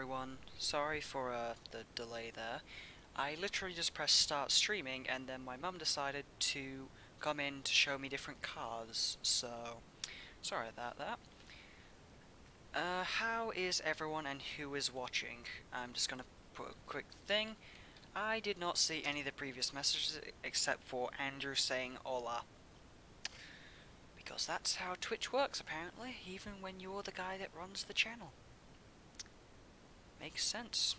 everyone. Sorry for the delay there. I literally just pressed start streaming and then my mum decided to come in to show me different cars, so sorry about that. How is everyone and who is watching? I'm just gonna put a quick thing. I did not see any of the previous messages except for Andrew saying hola. Because that's how Twitch works apparently, even when you're the guy that runs the channel. Makes sense.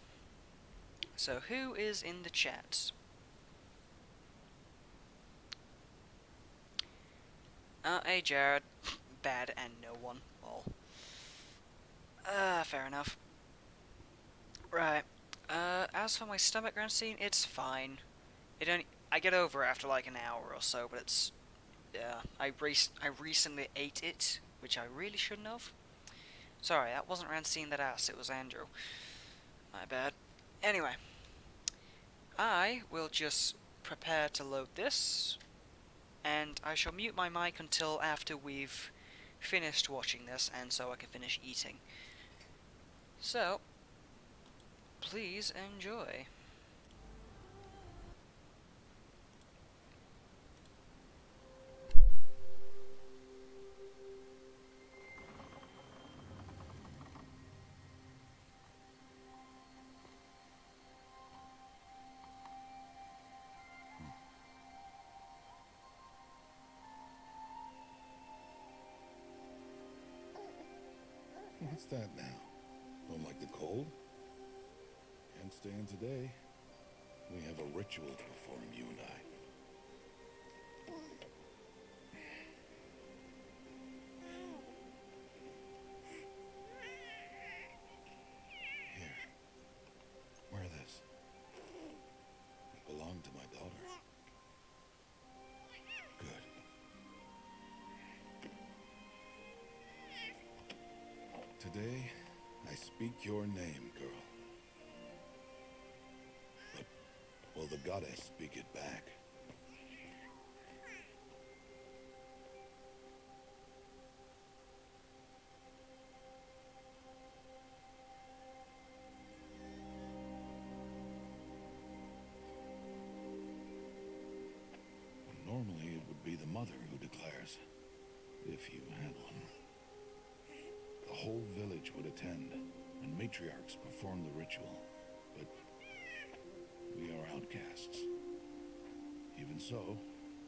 So who is in the chat? Hey Jared. Bad and no one. Lol. Fair enough. Right. As for my stomach ground scene, it's fine. I get over it after like an hour or so, but it's, yeah, I recently ate it, which I really shouldn't have. Sorry, that wasn't Rancine that asked, it was Andrew. My bad. Anyway, I will just prepare to load this, and I shall mute my mic until after we've finished watching this, and so I can finish eating. So, please enjoy. What's that now? Don't like the cold? Can't stay in today. We have a ritual to perform, you and I. Here. Wear this. It belonged to my daughter. Good. Today, I speak your name, girl. But will the goddess speak it back? Normally, it would be the mother who declares, if you had one. The whole village would attend, and matriarchs perform the ritual. But we are outcasts. Even so,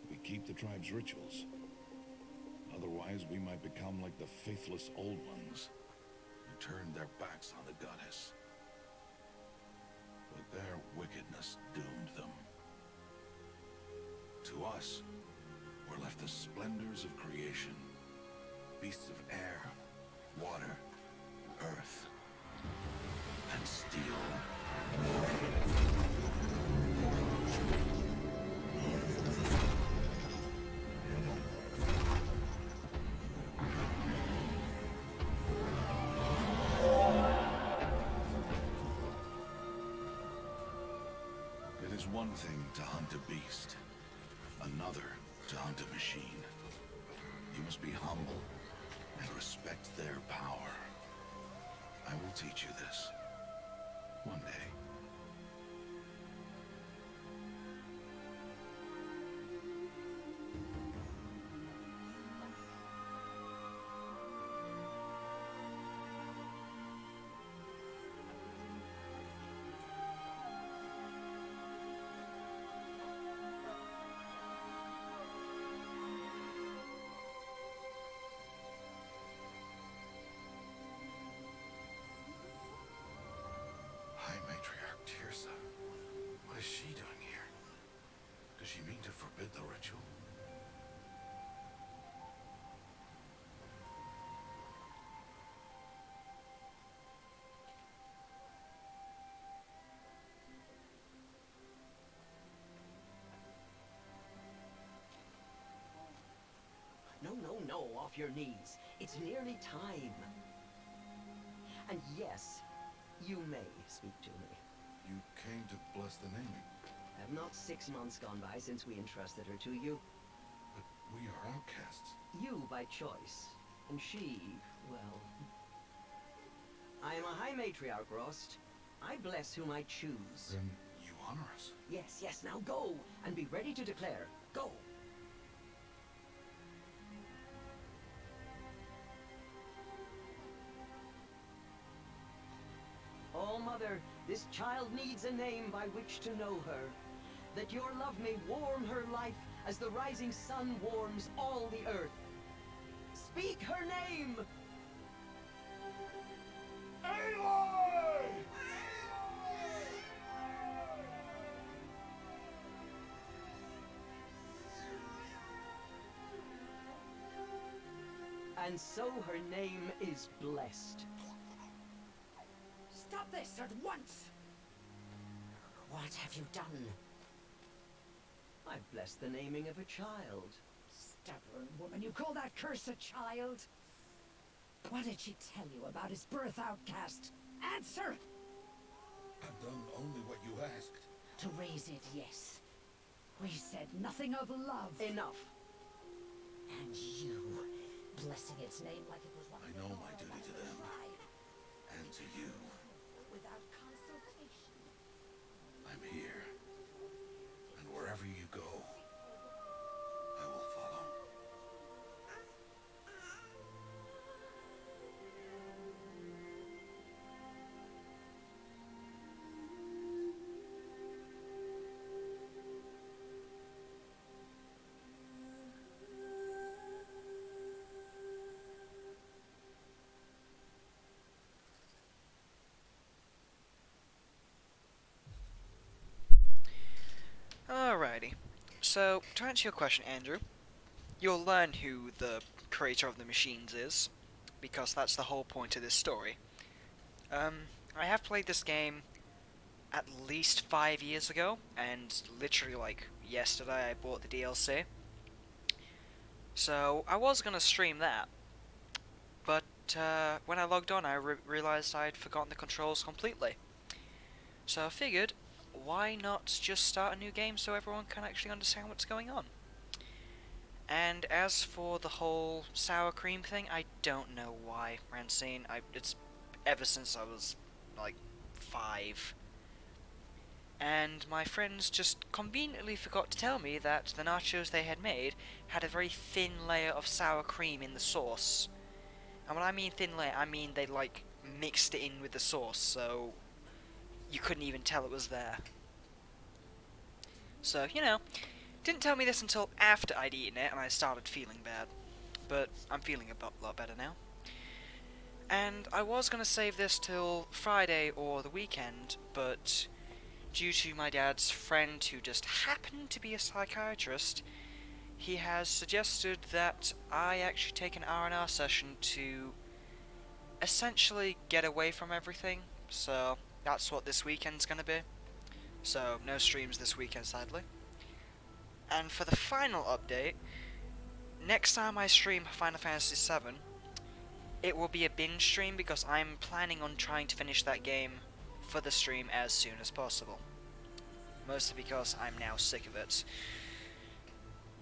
we keep the tribe's rituals. Otherwise, we might become like the faithless old ones, who turned their backs on the goddess. But their wickedness doomed them. To us, were left the splendors of creation. Beasts of air, water, earth, and steel. It is one thing to hunt a beast, another to hunt a machine. You must be humble and respect their power. I will teach you this one day. High Matriarch Tirsa. What is she doing here? Does she mean to forbid the ritual? No, off your knees. It's nearly time. And yes, you may speak to me. You came to bless the naming, Have not 6 months gone by since we entrusted her to you? but we are outcasts. You by choice, and she, well... I am Hi, Matriarch Rost. I bless whom I choose. Then you honor us. Yes, yes, now go, and be ready to declare. Go! Oh, Mother, this child needs a name by which to know her. That your love may warm her life as the rising sun warms all the earth. Speak her name! Aloy! And so her name is blessed. Stop this at once! What have you done? I've blessed the naming of a child. Stubborn woman, you call that curse a child? What did she tell you about his birth, outcast? Answer! I've done only what you asked. To raise it, yes. We said nothing of love. Enough. And you, blessing its name like it was one I of know your my own, duty like to a them. tribe. And to you. Without consultation. I'm here. And wherever you go, I will follow. Alrighty. So, to answer your question, Andrew, you'll learn who the creator of the machines is, because that's the whole point of this story. I have played this game at least 5 years ago, and literally, like, yesterday I bought the DLC. So, I was gonna stream that, but when I logged on, I realized I'd forgotten the controls completely. So I figured, why not just start a new game so everyone can actually understand what's going on? And as for the whole sour cream thing, I don't know why, Francine. It's ever since I was, like, 5. And my friends just conveniently forgot to tell me that the nachos they had made had a very thin layer of sour cream in the sauce. And when I mean thin layer, I mean they, like, mixed it in with the sauce, so you couldn't even tell it was there. So, didn't tell me this until after I'd eaten it and I started feeling bad. But I'm feeling a lot better now. And I was going to save this till Friday or the weekend, but due to my dad's friend who just happened to be a psychiatrist, he has suggested that I actually take an R&R session to essentially get away from everything. So that's what this weekend's going to be. So no streams this weekend, sadly. And for the final update, next time I stream Final Fantasy VII, it will be a binge stream because I'm planning on trying to finish that game for the stream as soon as possible. Mostly because I'm now sick of it.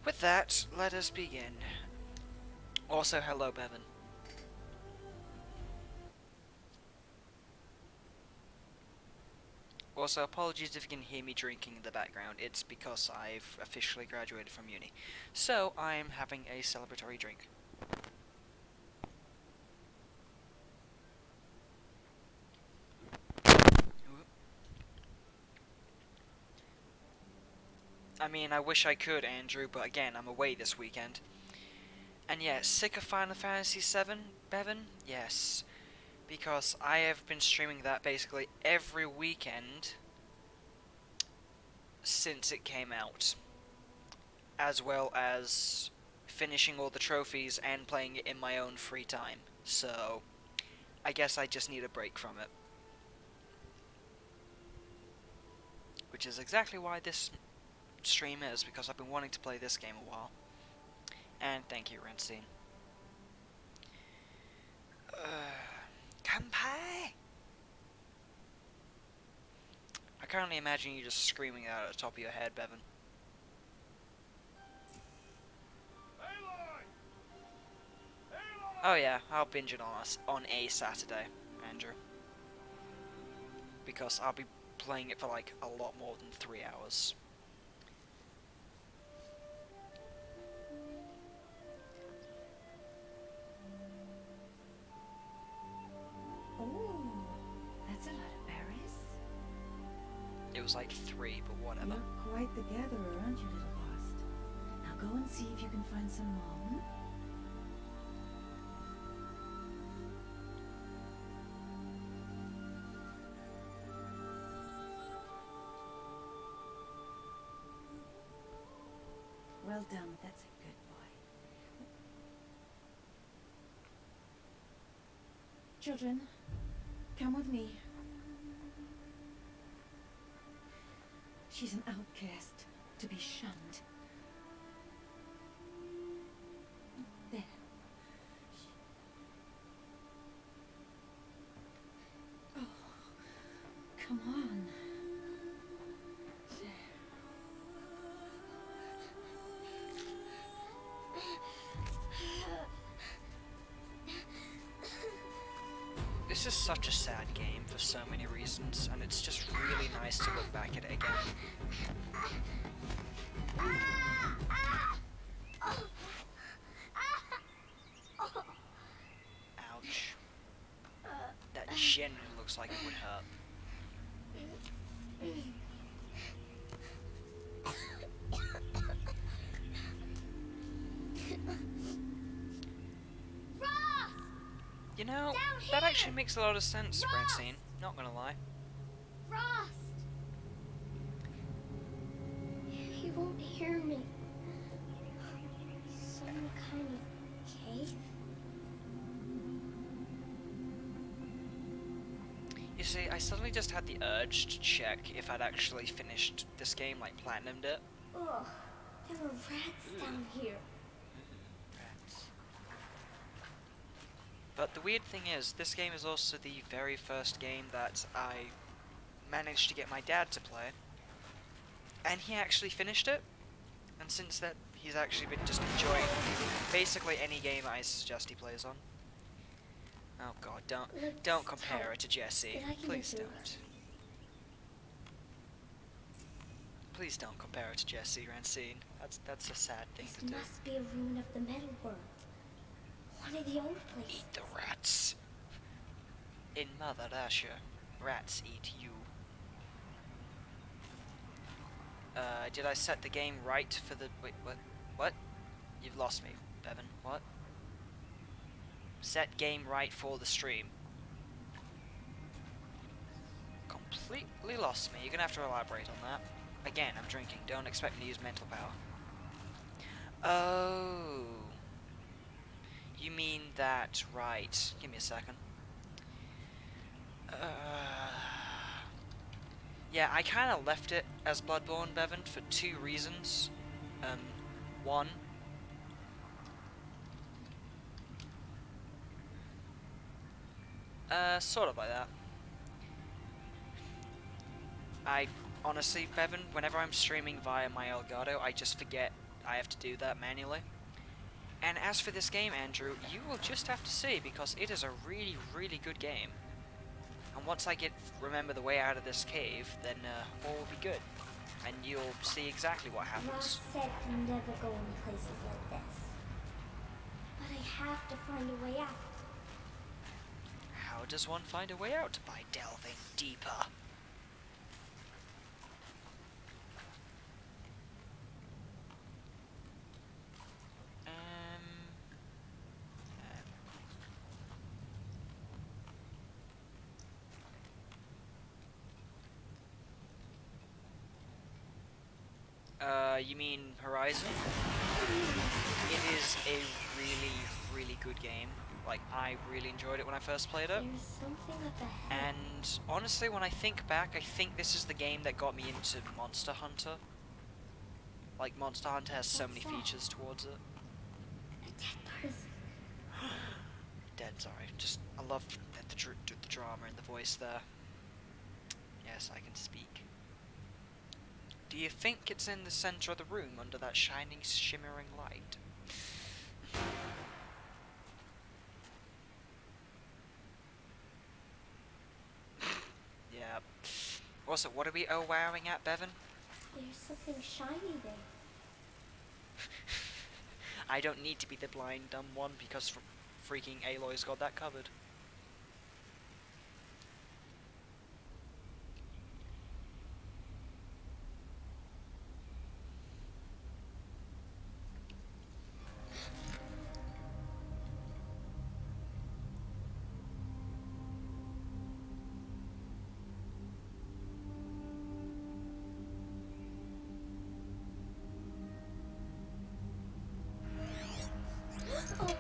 With that, let us begin. Also, hello, Bevan. Also, apologies if you can hear me drinking in the background. It's because I've officially graduated from uni. So, I'm having a celebratory drink. I mean, I wish I could, Andrew, but again, I'm away this weekend. And yeah, sick of Final Fantasy VII, Bevan? Yes. Because I have been streaming that basically every weekend since it came out. As well as finishing all the trophies and playing it in my own free time. So, I guess I just need a break from it. Which is exactly why this stream is, because I've been wanting to play this game a while. And thank you, Renstein. Kampai! I can only imagine you just screaming that at the top of your head, Bevan. Aloy! Aloy! Oh yeah, I'll binge it on a Saturday, Andrew. because I'll be playing it for like a lot more than 3 hours. Oh, that's a lot of berries. It was like 3, but whatever. You're quite the gatherer, aren't you, little Lost? Now go and see if you can find some more. Well done. That's a good boy. Children, come with me. She's an outcast, to be shunned. There. Oh, come on. This is such a sad game for so many reasons, and it's just really nice to look back at it again. Ouch. That genuinely looks like it would hurt. You know, that actually makes a lot of sense, Francine. Not gonna lie. Frost! He won't hear me. Some kind of cave? You see, I suddenly just had the urge to check if I'd actually finished this game, like platinumed it. Ugh, there were rats down here. Rats. But the weird thing is, this game is also the very first game that I managed to get my dad to play. And he actually finished it. And since then, he's actually been just enjoying basically any game I suggest he plays on. Oh god, don't compare her to Jessie. Please don't. Please don't compare her to Jessie, Rancine. That's a sad thing to This do. must be a ruin of the metal world. One of the old places. Eat the rats. In Mother Russia, rats eat you. Did I set the game right for the... Wait, what? What? You've lost me, Bevan. What? Set game right for the stream. Completely lost me. You're gonna have to elaborate on that. Again, I'm drinking. Don't expect me to use mental power. Oh. You mean that, right. Give me a second. Yeah, I kind of left it as Bloodborne, Bevan, for 2 reasons. One, sort of like that. I honestly, Bevan, whenever I'm streaming via my Elgato, I just forget I have to do that manually. And as for this game, Andrew, you will just have to see, because it is a really, really good game. And once I remember the way out of this cave, then all will be good. And you'll see exactly what happens. Ross said I'd never go in places like this. But I have to find a way out. How does one find a way out? By delving deeper. You mean Horizon? It is a really, really good game. Like, I really enjoyed it when I first played it. There's something up ahead. And honestly, when I think back, I think this is the game that got me into Monster Hunter. Like, Monster Hunter has so many What's that? features towards it. A dead person. Dead, sorry. Just, I love the drama and the voice there. Yes, I can speak. Do you think it's in the center of the room under that shining, shimmering light? Yeah, Also, what are we wowing at, Bevan? There's something shiny there. I don't need to be the blind dumb one because freaking Aloy's got that covered. Oh.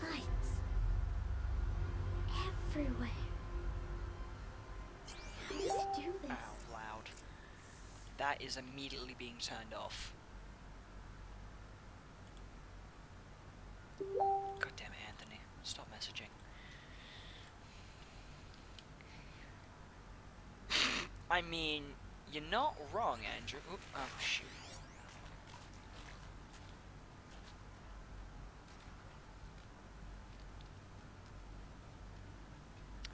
Lights. Everywhere. How does it do this? Out loud. That is immediately being turned off. God damn it, Anthony. Stop messaging. I mean, you're not wrong, Andrew. Oop, oh, shoot.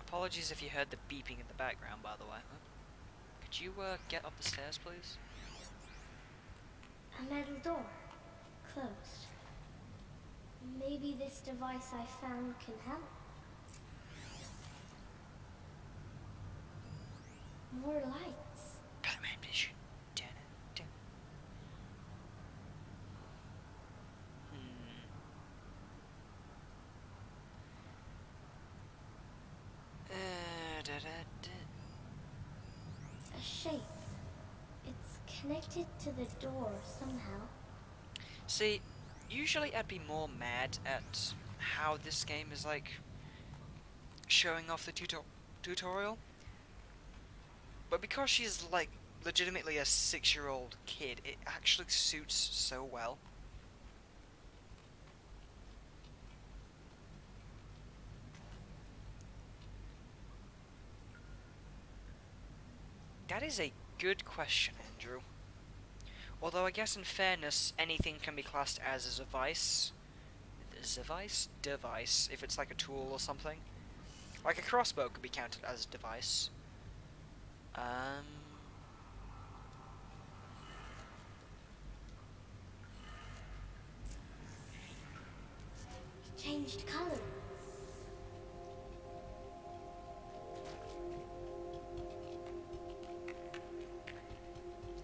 Apologies if you heard the beeping in the background, by the way. Could you, get up the stairs, please? A metal door. Closed. Maybe this device I found can help. More lights. Batman vision. A shape. It's connected to the door somehow. See, usually I'd be more mad at how this game is, like, showing off the tutorial. But because she's, like, legitimately a 6-year-old kid, it actually suits so well. That is a good question, Andrew. Although I guess in fairness, anything can be classed as a device. Device, if it's like a tool or something. Like a crossbow could be counted as a device. It changed color.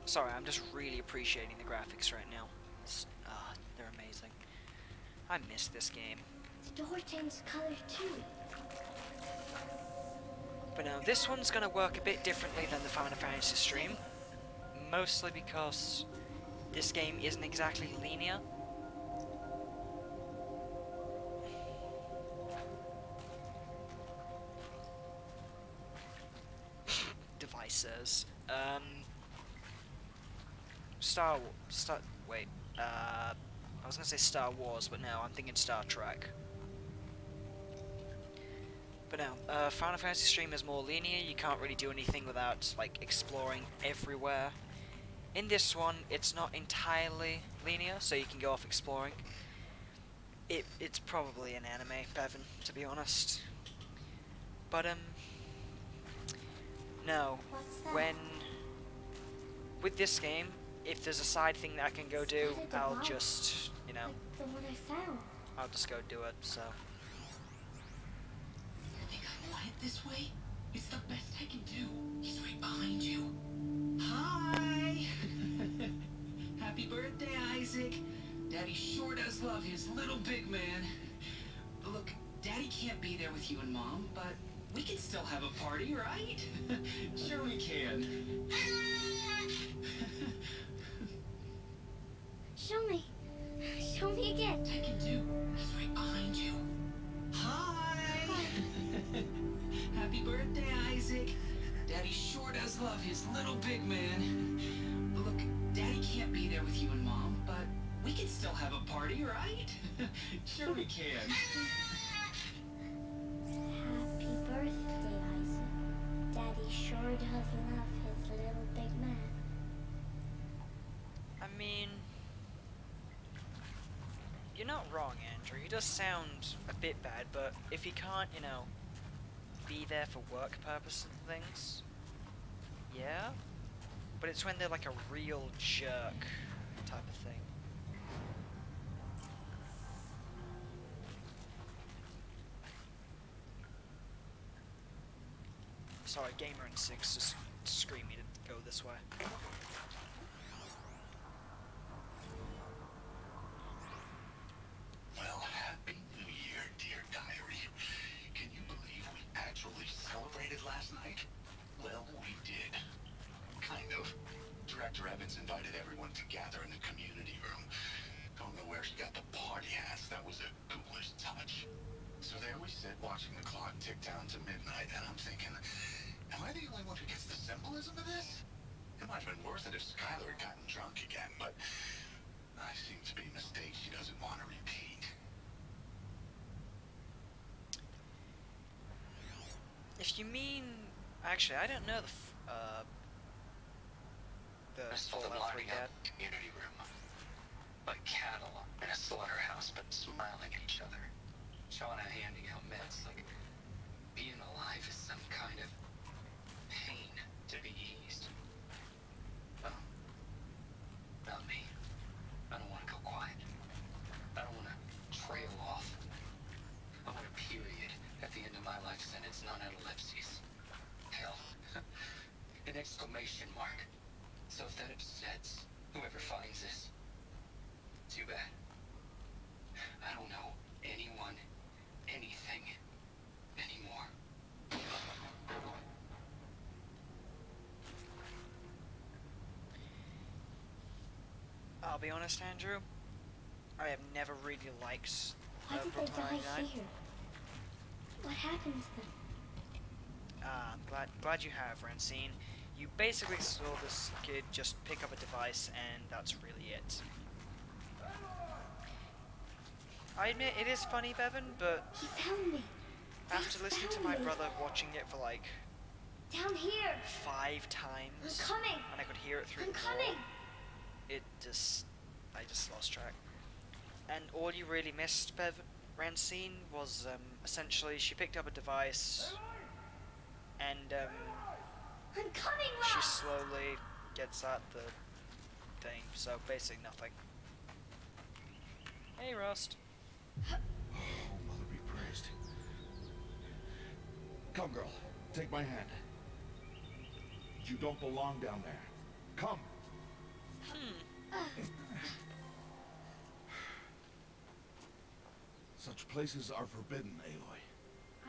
Sorry, I'm just really appreciating the graphics right now. They're amazing. I miss this game. The door changed color too. But now, this one's gonna work a bit differently than the Final Fantasy stream. Mostly because this game isn't exactly linear. Devices. I was gonna say Star Wars, but no, I'm thinking Star Trek. But no, Final Fantasy stream is more linear. You can't really do anything without, like, exploring everywhere. In this one, it's not entirely linear, so you can go off exploring. It's probably an anime, Bevan, to be honest. But, no. What's that? With this game, if there's a side thing that I can go do, Is that a I'll device? just, you know, Like the one I found. I'll just go do it, so. You think I want it this way? It's the best I can do. He's right behind you. Hi! Happy birthday, Isaac. Daddy sure does love his little big man. Look, Daddy can't be there with you and Mom, but we can still have a party, right? Sure we can. Show me. Show me again. I can do. He's right behind you. Hi! Happy birthday, Isaac. Daddy sure does love his little big man. Look, Daddy can't be there with you and Mom, but we can still have a party, right? Sure we can. Happy birthday, Isaac. Daddy sure does love his little big man. I mean, you're not wrong, Andrew. He does sound a bit bad, but if he can't, you know, be there for work purposes and things, yeah. But it's when they're like a real jerk type of thing. Sorry, Gamer and Six just screamed me to go this way. Well, happy New Year, dear diary. Can you believe we actually celebrated last night? Well, we did. Kind of. Director Evans invited everyone to gather in the community room. Don't know where she got the party hats. That was a ghoulish touch. So there we sit, watching the clock tick down to midnight, and I'm thinking, am I the only one who gets the symbolism of this? It might have been worth it if Skylar had gotten drunk again, but I seem to be a mistake she doesn't want to repeat. If you mean, actually, I don't know the I saw them Fallout 3 lining dad. up in the community room, like cattle in a slaughterhouse, but smiling at each other. Shauna handing out meds like being alive is some kind of pain to be eased. Well, not me. I don't want to go quiet. I don't want to trail off. I want a period at the end of my life sentence, not an ellipses. Hell, an exclamation mark. So if that upsets whoever finds this, too bad. I don't know anyone, anything, anymore. I'll be honest, Andrew. I have never really liked Why did they Brooklyn die Nine-Nine. here? What happened to them? I'm glad you have, Francine. You basically saw this kid just pick up a device, and that's really it. I admit it is funny, Bevan, but He found me. after listening to my brother watching it for like Down here. 5 times, I'm coming. and I could hear it through I'm the coming. door, I just lost track. And all you really missed, Francine, was essentially she picked up a device, and I'm coming, she Rob. slowly gets at the thing, so basically nothing. Hey, Rust. Oh, Mother be praised. Come, girl. Take my hand. You don't belong down there. Come. Such places are forbidden, Aloy.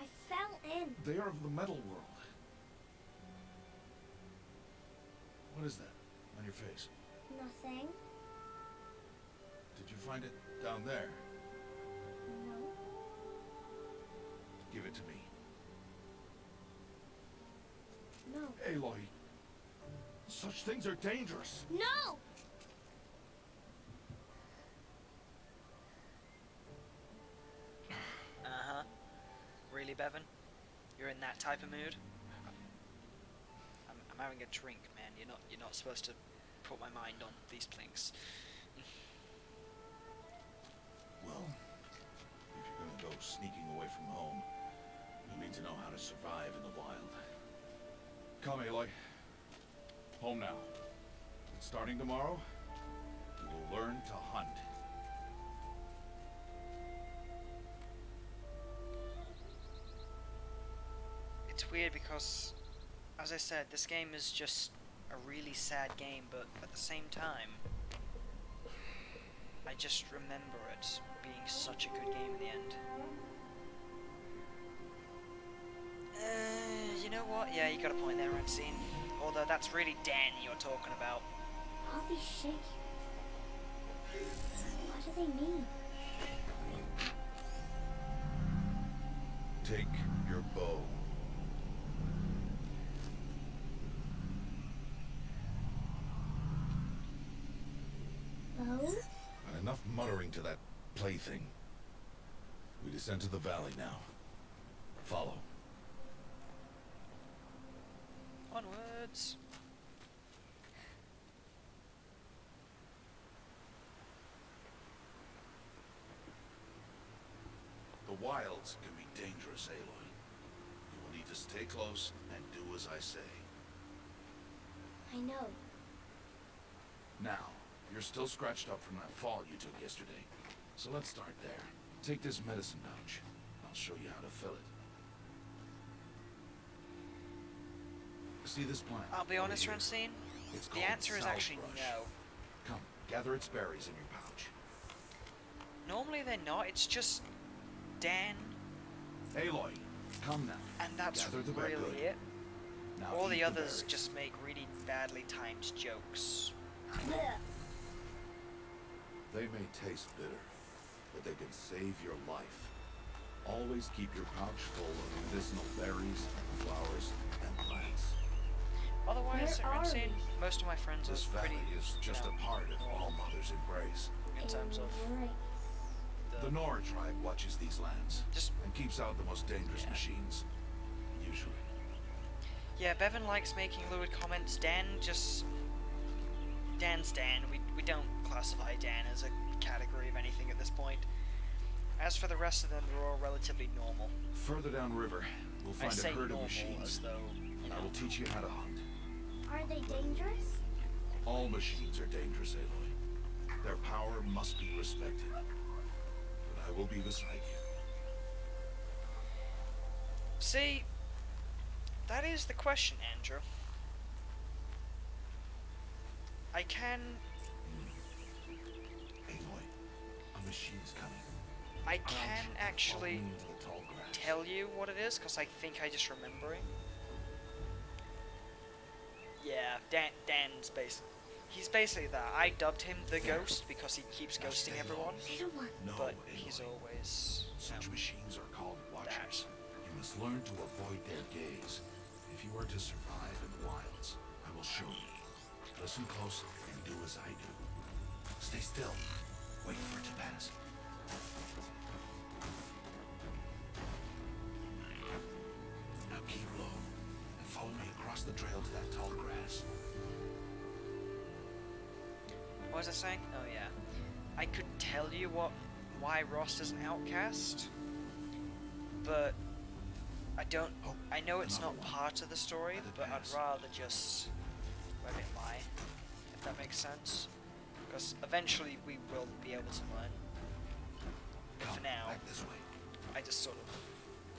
I fell in. They are of the metal world. What is that on your face? Nothing. Did you find it down there? No. Give it to me. No. Aloy, such things are dangerous. No! Uh-huh. Really, Bevan? You're in that type of mood? I'm having a drink, man. You're not supposed to put my mind on these things. Well, if you're gonna go sneaking away from home, you need to know how to survive in the wild. Come, Aloy. Home now. And starting tomorrow, you will learn to hunt. It's weird because, as I said, this game is just a really sad game, but at the same time, I just remember it being such a good game in the end. You know what? Yeah, you got a point there, Francine. Although that's really Dan you're talking about. All these shaking. What do they mean? Take your bow. muttering to that plaything. We descend to the valley now. Follow. Onwards. The wilds can be dangerous, Aloy. You will need to stay close and do as I say. I know. Now, you're still scratched up from that fall you took yesterday. So let's start there. Take this medicine pouch. I'll show you how to fill it. See this plant? I'll be over honest, here? Francine. It's The called answer is salve actually brush. no. Come, gather its berries in your pouch. Normally they're not. It's just Dan, Aloy, come now. and that's Gather the berry. really Good. it. Now All eat the others berries. just make really badly timed jokes. They may taste bitter, but they can save your life. Always keep your pouch full of medicinal berries, flowers, and plants. Otherwise, Where are Francine, we? most of my friends This are pretty, valley is just you know, a part of all Mother's embrace. in terms of Embrace. The Nora tribe watches these lands just and keeps out the most dangerous machines. Usually. yeah. Bevan likes making little comments. Dan's Dan. We don't classify Dan as a category of anything at this point. As for the rest of them, they're all relatively normal. Further downriver, we'll I find say a herd of normal machines. as though, you And I know, will teach you how to hunt. Are they dangerous? All machines are dangerous, Aloy. Their power must be respected. But I will be beside you. see, that is the question, Andrew. I can Aloy, a machine's coming. I Crouch can and actually follow me into the tall grass. tell you what it is, because I think I just remembering. Yeah, Dan's basically... He's basically that. I dubbed him the Ghost because he keeps Now ghosting stay everyone, I don't want. No, but Aloy. he's always... Such machines are called watchers. You must learn to avoid their gaze. If you are to survive in the wilds, I will show you. Listen close and do as I do. Stay still. Wait for it to pass. Now keep low and follow me across the trail to that tall grass. What was I saying? Oh yeah. I could tell you why Rost is an outcast, but I don't... Oh, I know it's another not one. part of the story, Let it but pass. I'd rather just let it lie, if that makes sense. Because eventually we will be able to learn. But Come for now, back this way. I just sort of...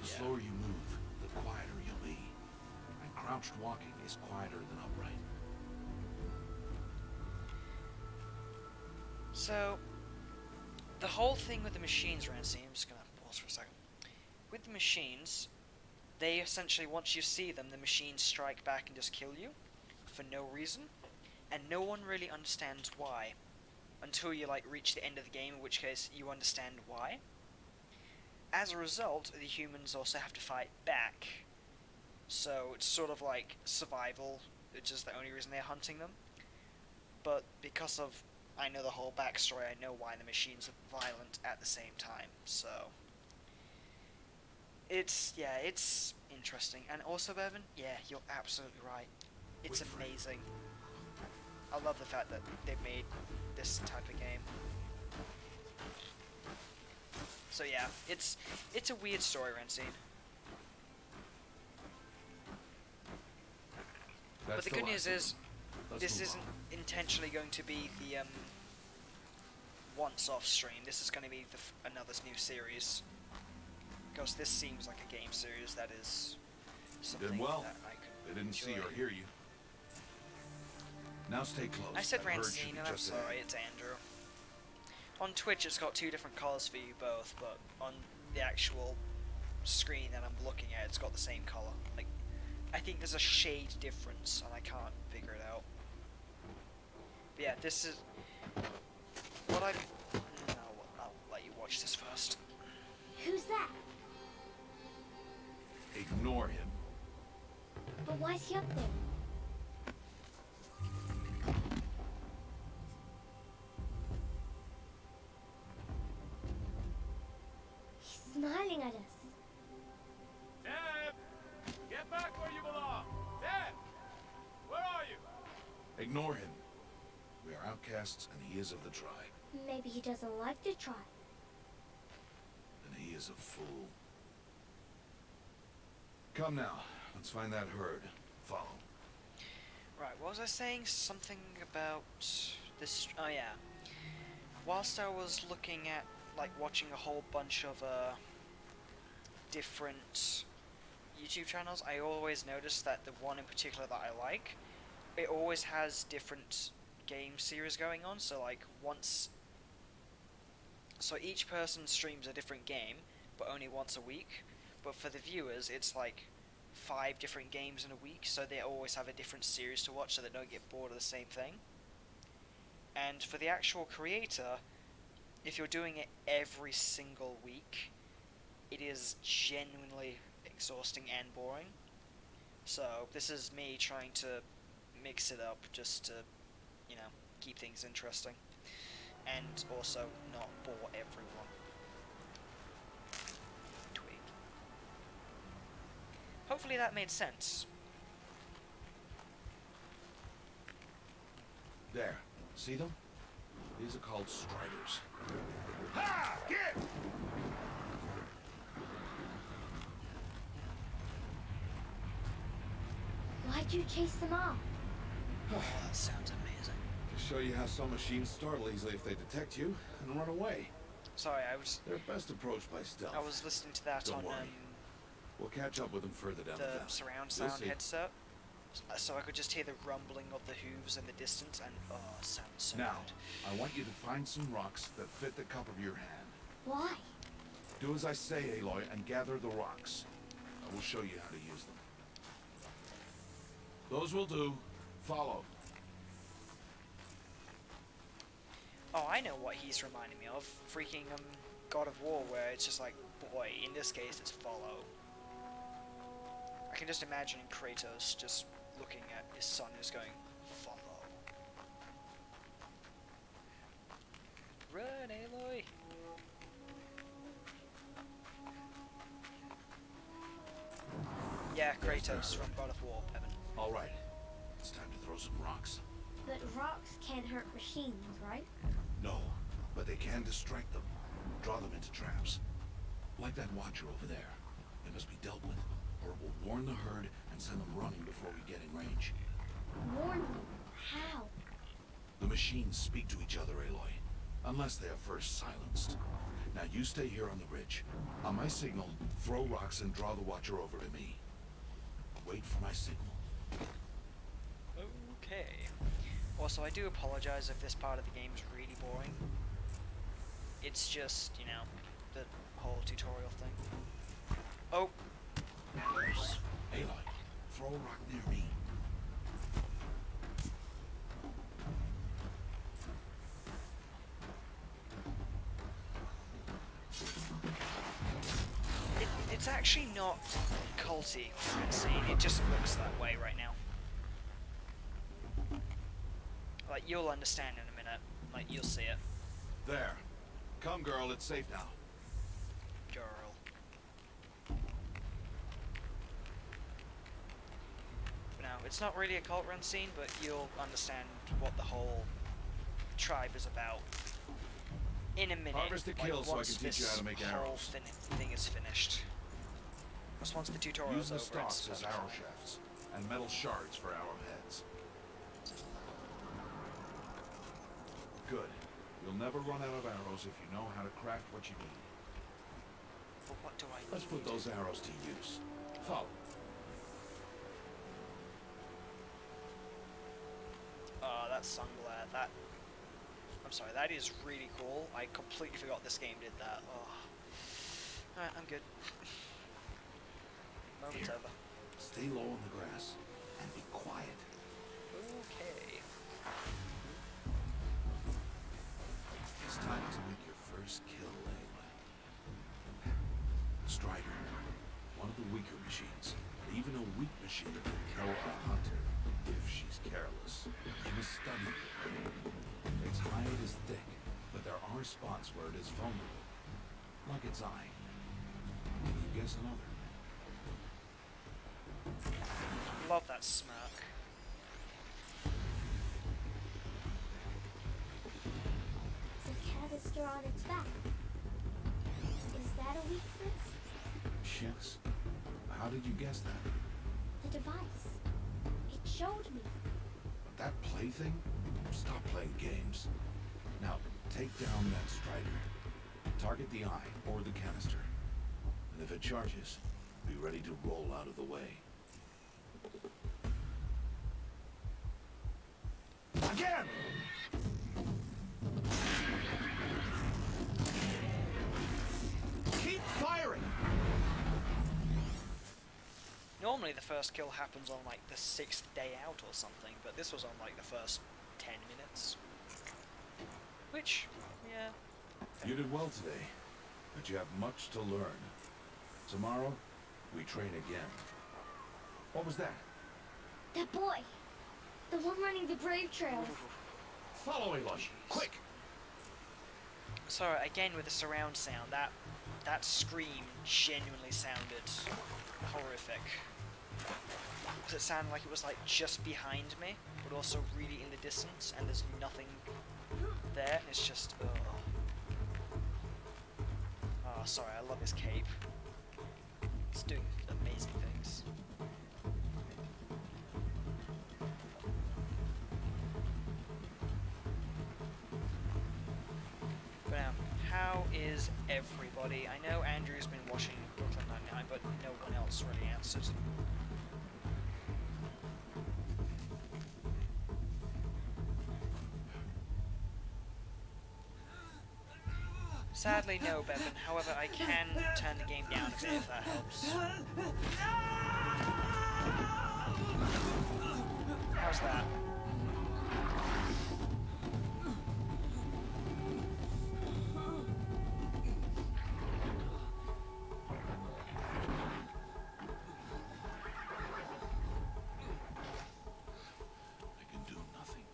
The Yeah. slower you move, the quieter you'll be. And crouched walking is quieter than upright. So, the whole thing with the machines, Rancine, I'm just gonna pause for a second. With the machines, they essentially, once you see them, the machines strike back and just kill you for no reason, and no one really understands why until you like reach the end of the game, in which case you understand why. As a result, the humans also have to fight back, so it's sort of like survival, which is the only reason they're hunting them. But because of I know the whole backstory, I know why the machines are violent at the same time, so... It's interesting. And also, Bevan, yeah, you're absolutely right. It's Wait for it. amazing. I love the fact that they made this type of game. So yeah, it's a weird story, Rancine. But the good news is, this isn't intentionally going to be the once-off stream. This is going to be another new series, because this seems like a game series that is something Did well. that I could They didn't see enjoy. or hear you. Now stay close. I said That herd should Rancine, be and I'm just sorry, ahead. it's Andrew. On Twitch, it's got two different colors for you both, but on the actual screen that I'm looking at, it's got the same color. Like, I think there's a shade difference, and I can't figure it out. But yeah, this is what I. No, I'll let you watch this first. Who's that? Ignore him. But why's he up there? Ignore him. We are outcasts, and he is of the tribe. Maybe he doesn't like to try. And he is a fool. Come now, let's find that herd. Follow. Right, what was I saying? Something about this. Oh yeah. Whilst I was looking at, like, watching a whole bunch of different YouTube channels, I always noticed that the one in particular that I like, it always has different game series going on. So like so each person streams a different game, but only once a week. But for the viewers, it's like 5 different games in a week, so they always have a different series to watch, so they don't get bored of the same thing. And for the actual creator, if you're doing it every single week, it is genuinely exhausting and boring. So this is me trying to mix it up just to, you know, keep things interesting. And also not bore everyone. Tweet. Hopefully that made sense. There. See them? These are called striders. Ha! Get! Why'd you chase them off? Oh, that sounds amazing. To show you how some machines startle easily if they detect you and run away. Sorry, They're best approached by stealth. I was listening to that Don't on worry. We'll catch up with them further down the the valley. surround You'll sound see. headset, so I could just hear the rumbling of the hooves in the distance, and oh, it sounds so Now, good. I want you to find some rocks that fit the cup of your hand. Why? Do as I say, Aloy, and gather the rocks. I will show you how to use them. Those will do. Follow. Oh, I know what he's reminding me of. Freaking God of War, where it's just like, boy, in this case it's follow. I can just imagine Kratos just looking at his son who's going, follow. Run, Aloy! Yeah, Kratos from God of War, Evan. All right. It's time to throw some rocks. But rocks can't hurt machines, right? No, but they can distract them. Draw them into traps. Like that watcher over there. They must be dealt with, or it will warn the herd and send them running before we get in range. Warn me. How? The machines speak to each other, Aloy. Unless they are first silenced. Now you stay here on the ridge. On my signal, throw rocks and draw the watcher over to me. Wait for my signal. Okay. Also, I do apologize if this part of the game is really boring. It's just, you know, the whole tutorial thing. Oh! Arrows. Aloy, throw a rock near me. It's actually not culty, it just looks that way right now. Like, you'll understand in a minute. Like, you'll see it. There. Come, girl, it's safe now. Girl. Now, it's not really a cult run scene, but you'll understand what the whole tribe is about in a minute. Harvest the kills so I once can teach you how to make this whole arrows. thing is finished. Once the tutorial Use is the over, stalks it's as arrow shafts, and metal shards for arrowheads. Good. You'll never run out of arrows if you know how to craft what you need. But what do I Let's need? put those arrows to use. Follow. That sunglare, I'm sorry, that is really cool. I completely forgot this game did that. Oh. Alright, I'm good. Moment's Here. over. Stay low on the grass and be quiet. Okay. It's time to make your first kill, Layla. Strider, one of the weaker machines. Even a weak machine can kill a hunter if she's careless. You must study it. Its hide is thick, but there are spots where it is vulnerable. Like its eye. Can you guess another? Love that smirk. did you guess that? The device. It showed me. That plaything? Stop playing games. Now, take down that strider. Target the eye or the canister. And if it charges, be ready to roll out of the way. Again! Keep firing! Normally the first kill happens on like the 6th day out or something, but this was on like the first 10 minutes. Which, yeah. You did well today, but you have much to learn. Tomorrow, we train again. What was that? That boy. The one running the brave trails. Follow Aloy, quick! Sorry, again with the surround sound, that scream genuinely sounded horrific. Because it sounded like it was like just behind me, but also really in the distance, and there's nothing there, and it's just, ugh. Oh, sorry, I love his cape. It's doing amazing things. But now, how is everybody? I know Andrew's been watching Brooklyn Nine-Nine, but no one else really answered. Sadly, no, Bevan. However, I can turn the game down a bit if that helps. How's that? I can do nothing.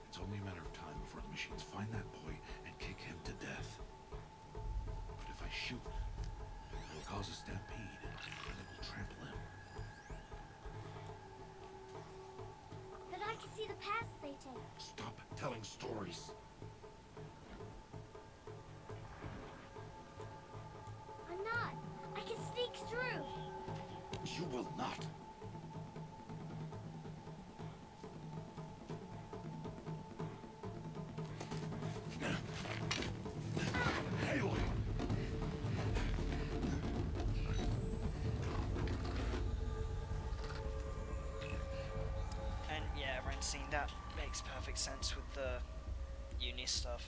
It's only a matter of time before the machines find that boy and kick him to death. But if I shoot, it'll cause a stampede, and it will trample him. But I can see the paths they take. Stop telling stories. I'm not. I can sneak through. You will not. Aloy! And yeah, Francine, that makes perfect sense with the uni stuff.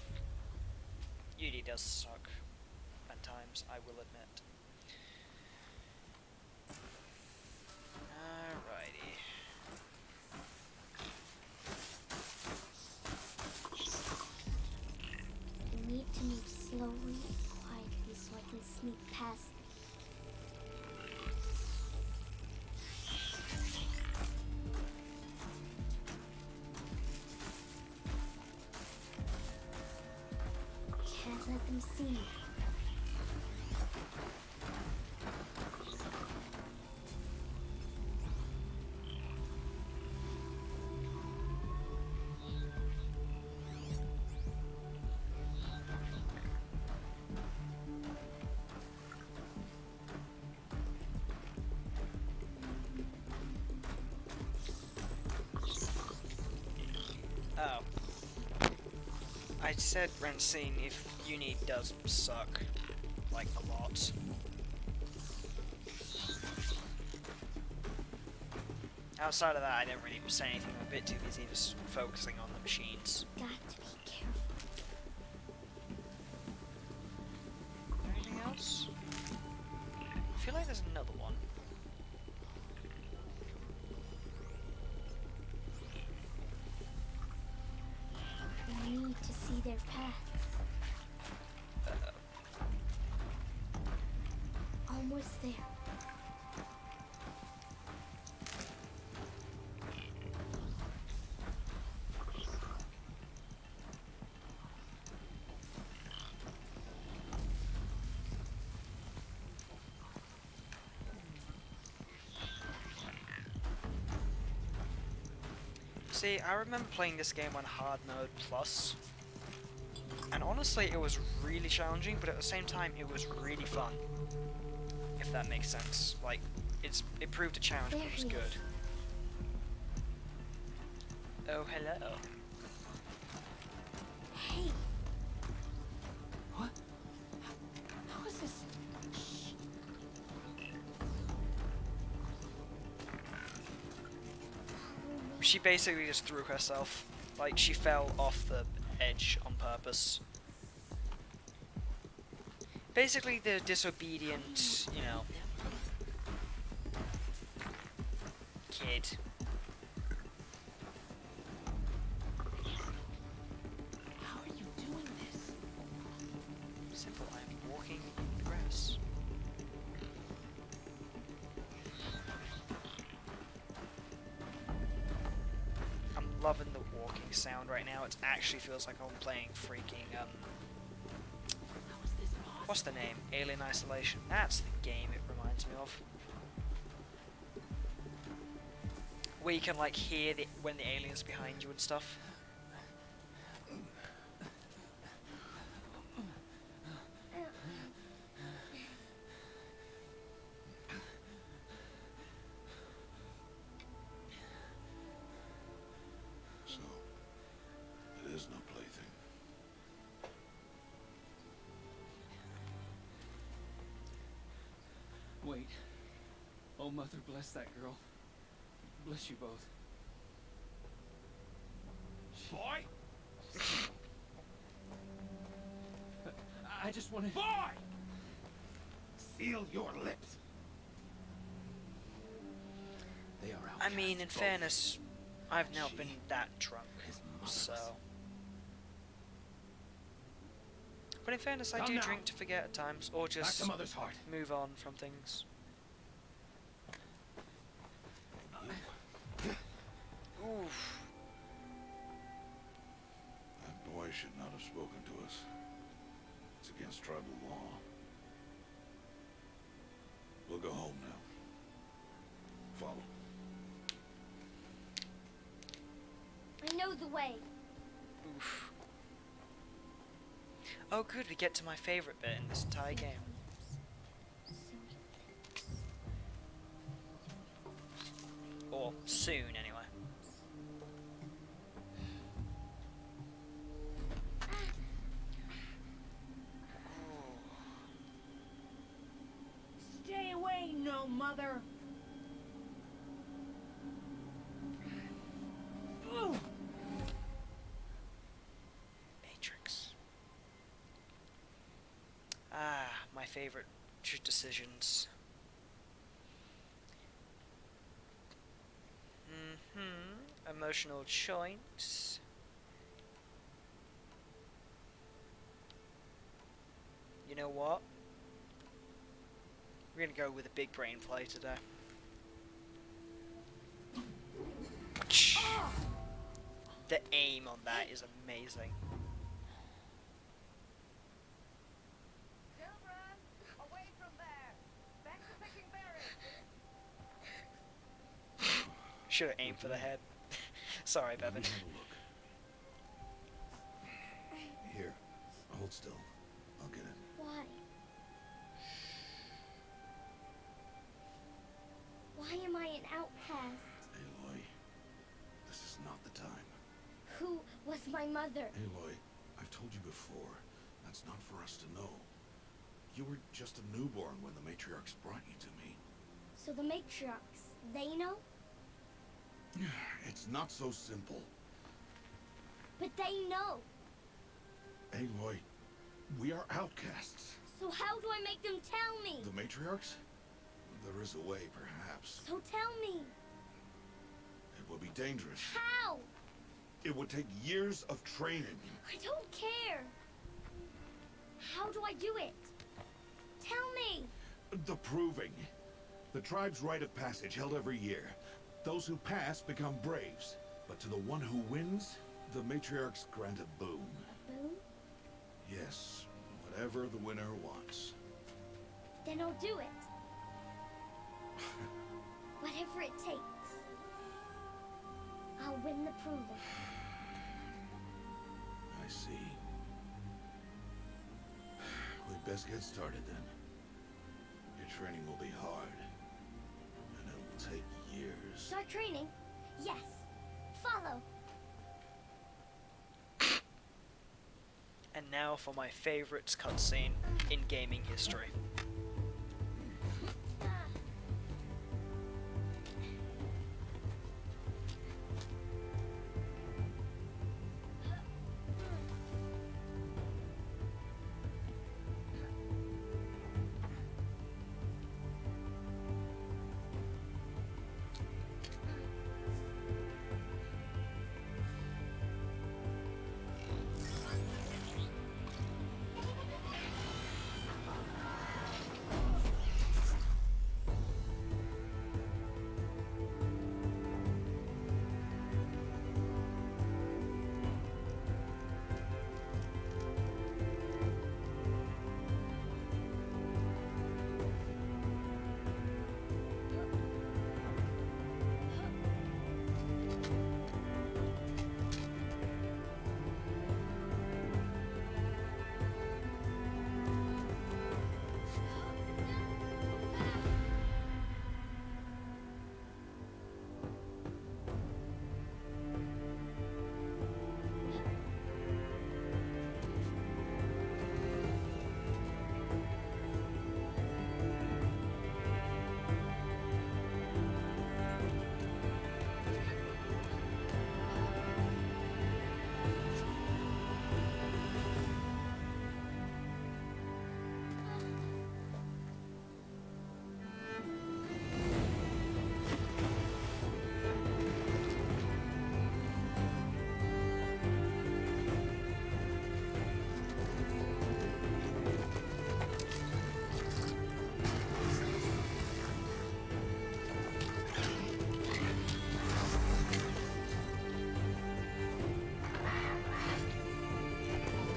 Uni does suck at times, I will admit. Alrighty. I need to move slowly and quietly so I can sneak past them. Can't let them see me. Oh. I said Francine if uni does suck, like a lot. Outside of that, I didn't really say anything. I'm a bit too busy just focusing on the machines. Got to be careful. Anything else? I feel like there's another one. I need to see their paths. Almost there. See, I remember playing this game on hard mode plus, and honestly it was really challenging, but at the same time it was really fun, if that makes sense. Like, it proved a challenge, but There it was he good. is. Oh, hello. Hey, What? How is this? She basically just threw herself. Like, she fell off the edge on purpose. Basically, the disobedient, you know, kid. How are you doing this? Simple, I'm walking in the grass. I'm loving the walking sound right now. It actually feels like I'm playing freaking, How is this possible? what's the name? Alien Isolation. That's the game it reminds me of. Where you can, like, hear when the alien's behind you and stuff. So, it is no plaything. Wait. Oh, Mother, bless that girl. Bless you both. Boy! I just wanted... Boy! Seal your lips. They are I outcasts, mean, in both. fairness, I've not been She that drunk, is so... motherless. But in fairness, I Come do now. drink to forget at times, or Back just to Mother's heart. move on from things. Oof. That boy should not have spoken to us. It's against tribal law. We'll go home now. Follow. I know the way. Oof. Oh good, we get to my favourite bit in this entire game. Or soon, anyway. Stay away, no mother. Ooh. Matrix. Ah, my favourite decisions. Emotional choice. You know what? We're gonna go with a big brain play today. The aim on that is amazing. Children, away from there. Back to picking berries. Should have aimed for the head. Sorry, Let Bevan. me have a look. Here, hold still. I'll get it. Why? Why am I an outcast? Aloy, this is not the time. Who was my mother? Aloy, I've told you before, that's not for us to know. You were just a newborn when the matriarchs brought you to me. So the matriarchs, they know? It's not so simple. But they know. Aloy, we are outcasts. So how do I make them tell me? The matriarchs? There is a way, perhaps. So tell me. It would be dangerous. How? It would take years of training. I don't care. How do I do it? Tell me. The proving. The tribe's rite of passage held every year. Those who pass become braves. But to the one who wins, the matriarchs grant a boon. Boom? Yes, whatever the winner wants. Then I'll do it. Whatever it takes. I'll win the proving. I see. We'd best get started then. Your training will be hard. take years. Start training? Yes. Follow. And now for my favorite cutscene in gaming history.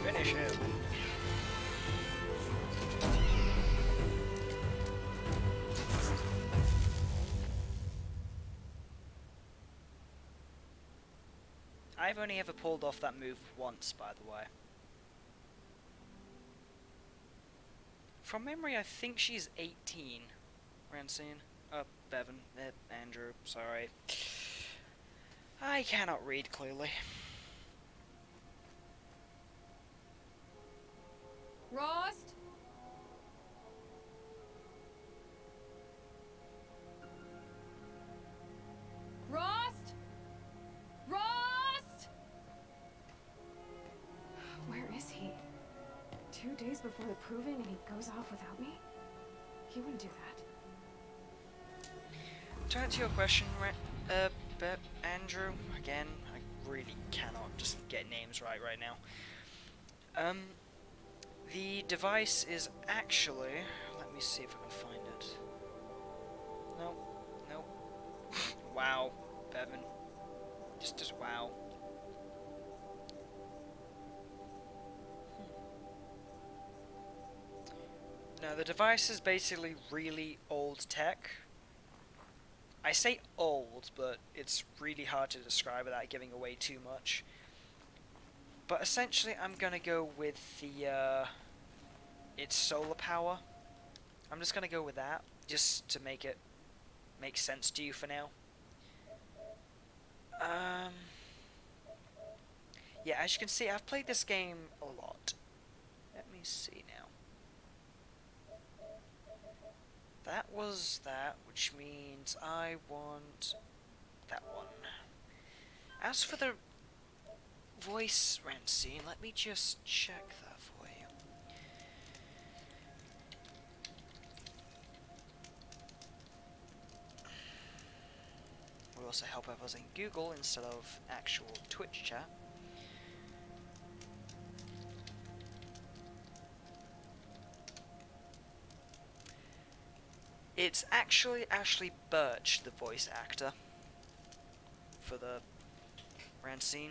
Finish him. I've only ever pulled off that move once, by the way. From memory, I think she's 18. Francine? Bevan. Andrew. Sorry. I cannot read clearly. Rost? Rost? Rost? Where is he? 2 days before the proving and he goes off without me? He wouldn't do that. To answer your question, Andrew, again, I really cannot just get names right now. The device is actually, let me see if I can find it. Nope. Wow, Bevan. Just wow. No, the device is basically really old tech. I say old, but it's really hard to describe without giving away too much. But essentially, I'm gonna go with the, its solar power. I'm just gonna go with that, just to make it make sense to you for now. Yeah, as you can see, I've played this game a lot. Let me see now. That was that, which means I want that one. As for the voice rent scene, let me just check that for you. Will also help if I was in Google instead of actual Twitch chat. It's actually Ashley Birch, the voice actor, for the Rancine.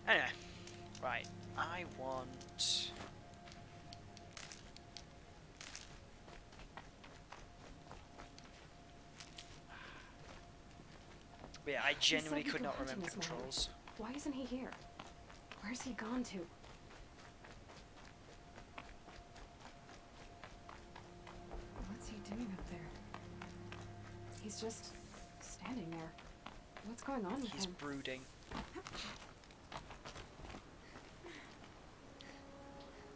Anyway, right, I want... But yeah, I genuinely could not remember the controls. Why isn't he here? Where's he gone to? What's he doing? just standing there. What's going on with He's him? brooding.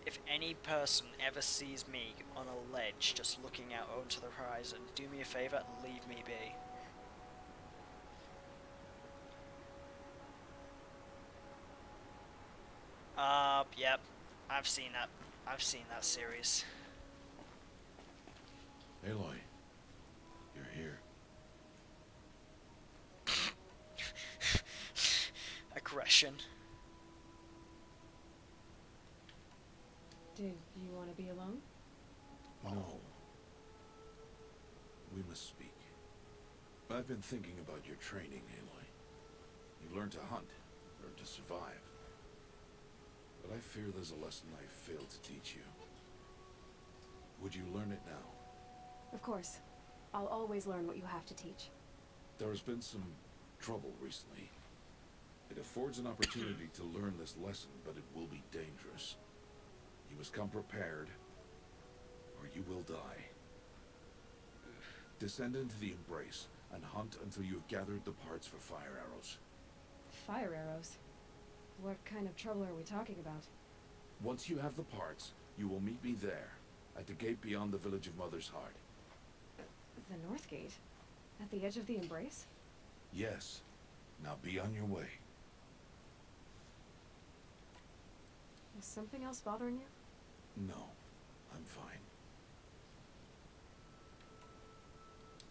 If any person ever sees me on a ledge just looking out onto the horizon, do me a favour and leave me be. Yep. I've seen that. I've seen that series. Aloy, you're here. Aggression. Did you want to be alone? No. We must speak. I've been thinking about your training, Aloy. You've learned to hunt, learned to survive. But I fear there's a lesson I failed to teach you. Would you learn it now? Of course. I'll always learn what you have to teach. There has been some trouble recently. It affords an opportunity to learn this lesson, but it will be dangerous. You must come prepared, or you will die. Descend into the Embrace, and hunt until you have gathered the parts for fire arrows. Fire arrows? What kind of trouble are we talking about? Once you have the parts, you will meet me there, at the gate beyond the village of Mother's Heart. The North Gate? At the edge of the Embrace? Yes. Now be on your way. Is something else bothering you? No, I'm fine.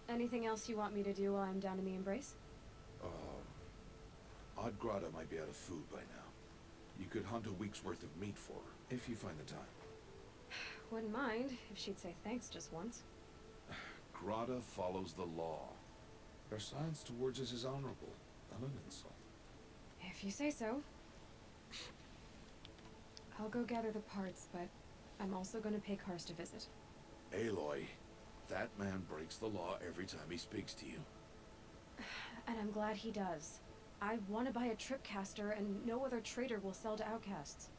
Anything else you want me to do while I'm down in the Embrace? Odd Grata might be out of food by now. You could hunt a week's worth of meat for her, if you find the time. Wouldn't mind if she'd say thanks just once. Grata follows the law. Her silence towards us is honorable, not an insult. If you say so. I'll go gather the parts, but I'm also gonna pay Karst a visit. Aloy, that man breaks the law every time he speaks to you. And I'm glad he does. I want to buy a tripcaster, and no other trader will sell to outcasts.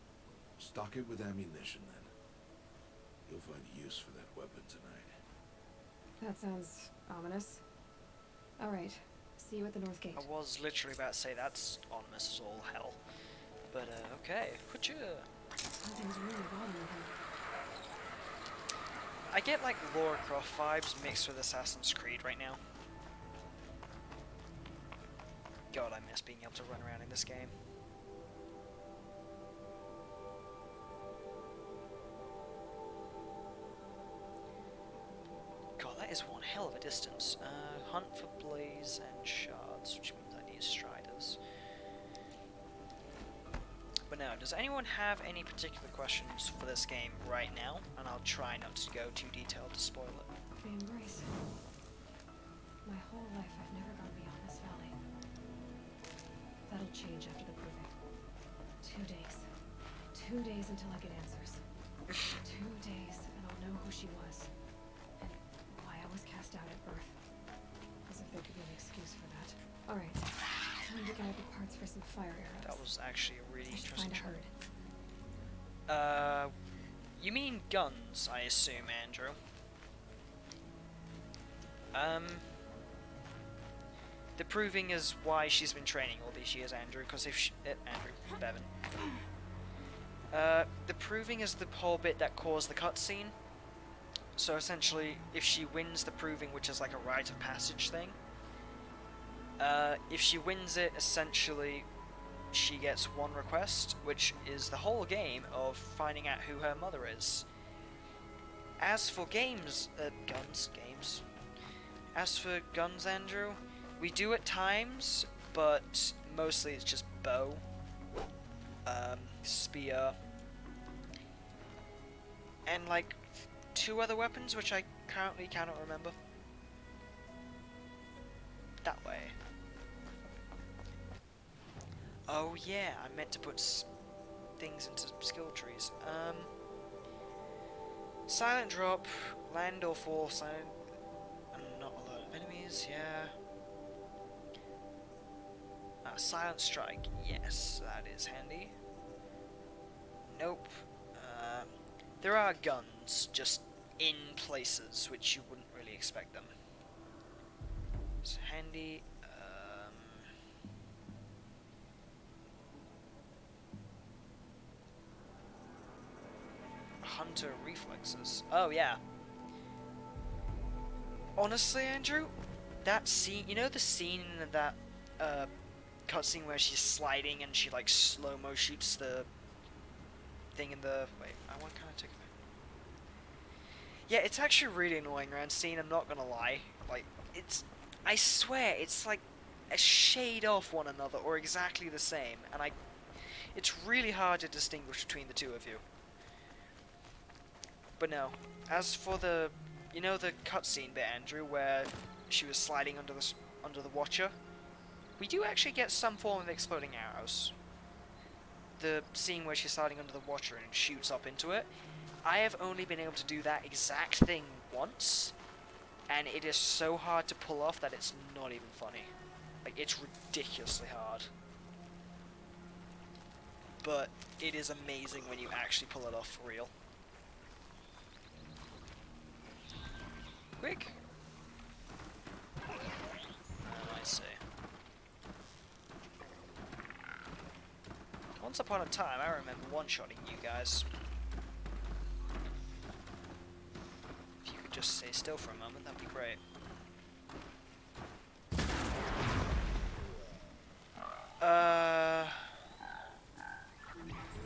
Stock it with ammunition, then. You'll find use for that weapon tonight. That sounds ominous. Alright, see you at the North Gate. I was literally about to say that's ominous as all hell. But, okay. Kucha. Something's really bothering him. I get, like, Lara Croft vibes mixed with Assassin's Creed right now. God, I miss being able to run around in this game. God, that is one hell of a distance. Hunt for blaze and shards, which means I need striders. But now, does anyone have any particular questions for this game right now? And I'll try not to go too detailed to spoil it. The Embrace. My whole life I've never gone beyond this valley. That'll change after the proving. 2 days. 2 days until I get answers. 2 days and I'll know who she was. And why I was cast out at birth. As if there could be an excuse for that. Alright. Time to gather the parts for some fire arrows. That was actually a really I should interesting find a choice. herd. You mean guns, I assume, Andrew? The proving is why she's been training all these years, Andrew, because if she, Andrew, Bevan. The proving is the whole bit that caused the cutscene. So essentially, if she wins the proving, which is like a rite of passage thing, if she wins it, essentially, she gets one request, which is the whole game of finding out who her mother is. As for games, As for guns, Andrew, we do at times, but mostly it's just bow, spear, and like 2 other weapons, which I currently cannot remember. That way. Oh yeah, I meant to put things into skill trees. Silent drop, land or fall, silent, not a lot of enemies, yeah. Silent strike, yes, that is handy. Nope. There are guns, just in places which you wouldn't really expect them. It's handy. Hunter reflexes. Oh yeah. Honestly, Andrew, that scene. You know the scene in that cutscene where she's sliding and she like slow-mo shoots the thing in the. Wait, I want kind of take. Yeah, it's actually really annoying around scene. I'm not gonna lie. Like, it's. I swear, it's like a shade off one another or exactly the same, and it's really hard to distinguish between the two of you. But no, as for the, you know the cutscene bit, Andrew, where she was sliding under the Watcher, we do actually get some form of exploding arrows. The scene where she's sliding under the Watcher and shoots up into it, I have only been able to do that exact thing once, and it is so hard to pull off that it's not even funny. Like, it's ridiculously hard. But it is amazing when you actually pull it off for real. Quick! I see. Once upon a time, I remember one-shotting you guys. If you could just stay still for a moment, that'd be great.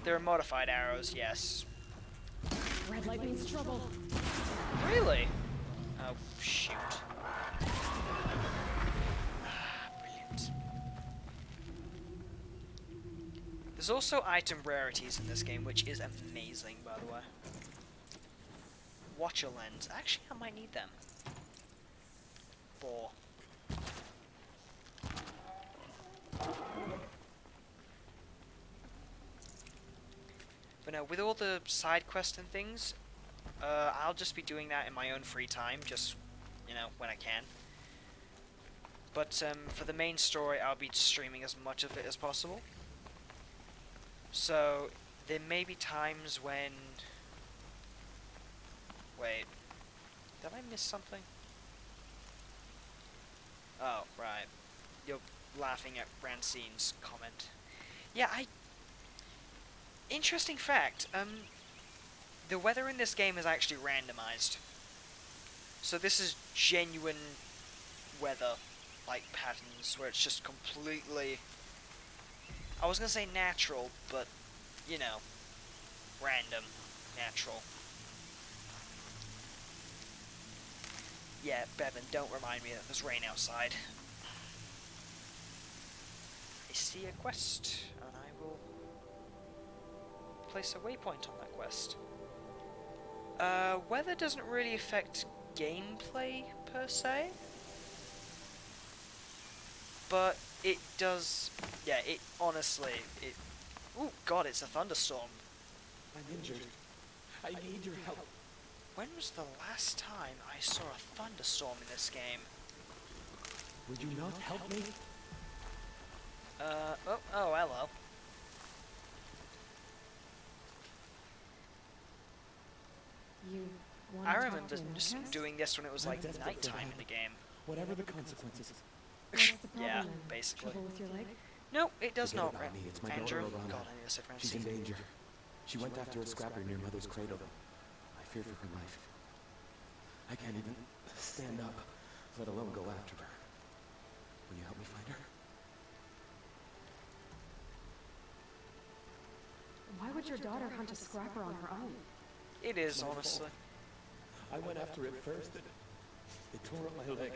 There are modified arrows, yes. Red light means trouble. Really? Oh, shoot. Brilliant. There's also item rarities in this game, which is amazing, by the way. Watcher lens. Actually, I might need them. 4. But no, with all the side quests and things, I'll just be doing that in my own free time, just, you know, when I can. But for the main story, I'll be streaming as much of it as possible. So, there may be times when... Wait, did I miss something? Oh, right. You're laughing at Rancine's comment. Yeah, Interesting fact, the weather in this game is actually randomized. So this is genuine weather, like, patterns, where it's just completely... I was gonna say natural, but, you know, random, natural. Yeah, Bevan, don't remind me that there's rain outside. I see a quest, and I will place a waypoint on that quest. Weather doesn't really affect gameplay, per se. But it does... Yeah, it honestly... Oh god, it's a thunderstorm. I'm injured. I need your help. When was the last time I saw a thunderstorm in this game? Would you not help me? Oh, hello. You I remember just doing this when it was like nighttime in the game. Whatever the consequences. What's the problem Yeah, then? basically. Trouble with your leg? No, it does Forget not, about me, it's my Andrew. daughter, Alana. God, I need to sit around She's in see. danger. She went after a scrapper near Mother's cradle. I fear for her life. I can't even stand up, let alone go after her. Will you help me find her? Why would your daughter hunt a scrapper on her own? It is, My fault. honestly. I went after it first and it tore up my leg.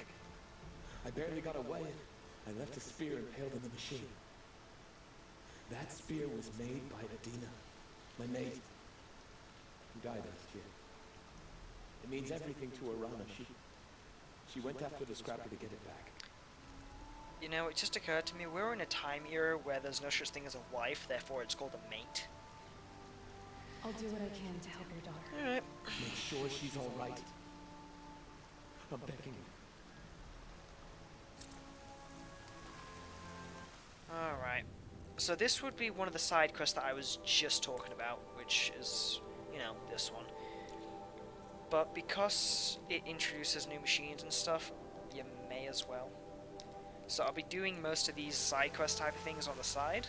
I barely got away and I left a spear impaled in the machine. That spear was made by Adina, my mate, who died last year. It means everything to Arana. She went after the scrapper to get it back. You know, it just occurred to me, we're in a time era where there's no such thing as a wife, therefore it's called a mate. I'll do what I can to help your daughter. Alright. Make sure she's all right. I'm begging you. Alright. So this would be one of the side quests that I was just talking about, which is, you know, this one. But because it introduces new machines and stuff, you may as well. So I'll be doing most of these side quest type of things on the side,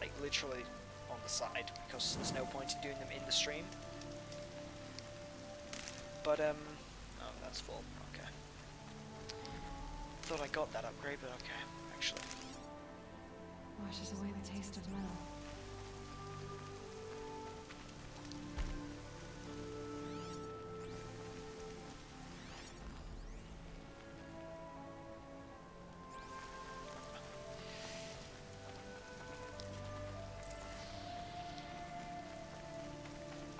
like literally on the side, because there's no point in doing them in the stream. But oh, that's full. Okay. Thought I got that upgrade, but okay, actually. Washes away the taste of metal.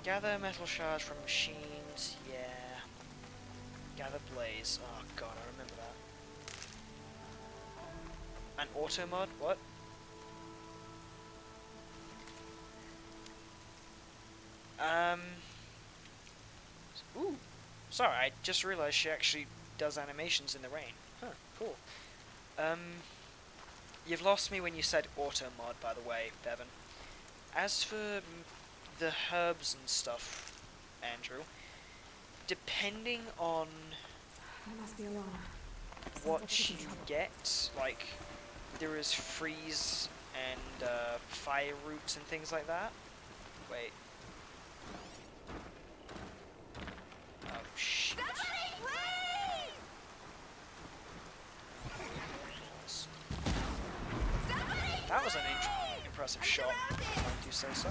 Gather metal shards from machines, yeah. Gather blaze, oh god, I remember that. An auto mod, what? Ooh, sorry, I just realized she actually does animations in the rain. Huh, cool. You've lost me when you said auto mod, by the way, Bevan. As for the herbs and stuff, Andrew, depending on That must be Alana. what you get, like, there is freeze and fire roots and things like that. Wait. Oh, shit. That was an impressive shot, if I do say so.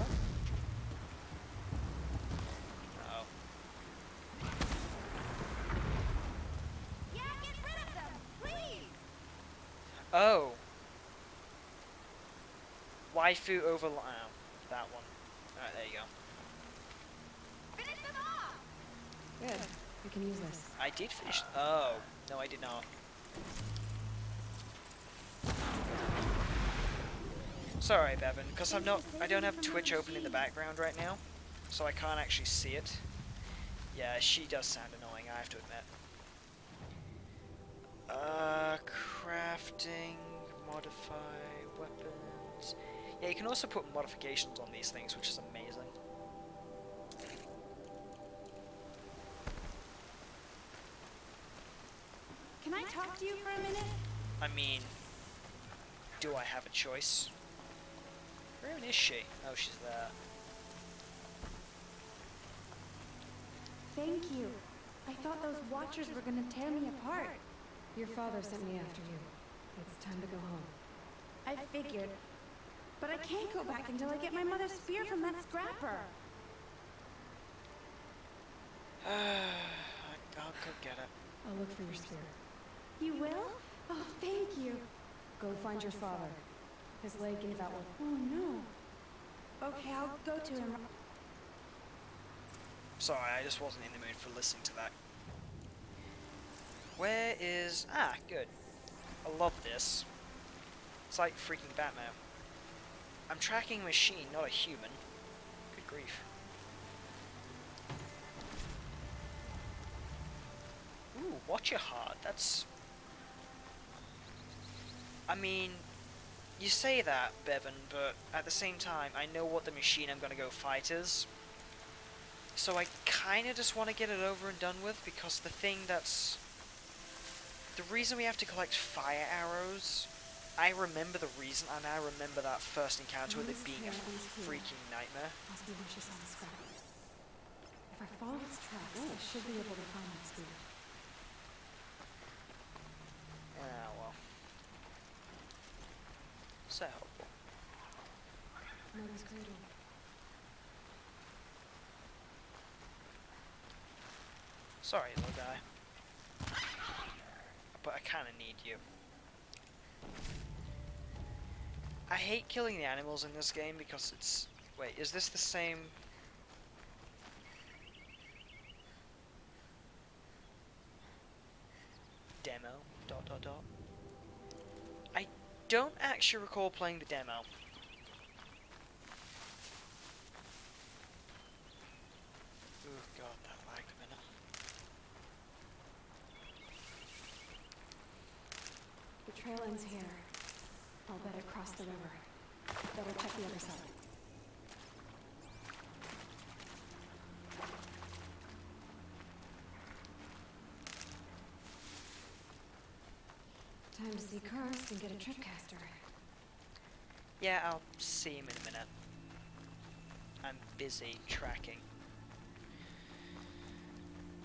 Uh-oh. Yeah, get rid of them, please! Oh. Waifu over... Oh, that one. Alright, there you go. Finish them off! Good. We can use this. I did finish... Oh. No, I did not. Sorry, Bevan, because I don't have Twitch open in the background right now, so I can't actually see it. Yeah, she does sound annoying, I have to admit. Crafting, modify, weapons... Yeah, you can also put modifications on these things, which is amazing. Can I talk to you for a minute? I mean, do I have a choice? Where is she? Oh, she's there. Thank you. I thought those watchers were gonna tear me apart. Your father sent me after you. It's time to go home. I figured. But I can't go back until I get my mother's spear from that scrapper. I'll go get it. I'll look for your spear. You will? Oh, thank you. Go find your father. His leg gave out with... Oh, no. Okay, I'll go to him. Sorry, I just wasn't in the mood for listening to that. Where is... Ah, good. I love this. It's like freaking Batman. I'm tracking a machine, not a human. Good grief. Ooh, watch your heart. That's... I mean, you say that, Bevan, but at the same time, I know what the machine I'm gonna go fight is. So I kinda just want to get it over and done with, because the thing that's... The reason we have to collect fire arrows, I remember the reason, and I remember that first encounter with it being a freaking nightmare. Must be where she saw the scrap. If I follow its tracks, I should be able to find that spear. Ah, well. So helpful. Mother's cradle. Sorry, little guy. But I kinda need you. I hate killing the animals in this game because it's... Wait, is this the same... demo? ... I don't actually recall playing the demo. Oh god, that lagged a minute. The trail ends here. I'll bet it crossed the river. Better check the other side. Time to obviously cursed and get a tripcaster. Yeah, I'll see him in a minute. I'm busy tracking.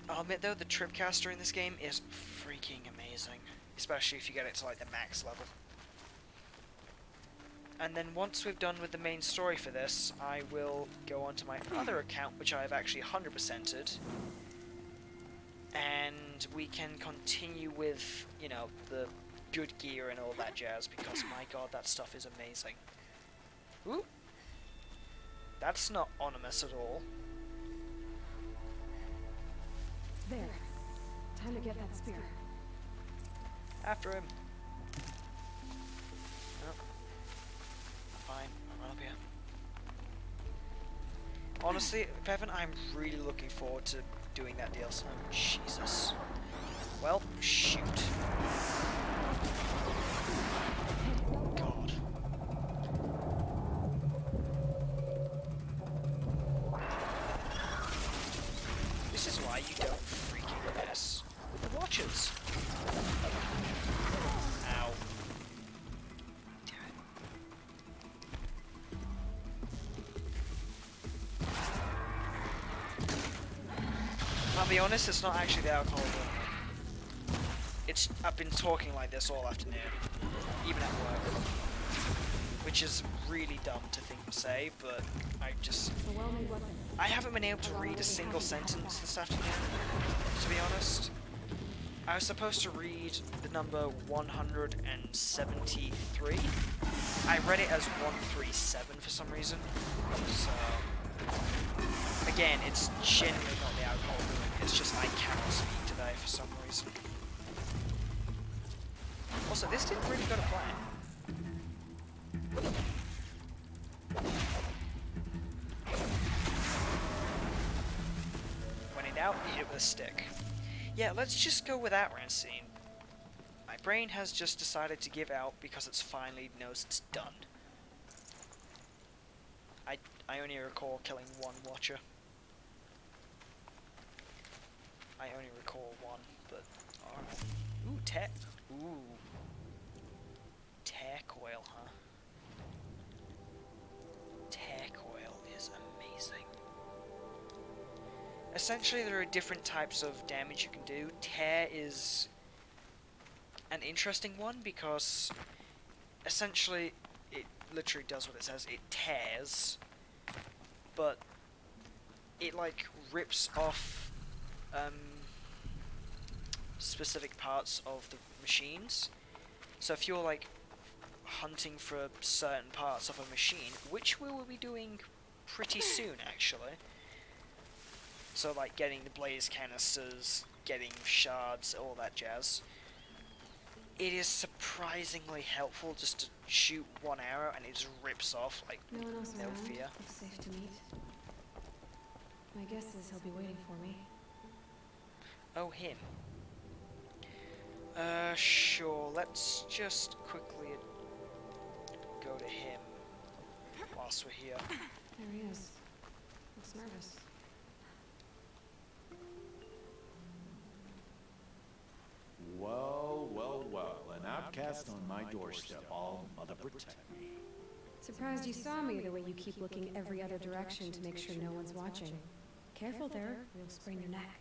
I'll admit though, the tripcaster in this game is freaking amazing. Especially if you get it to like the max level. And then once we've done with the main story for this, I will go on to my other account, which I've actually 100%ed. And we can continue with, you know, the good gear and all that jazz, because my god, that stuff is amazing. Ooh! That's not ominous at all. There. Time to get that spear. After him. Oh. Fine, I'll run up here. Honestly, Bevan, I'm really looking forward to doing that DLC. Oh, Jesus. Well, shoot. God. This is why you don't freaking mess with the watchers. Ow. Damn it. I'll be honest, it's not actually the alcohol. It's I've been talking like this all afternoon, even at work, which is really dumb to think to say, but I haven't been able to read a single sentence this afternoon, to be honest. I was supposed to read the number 173. I read it as 137 for some reason. So, again, it's genuinely not the alcohol doing it, it's just I cannot speak today for some reason. Also, this didn't really go to plan. When in doubt, hit it with a stick. Yeah, let's just go with that Rancine. My brain has just decided to give out because it's finally knows it's done. I only recall killing one watcher. I only recall one, but alright. Ooh, tear. Ooh. Tear coil, huh? Tear coil is amazing. Essentially, there are different types of damage you can do. Tear is an interesting one because essentially it literally does what it says. It tears, but it like rips off specific parts of the machines. So if you're like hunting for certain parts of a machine, which we will be doing pretty soon actually. So like getting the blaze canisters, getting shards, all that jazz. It is surprisingly helpful just to shoot one arrow and it just rips off like No one else no around. fear. Looks safe to meet. My guess is he'll be waiting for me. Oh, him. Sure, let's just quickly go to him whilst we're here. There he is. Looks nervous. Well, well, well. An outcast on my doorstep. All mother protect me. Surprised you saw me the way you keep looking every other direction to make sure no one's watching. Careful there, or you'll sprain your neck.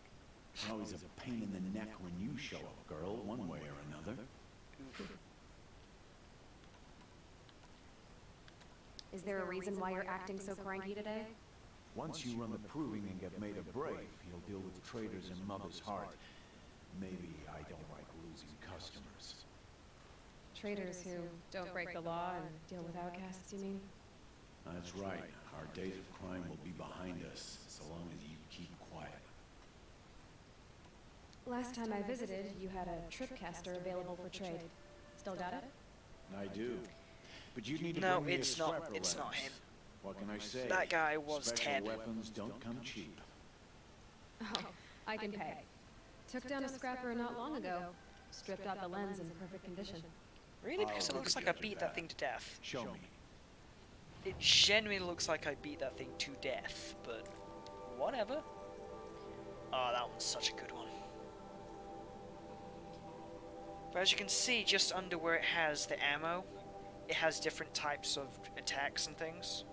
Always a pain in the neck when you show up, girl, one way or another. Is there a reason why you're acting so cranky today? Once you run the proving and get made a brave, you'll deal with traitors in Mother's Heart. Maybe I don't like losing customers. Traitors who don't break the law and deal with outcasts, you mean? That's right. Our days of crime will be behind us, so long as you keep quiet. Last time I visited, you had a tripcaster available for trade. Still got it? I do. But you need to No, bring me a it's not. scrapper It's not lens. him. What can I say? That guy was Special 10. weapons don't come cheap. Oh, I can pay. Took down a scrapper not long ago. Stripped out the lens in perfect condition. Really? Because it looks like I beat that thing to death. Show me. It genuinely looks like I beat that thing to death, but whatever. Oh, that one's such a good one. But as you can see, just under where it has the ammo, it has different types of attacks and things.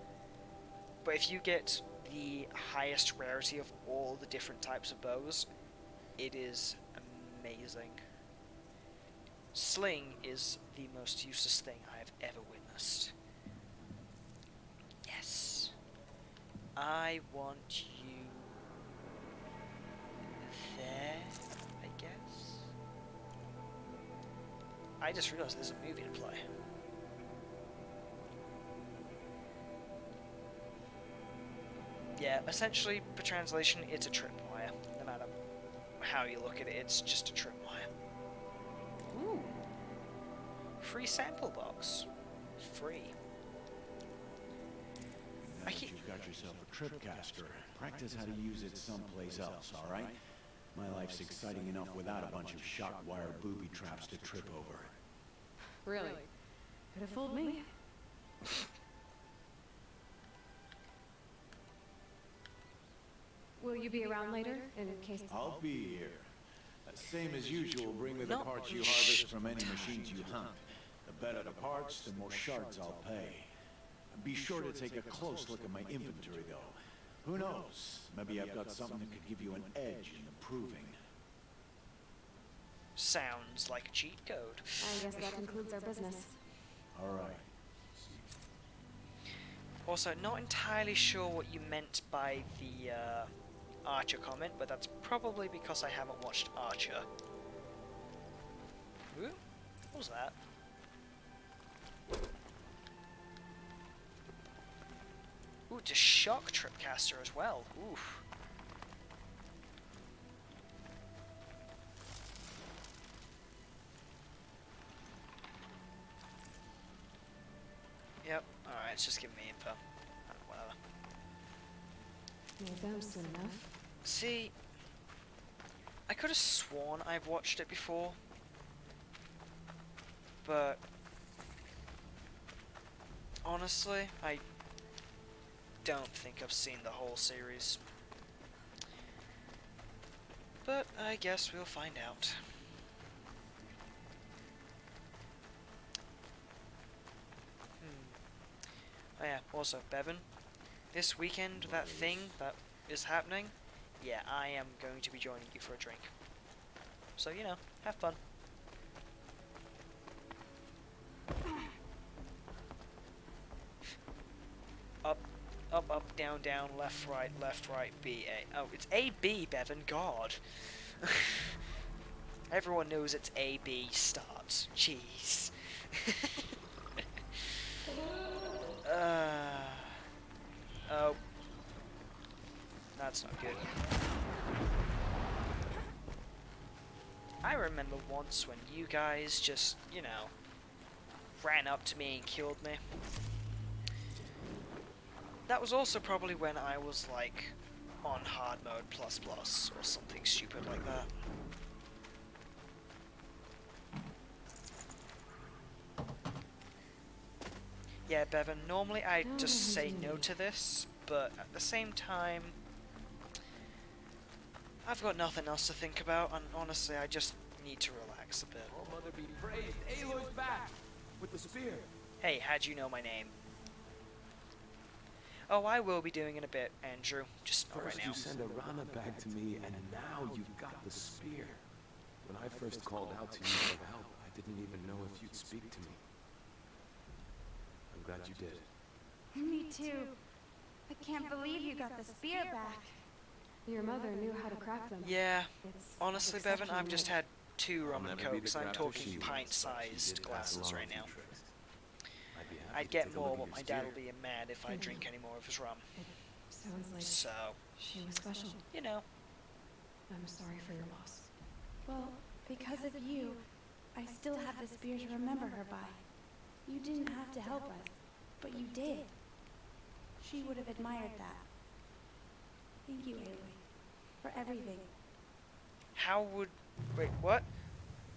But if you get the highest rarity of all the different types of bows, it is amazing. Sling is the most useless thing I have ever witnessed. Yes. I want you there, I guess. I just realized there's a movie to play. Yeah, essentially, for translation, it's a tripwire. No matter how you look at it, it's just a tripwire. Ooh. Free sample box. Free. Now that you've got yourself a tripcaster, practice how to use it someplace else, alright? My life's exciting enough without a bunch of shock wire booby traps to trip over. Really? Could have fooled me. Will you be around later, in case... I'll be here. Same as usual, bring me the parts you harvest from any machines you hunt. The better the parts, the more shards I'll pay. Be sure to take a close look at my inventory, though. Who knows? Maybe I've got something that could give you an edge in the proving. Sounds like a cheat code. I guess that concludes our business. Alright. Also, not entirely sure what you meant by the Archer comment, but that's probably because I haven't watched Archer. Ooh, what was that? Ooh, it's a shock tripcaster as well. Oof. Yep, alright, it's just giving me info. Whatever. No bounce soon enough. See, I could have sworn I've watched it before, but honestly, I don't think I've seen the whole series. But I guess we'll find out. Oh yeah, also, Bevan, this weekend, that thing that is happening, yeah, I am going to be joining you for a drink. So, you know, have fun. Up, up, up, down, down, left, right, B, A. Oh, it's A, B, Bevan, God. Everyone knows it's A, B, start. Jeez. Oh. That's not good. I remember once when you guys just, you know, ran up to me and killed me. That was also probably when I was, like, on hard mode plus plus, or something stupid like that. Yeah, Bevan, normally I just say no to this, but at the same time, I've got nothing else to think about, and honestly, I just need to relax a bit. Oh, mother be praised. Aloy's back! With the spear. Hey, how'd you know my name? Oh, I will be doing in a bit, Andrew. Just not right First now. you send Arana back to me, and now you've got the spear. When I first called out to you for help, I didn't even know if you'd speak to me. I'm glad you did. Me too. I can't believe you got the spear back. Your mother knew how to craft them. Yeah, It's honestly, Bevan, I've just had 2 rum and never be the cokes. I'm crafter talking she was, but she pint-sized did pass glasses along right a few now. tricks. I'd be happy I'd to get take a more, look but at my your dad spear. will be mad if I drink any more of his rum. Sounds like So, she was special. you know. I'm sorry for your loss. Well, because of you, I still have the spear to remember her by. You didn't have to help us, but you did. She would have admired that. Thank you, Aloy, for everything. How would... Wait, what?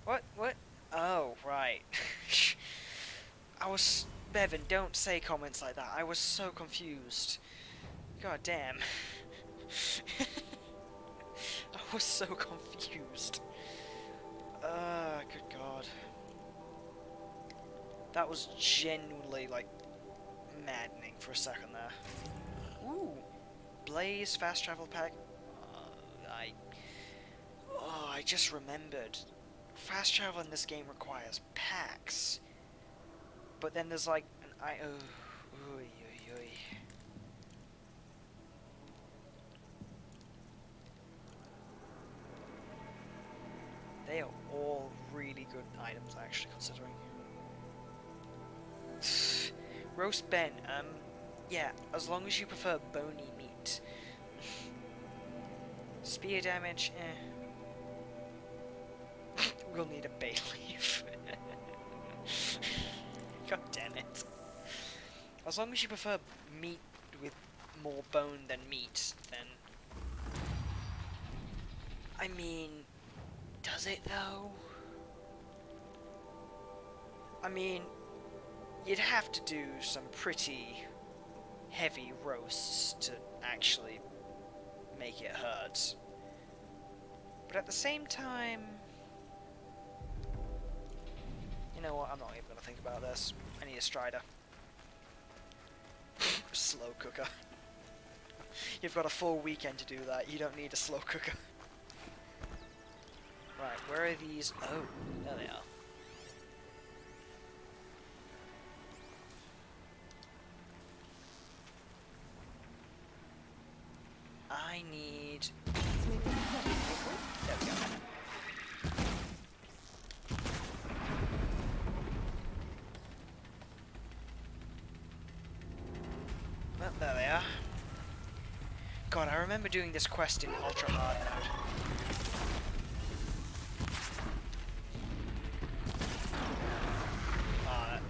What? Oh, right. I was... Bevan, don't say comments like that. I was so confused. God damn. I was so confused. Good God. That was genuinely, like, maddening for a second there. Ooh. Blaze fast travel pack. I just remembered. Fast travel in this game requires packs. But then there's like an oy, oy, oy. They are all really good items, actually, considering. Roast Ben, yeah, as long as you prefer bony meat. Spear damage, We'll need a bay leaf. God damn it. As long as you prefer meat with more bone than meat, then... I mean... Does it, though? I mean... You'd have to do some pretty heavy roasts to actually make it hurt. But at the same time... You know what, I'm not even gonna think about this. I need a strider. Slow cooker. You've got a full weekend to do that, you don't need a slow cooker. Right, where are these? Oh, there they are. I need... There we go. Well, there they are. God, I remember doing this quest in ultra hard mode.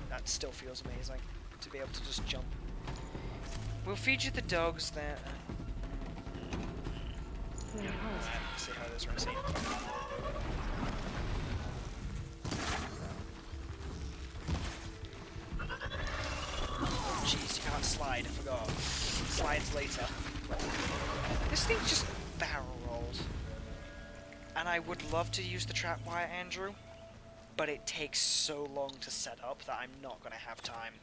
That still feels amazing to be able to just jump. We'll feed you the dogs there. Let's see how this runs. Jeez, you can't slide, I forgot. Slides later. This thing just barrel rolled. And I would love to use the trapwire, Andrew, but it takes so long to set up that I'm not going to have time.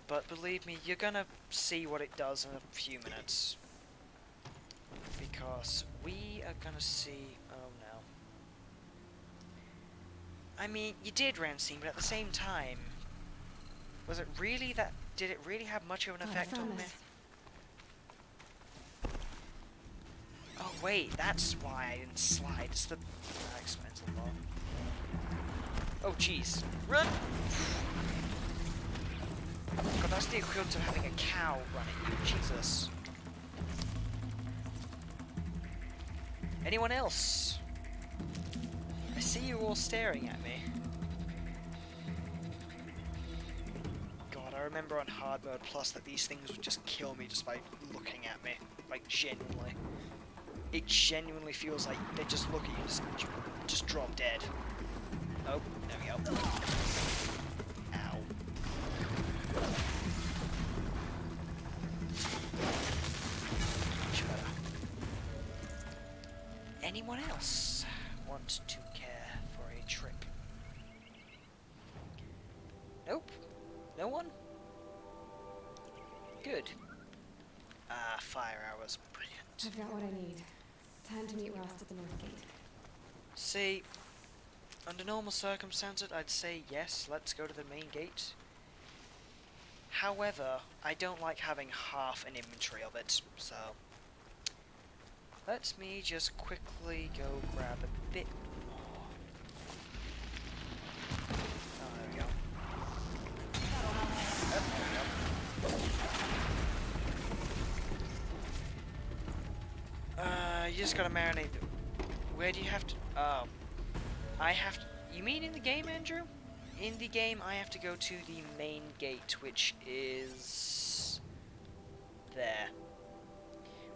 But believe me, you're going to see what it does in a few minutes. Because we are going to see... Oh no. I mean, you did, Rancine, but at the same time... Was it really that... Did it really have much of an effect on me? Oh wait, that's why I didn't slide. It's the... That explains a lot. Oh jeez. Run! God, that's the equivalent of having a cow run at you. Jesus. Anyone else? I see you all staring at me. God, I remember on hard mode plus that these things would just kill me just by looking at me. Like, genuinely. It genuinely feels like they just look at you and just drop dead. Oh, there we go. Ow. Much better. Anyone else want to care for a trip? Nope. No one? Good. Ah, fire hours. Brilliant. I've got what I need. Time to meet Rost at the North Gate. See, under normal circumstances, I'd say yes, let's go to the main gate. However, I don't like having half an inventory of it, so... Let me just quickly go grab a bit more. Oh, there we go. Oh, there we go. You just gotta marinate. Where do you have to... Oh. I have to... You mean in the game, Andrew? In the game, I have to go to the main gate, which is... there.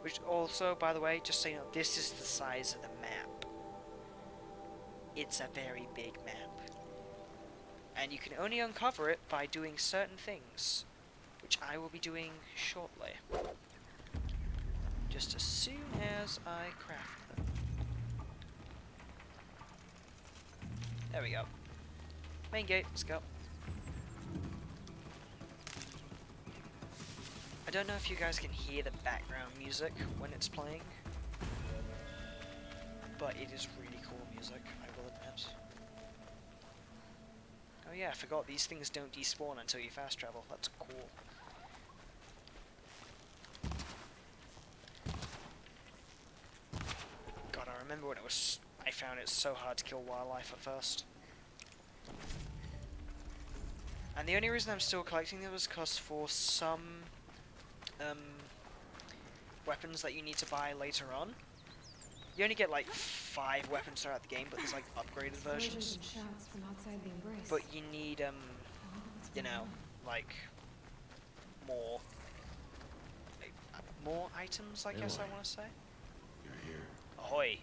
Which also, by the way, just so you know, this is the size of the map. It's a very big map. And you can only uncover it by doing certain things, which I will be doing shortly. Just as soon as I craft them. There we go. Main gate, let's go. I don't know if you guys can hear the background music when it's playing, but it is really cool music, I will admit. Oh yeah, I forgot these things don't despawn until you fast travel. That's cool. God, I remember when I found it so hard to kill wildlife at first. And the only reason I'm still collecting them is because for some weapons that you need to buy later on, you only get like 5 weapons throughout the game, but there's like upgraded versions. From outside the embrace. But you need you know, like more more items, I guess I want to say. You're here. Ahoy.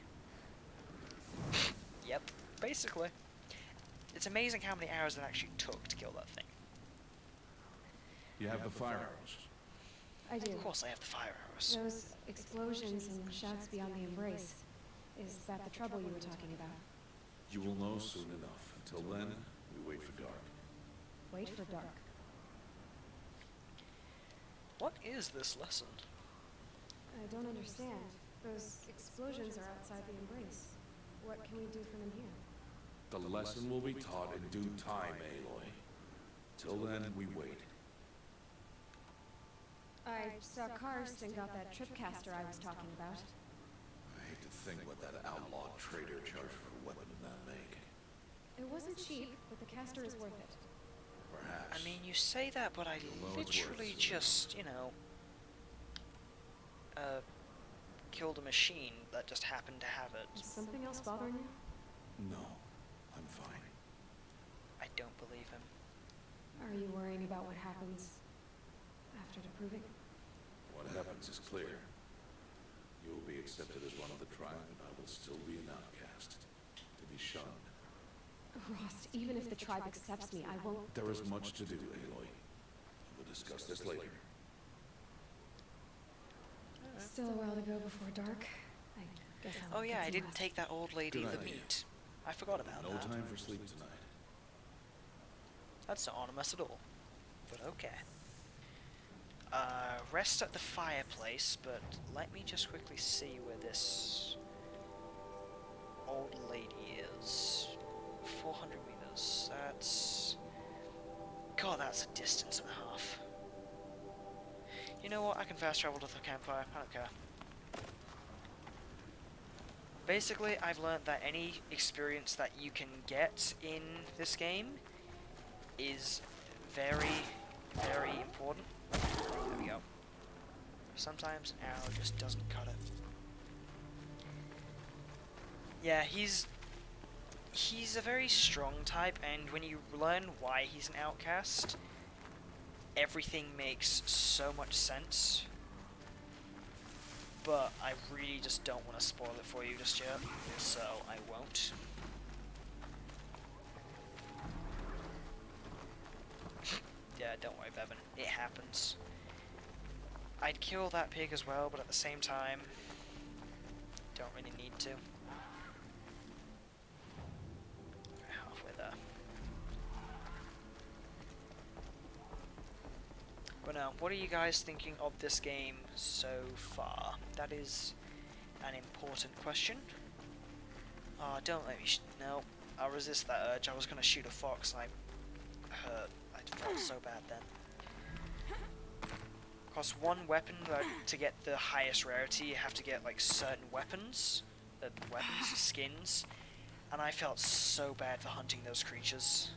Yep, basically. It's amazing how many hours it actually took to kill that thing. You have the fire arrows. I do. Of course I have the fire arrows. Those explosions and shouts beyond the embrace. Is that the trouble you were talking about? You will know soon enough. Until then, we wait for dark. Wait for dark. What is this lesson? I don't understand. Those explosions are outside the embrace. What can we do from in here? The lesson will be taught in due time, Aloy. Till then, we wait. I saw Karst and got that tripcaster I was talking about. I hate to think what that outlaw trader charged for a weapon of that make. It wasn't cheap, but the caster is worth it. Perhaps. I mean, you say that, but I Well, it's worth literally it. just, you know, killed a machine that just happened to have it. Is something else bothering you? No, I'm fine. I don't believe him. Are you worrying about what happens after the proving? What happens is clear. You will be accepted as one of the tribe, and I will still be an outcast. To be shunned. Rost, even if the tribe accepts me, I won't... There is much to do, Aloy. We'll discuss this later. Still a while to go before dark. I guess I'll Oh yeah, get I some didn't rest. take that old lady Good the idea. meat. I forgot about No that. time for sleep tonight. That's not on us at all. But okay. Rest at the fireplace, but let me just quickly see where this old lady is. 400 meters. That's... God, that's a distance and a half. You know what? I can fast travel to the campfire. I don't care. Basically, I've learned that any experience that you can get in this game is very, very important. There we go. Sometimes an arrow just doesn't cut it. Yeah, he's a very strong type, and when you learn why he's an outcast, everything makes so much sense. But I really just don't want to spoil it for you just yet, so I won't. Yeah, don't worry, Bevan. It happens. I'd kill that pig as well, but at the same time, don't really need to. Halfway there. But now, what are you guys thinking of this game so far? That is an important question. Oh, don't let me no, I'll resist that urge. I was gonna shoot a fox and I hurt. I felt so bad then. Costs 1 weapon to get the highest rarity. You have to get like certain weapons, skins, and I felt so bad for hunting those creatures.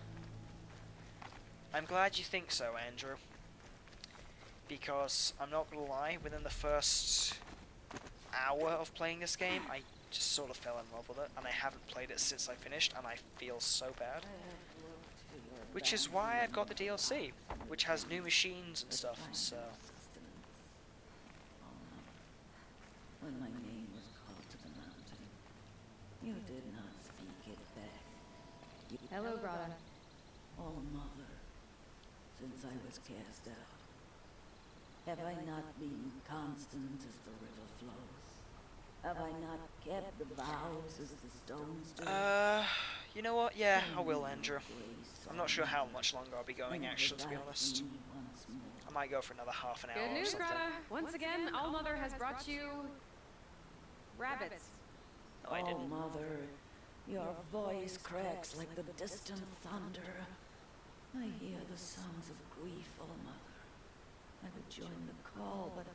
I'm glad you think so, Andrew. Because I'm not gonna lie, within the first hour of playing this game, I just sort of fell in love with it, and I haven't played it since I finished, and I feel so bad. Which is why I've got the DLC, which has new machines and stuff, so... When my name was called to the mountain, you did not speak it back. Hello, brother. Oh, mother, since I was cast out, have I not been constant as the river flows? Have I not kept the vows as the stones do? You know what? Yeah, I will, Only Andrew. grace, I'm oh not sure how mother, much longer I'll be going, and actually, to be revive honest. me once more. I might go for another half an hour Good or news, something. Greta. Once again, All Mother has brought you rabbits. No, I Oh, didn't. mother, your voice cracks like the distant thunder. I hear the sounds of grief, oh mother. I would join the call, but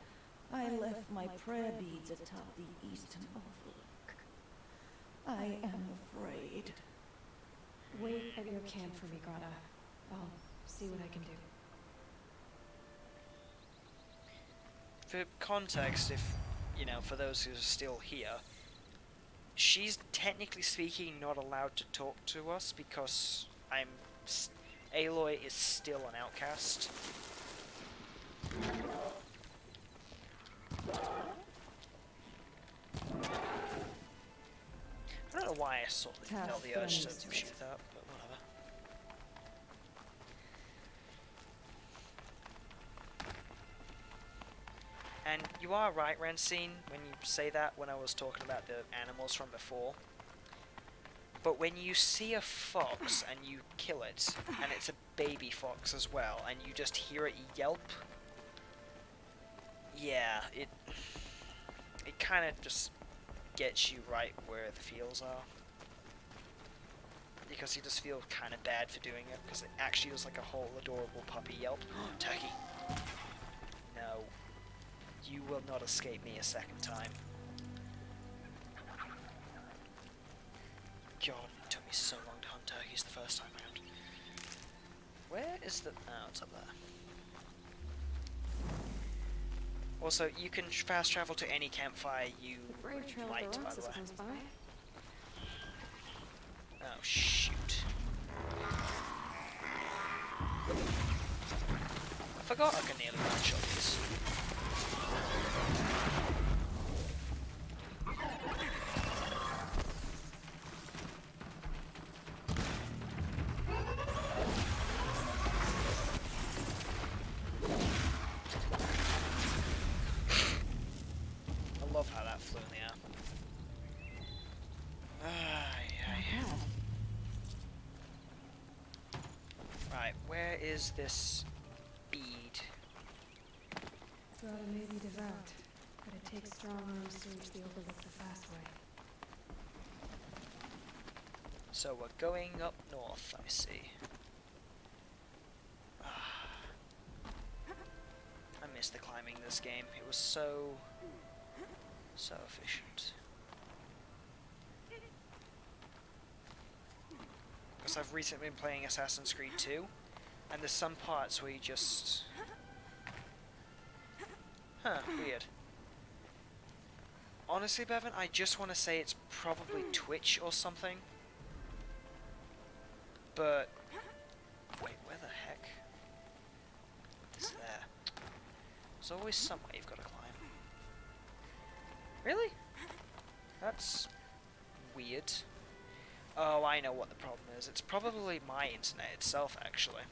I left my prayer beads atop the eastern overlook. I am afraid. Wait at your camp for me, Greta. I'll see what I can do. For context, if, you know, for those who are still here, she's technically speaking not allowed to talk to us because Aloy is still an outcast. I don't know why I sort of felt the urge to shoot that, but whatever. And you are right, Rancine, when you say that when I was talking about the animals from before. But when you see a fox and you kill it, and it's a baby fox as well, and you just hear it yelp, yeah, it kind of just gets you right where the feels are. Because you just feel kind of bad for doing it, because it actually was like a whole adorable puppy yelp. Turkey. No. You will not escape me a second time. God, it took me so long to hunt turkeys the first time around. Where is the... Oh, it's up there. Also, you can fast travel to any campfire you light, by the way. Oh, shoot. I forgot I can nearly one-shot these. I love how that flew in the air. Right, where is this bead? Greta may be devout, but it takes strong arms to reach the overlook the fast way. So we're going up north, I see. I miss the climbing in this game. It was so efficient. Because I've recently been playing Assassin's Creed 2, and there's some parts where you just... weird. Honestly, Bevan, I just want to say it's probably Twitch or something. But... Wait, where the heck? It's there. There's always somewhere you've got to climb. Really? That's... weird. Oh, I know what the problem is. It's probably my internet itself, actually.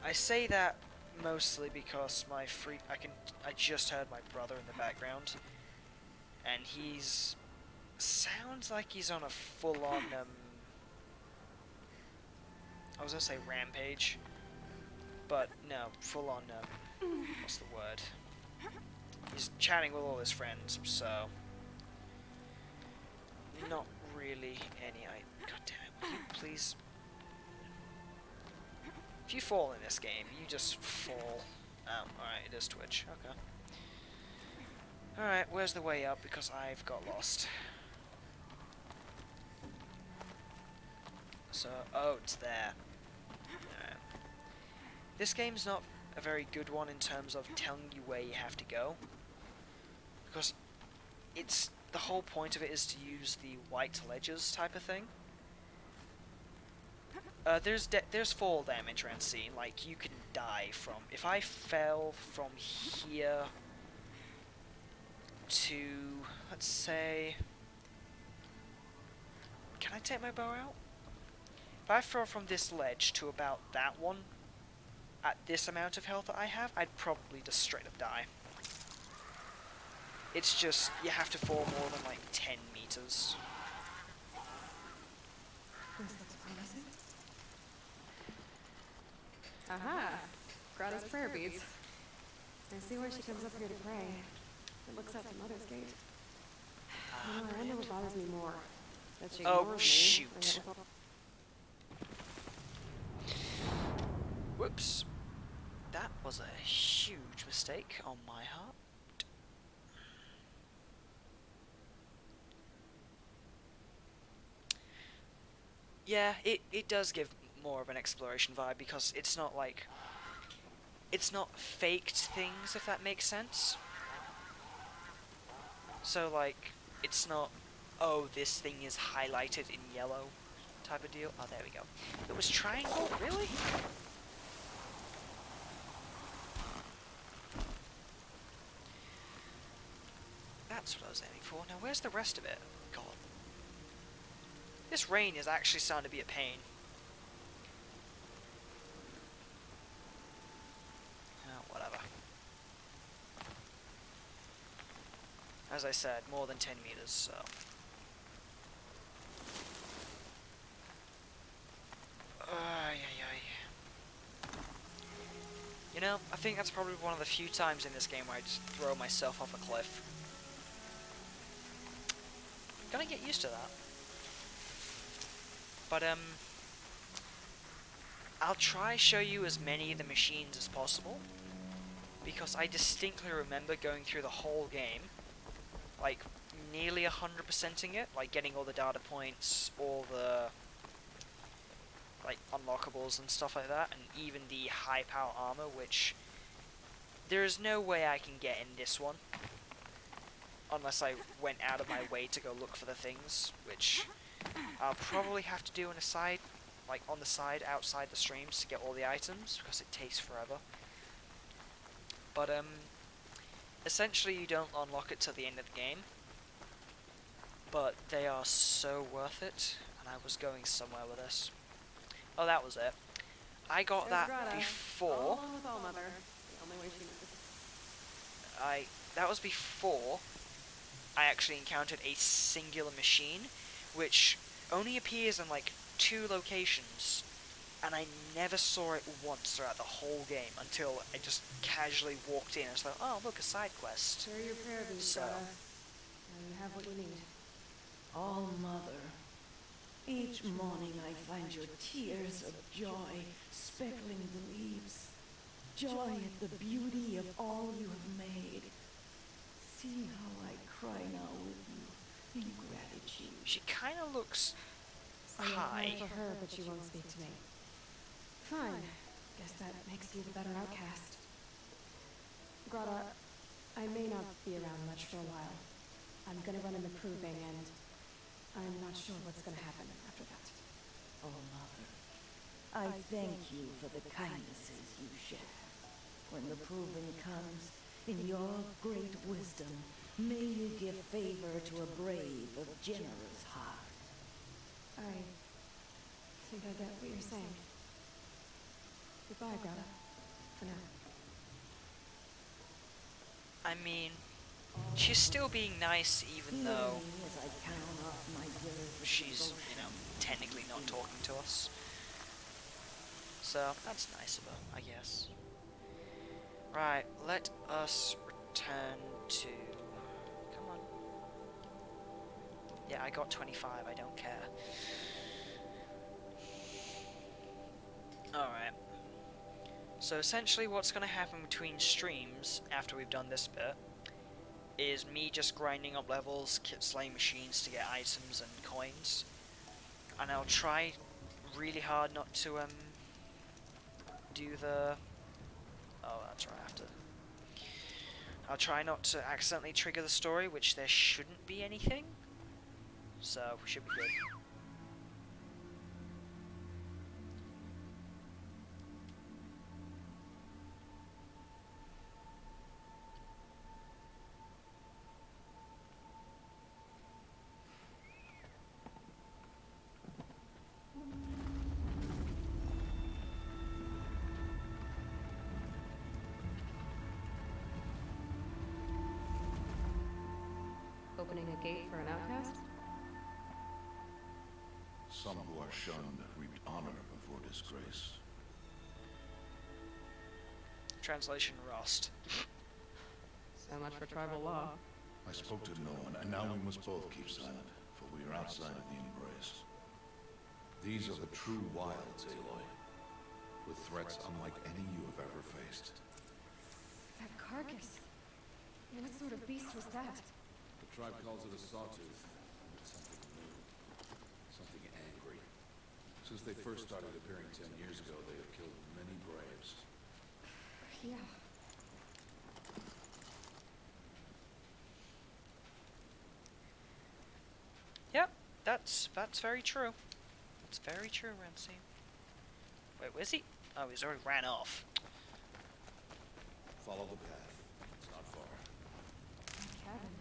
I say that mostly because I just heard my brother in the background, and sounds like he's on a full-on, I was gonna say rampage, but no, full-on, what's the word? He's chatting with all his friends, so... Not really any... God damn it, will you please... If you fall in this game, you just fall. Oh, alright, it is Twitch. Okay. Alright, where's the way up? Because I've got lost. So, oh, it's there. Alright. This game's not a very good one in terms of telling you where you have to go. Because it's... The whole point of it is to use the white ledges type of thing. There's fall damage, Rancine. Like, you can die from... If I fell from here to... Let's say... Can I take my bow out? If I fell from this ledge to about that one, at this amount of health that I have, I'd probably just straight up die. It's just, you have to fall more than like 10 meters. This looks promising. Aha! Greta's prayer beads. I see why she comes up here to pray. It looks out to Mother's Gate. I wonder what bothers me more. That she Oh, ignores me, shoot. or that Whoops. That was a huge mistake on my part. Yeah, it does give more of an exploration vibe because it's not like... It's not faked things, if that makes sense. So, like, it's not, oh, this thing is highlighted in yellow type of deal. Oh, there we go. It was triangle? Really? That's what I was aiming for. Now, where's the rest of it? God. This rain is actually starting to be a pain. Oh, whatever. As I said, more than 10 meters, so... Ay, ay, ay. You know, I think that's probably one of the few times in this game where I just throw myself off a cliff. Gonna get used to that. But, I'll try show you as many of the machines as possible, because I distinctly remember going through the whole game, like, nearly 100%ing it, like getting all the data points, all the, like, unlockables and stuff like that, and even the high power armor, which there is no way I can get in this one, unless I went out of my way to go look for the things, which I'll probably have to do on a side, like on the side outside the streams to get all the items, because it takes forever. But essentially you don't unlock it till the end of the game, but they are so worth it, and I was going somewhere with this. Oh, that was it. I got there's that Greta. before. All along with All Mother. The only way she knows. That was before I actually encountered a singular machine, which only appears in like 2 locations, and I never saw it once throughout the whole game until I just casually walked in and thought, oh look, a side quest. Share your prayer beads, So, Greta. Now you have what you need. All Mother, each morning I find your tears of joy speckling the leaves. Joy at the beauty of all you have made. See how I cry now with you in gratitude. she kind of looks So you'll high. pray for her, but she won't speak to me. Fine. Guess that makes you the better outcast. Greta, I may not be around much for a while. I'm gonna run in the proving, and I'm not sure what's gonna happen after that. Oh, Mother, I thank you for the kindnesses you share. When the proving comes, in your great wisdom, may you give favor to a brave of generous heart. I think I get what you're saying. Goodbye, Greta. For now. I mean, she's still being nice even though As I count off my years of she's, devotion. you know, technically not talking to us. So, that's nice of her, I guess. Right, let us return to... Come on. Yeah, I got 25, I don't care. Alright. So essentially what's going to happen between streams, after we've done this bit, is me just grinding up levels, slaying machines to get items and coins. And I'll try really hard not to, do the... Oh, that's right, I have to... I'll try not to accidentally trigger the story, which there shouldn't be anything. So, we should be good. opening a gate for an outcast? Some who are shunned reap honor before disgrace. Translation Rust. So much for tribal law. I spoke to no one, and now we must both keep silent, for we are outside of the embrace. These are the true wilds, Aloy, with threats unlike any you have ever faced. That carcass. What sort of beast was that? The tribe calls it a sawtooth. Something new. Something angry. Since they first started appearing 10 years ago, they have killed many braves. Yeah. Yep, that's very true. That's very true, Ramsey. Wait, where's he? Oh, he's already ran off. Follow the path. It's not far. Cabin.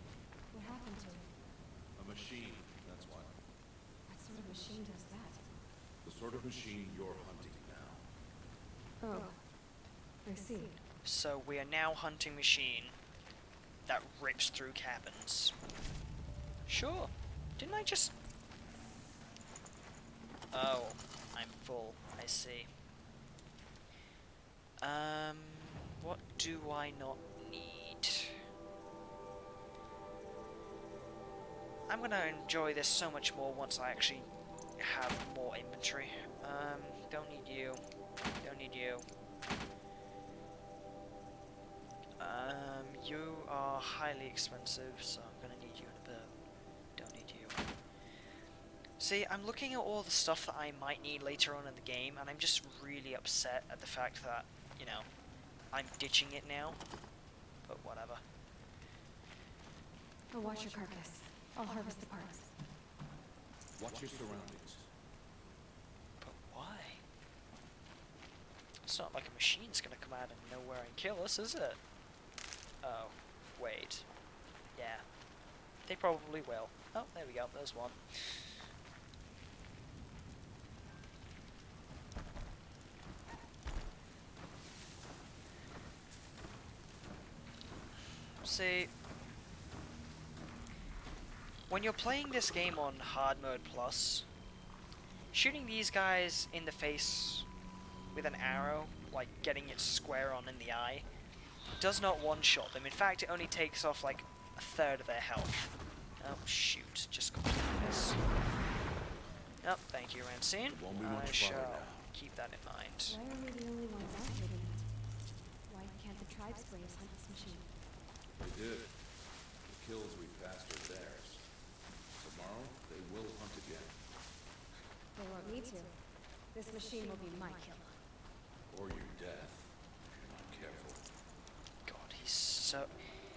What happened to it? A machine, that's why. What sort of machine does that? The sort of machine you're hunting now. Oh. I see. So we are now hunting machine that rips through cabins. Sure. Didn't I just... Oh, I'm full. I see. What do I not need? I'm gonna enjoy this so much more once I actually have more inventory. Don't need you. Don't need you. You are highly expensive, so I'm gonna need you in a bit. Don't need you. See, I'm looking at all the stuff that I might need later on in the game, and I'm just really upset at the fact that, you know, I'm ditching it now. But whatever. I'll watch your carcass. I'll harvest the parts. Watch your surroundings. But why? It's not like a machine's gonna come out of nowhere and kill us, is it? Oh, wait. Yeah. They probably will. Oh, there we go, there's one. See, when you're playing this game on hard mode plus, shooting these guys in the face with an arrow, like getting it square on in the eye, does not one-shot them. In fact, it only takes off like a third of their health. Oh shoot, just completed this. Oh, thank you, Rancine. I shall keep that in mind. Why are we the only ones out here tonight? Why can't the tribe's braves hunt this machine? They did. The kills we passed are theirs. Tomorrow, they will hunt again. They won't need to. This machine will be my kill. Or your death, if you're not careful. God,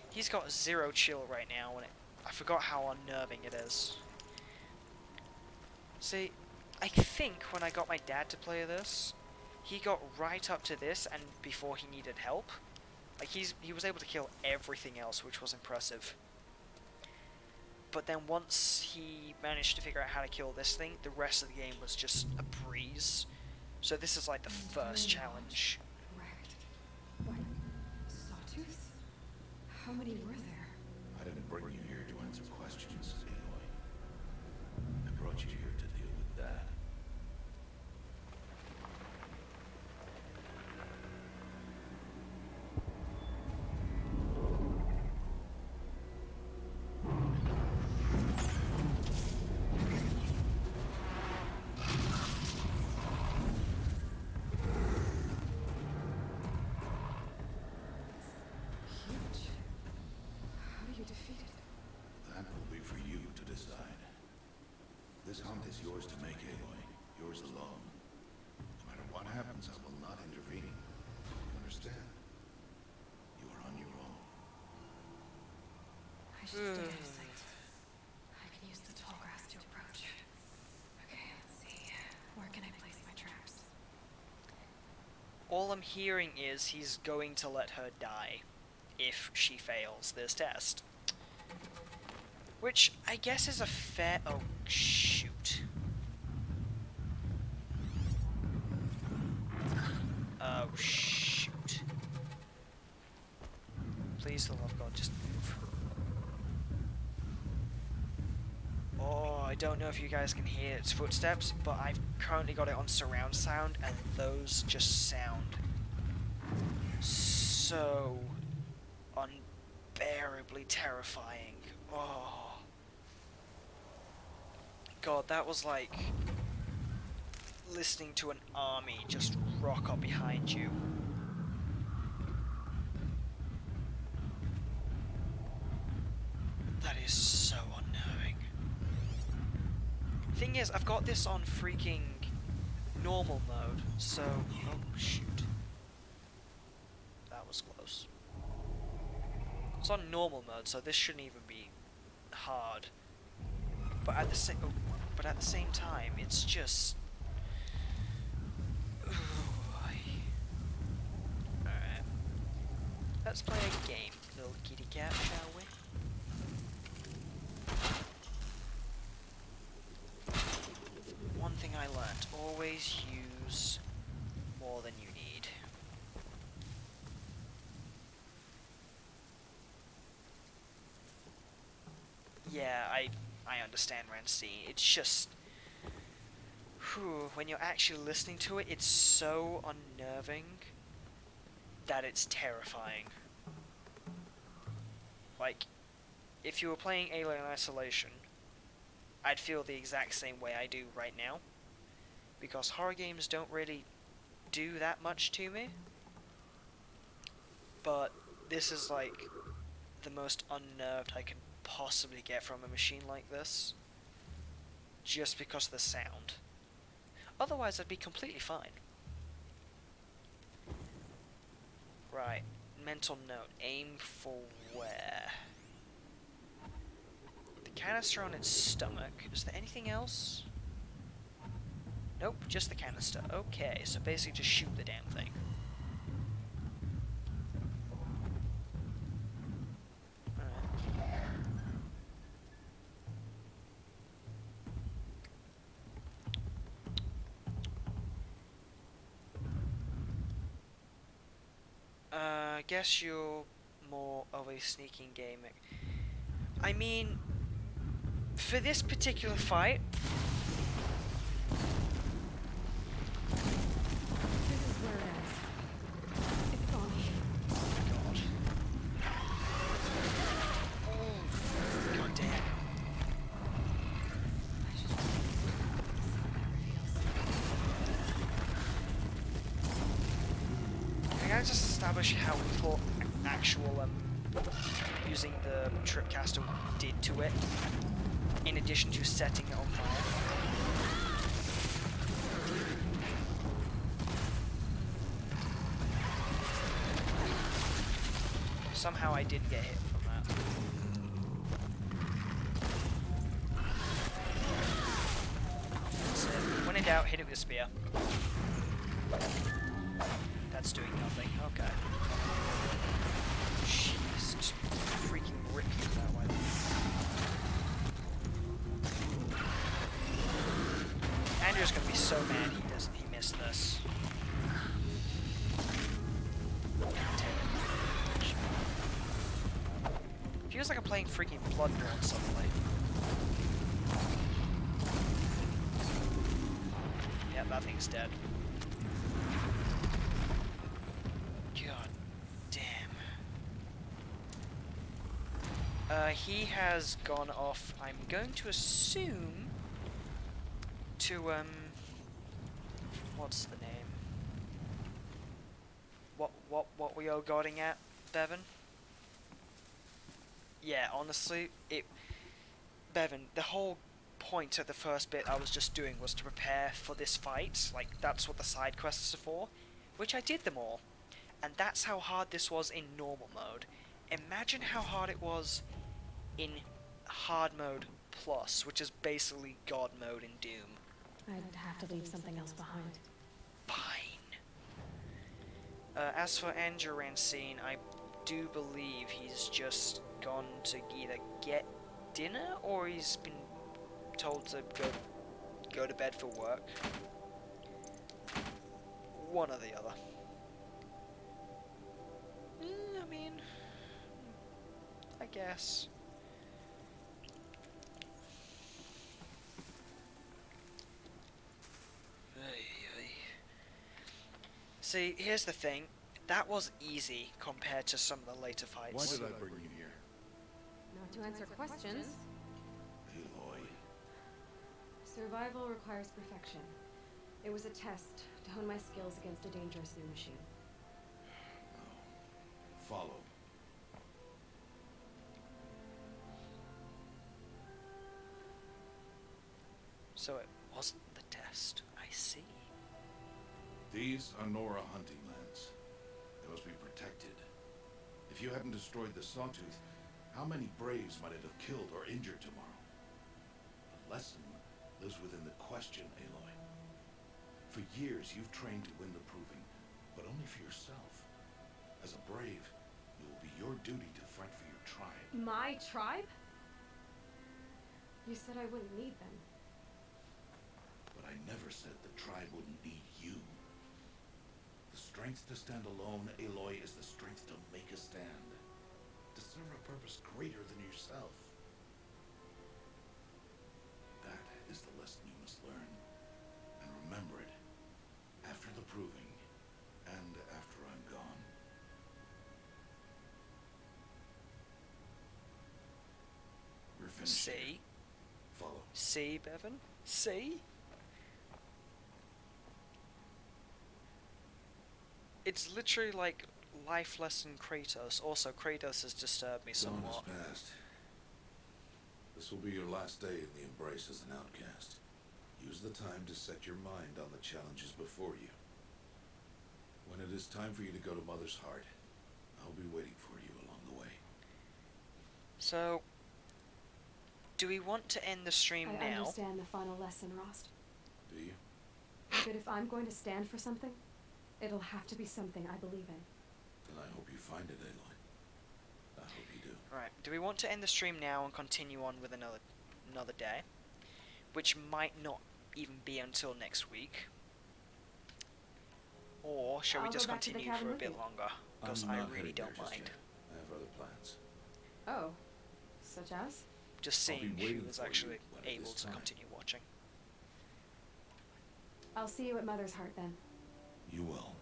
he's got zero chill right now, and I forgot how unnerving it is. See, I think when I got my dad to play this, he got right up to this and before he needed help. Like, he was able to kill everything else, which was impressive. But then once he managed to figure out how to kill this thing, the rest of the game was just a breeze. So this is like the first challenge. Correct. What? Sawtooths? How many were there? I didn't bring you here to answer questions, Aloy. I brought you here to deal with that. Huge. How do you defeat it? That will be for you to decide. This hunt is yours to make, Aloy. Yours alone. No matter what happens, I will not intervene. You understand? You are on your own. I should stay out of sight. I can use the tall grass to approach. Okay, let's see. Where can I place my traps? All I'm hearing is he's going to let her die if she fails this test. Which I guess is a fair... Oh, shoot. Oh, shoot. Please, the love of God, just move. I don't know if you guys can hear its footsteps, but I've currently got it on surround sound, and those just sound so unbearably terrifying. Oh. God, that was like listening to an army just rock up behind you. That is so unnerving. Thing is, I've got this on freaking normal mode, so... Oh, shoot. That was close. It's on normal mode, so this shouldn't even be hard. But at the same time, it's just... Alright. Let's play a game, little kitty cat, shall we? One thing I learned, always use more than you need. Yeah, I understand Rancine. It's just... Whew, when you're actually listening to it, it's so unnerving that it's terrifying. Like, if you were playing Alien Isolation, I'd feel the exact same way I do right now. Because horror games don't really do that much to me. But this is like the most unnerved I can possibly get from a machine like this. Just because of the sound. Otherwise I'd be completely fine. Right, mental note, aim for where? The canister on its stomach. Is there anything else? Nope, just the canister. Okay, so basically just shoot the damn thing. I guess you're more of a sneaking gamer. I mean, for this particular fight... This is where it ends. It's on me. God. Oh, God damn. Can I just establish how little actual using the tripcaster did to it, in addition to setting it on fire? Somehow I did get hit from that. That's it. When in doubt, hit it with a spear. That's doing nothing. Okay. Jeez, just freaking rip you that way. Andrew's gonna be so mad he missed this. Feels like I'm playing freaking Bloodborne suddenly. Yep, that thing's dead. God damn. He has gone off, I'm going to assume, to, what's the name? What were you guarding at, Bevan? Yeah, honestly, Bevan, the whole point of the first bit I was just doing was to prepare for this fight. Like, that's what the side quests are for, which I did them all. And that's how hard this was in normal mode. Imagine how hard it was in hard mode plus, which is basically God mode in Doom. I'd have to leave something else behind. Fine. As for Andrew Rancine, I do believe he's just gone to either get dinner or he's been told to go to bed for work. One or the other. I mean, I guess. See, here's the thing. That was easy compared to some of the later Why fights. did I bring you here? Not to answer questions. Aloy. Survival requires perfection. It was a test to hone my skills against a dangerous new machine. Follow. So it wasn't the test. I see. These are Nora hunting lands. They must be protected. If you hadn't destroyed the Sawtooth, how many Braves might it have killed or injured tomorrow? The lesson lives within the question, Aloy. For years, you've trained to win the Proving, but only for yourself. As a Brave, it will be your duty to fight for your tribe. My tribe? You said I wouldn't need them. But I never said the tribe wouldn't need you. The strength to stand alone, Aloy, is the strength to make a stand. To serve a purpose greater than yourself. That is the lesson you must learn. And remember it. After the Proving. And after I'm gone. We're finished. See? Follow. See, Bevan? See? It's literally like life lesson Kratos. Also, Kratos has disturbed me Dawn somewhat. has passed. This will be your last day in the Embrace as an outcast. Use the time to set your mind on the challenges before you. When it is time for you to go to Mother's Heart, I'll be waiting for you along the way. So, do we want to end the stream I now? understand the final lesson, Rost. Do you? But if I'm going to stand for something, it'll have to be something I believe in. Then I hope you find it, Aloy. I hope you do. Right. Do we want to end the stream now and continue on with another day, which might not even be until next week? Or shall we I'll just go back to the continue for cabin a with bit you. longer? Because I'm I not really heading don't there just mind. yet. I have other plans. Oh. Such as? Just I'll be seeing waiting who is for you actually when it able is to time. continue watching. I'll see you at Mother's Heart then. You will.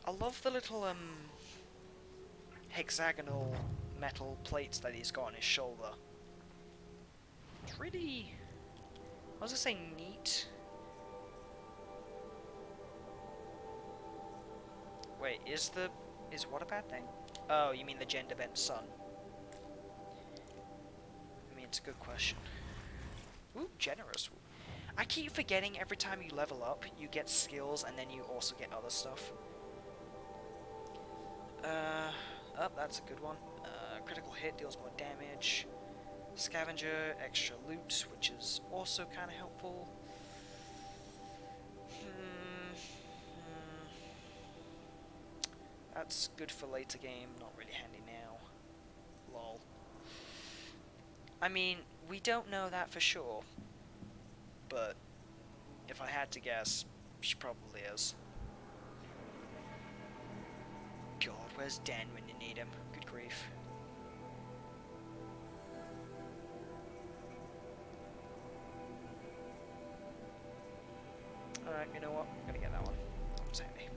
I love the little hexagonal metal plates that he's got on his shoulder. It's really, I was gonna say neat. Wait, is what a bad thing? Oh, you mean the gender bent sun? I mean, it's a good question. Ooh, generous. I keep forgetting every time you level up, you get skills and then you also get other stuff. Oh, that's a good one. Critical hit deals more damage. Scavenger, extra loot, which is also kind of helpful. That's good for later game, not really handy now. Lol. I mean, we don't know that for sure, but if I had to guess, she probably is. God, where's Dan when you need him? Good grief. Alright, you know what? I'm gonna get that one. That one's handy.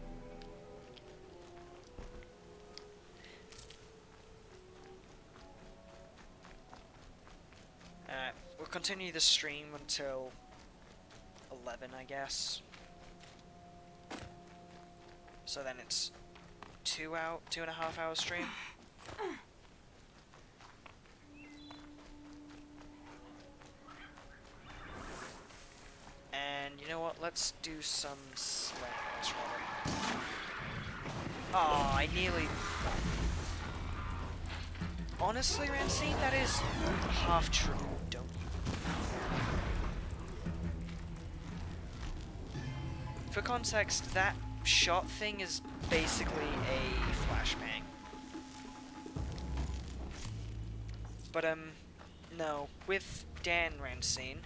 Alright, we'll continue the stream until 11, I guess. So then it's 2.5 hour stream. And you know what? Let's do some slams rather. Aw, I nearly. Honestly, Rancine, that is half true. Don't you? For context, that shot thing is basically a flashbang. But, no. With Dan Rancine,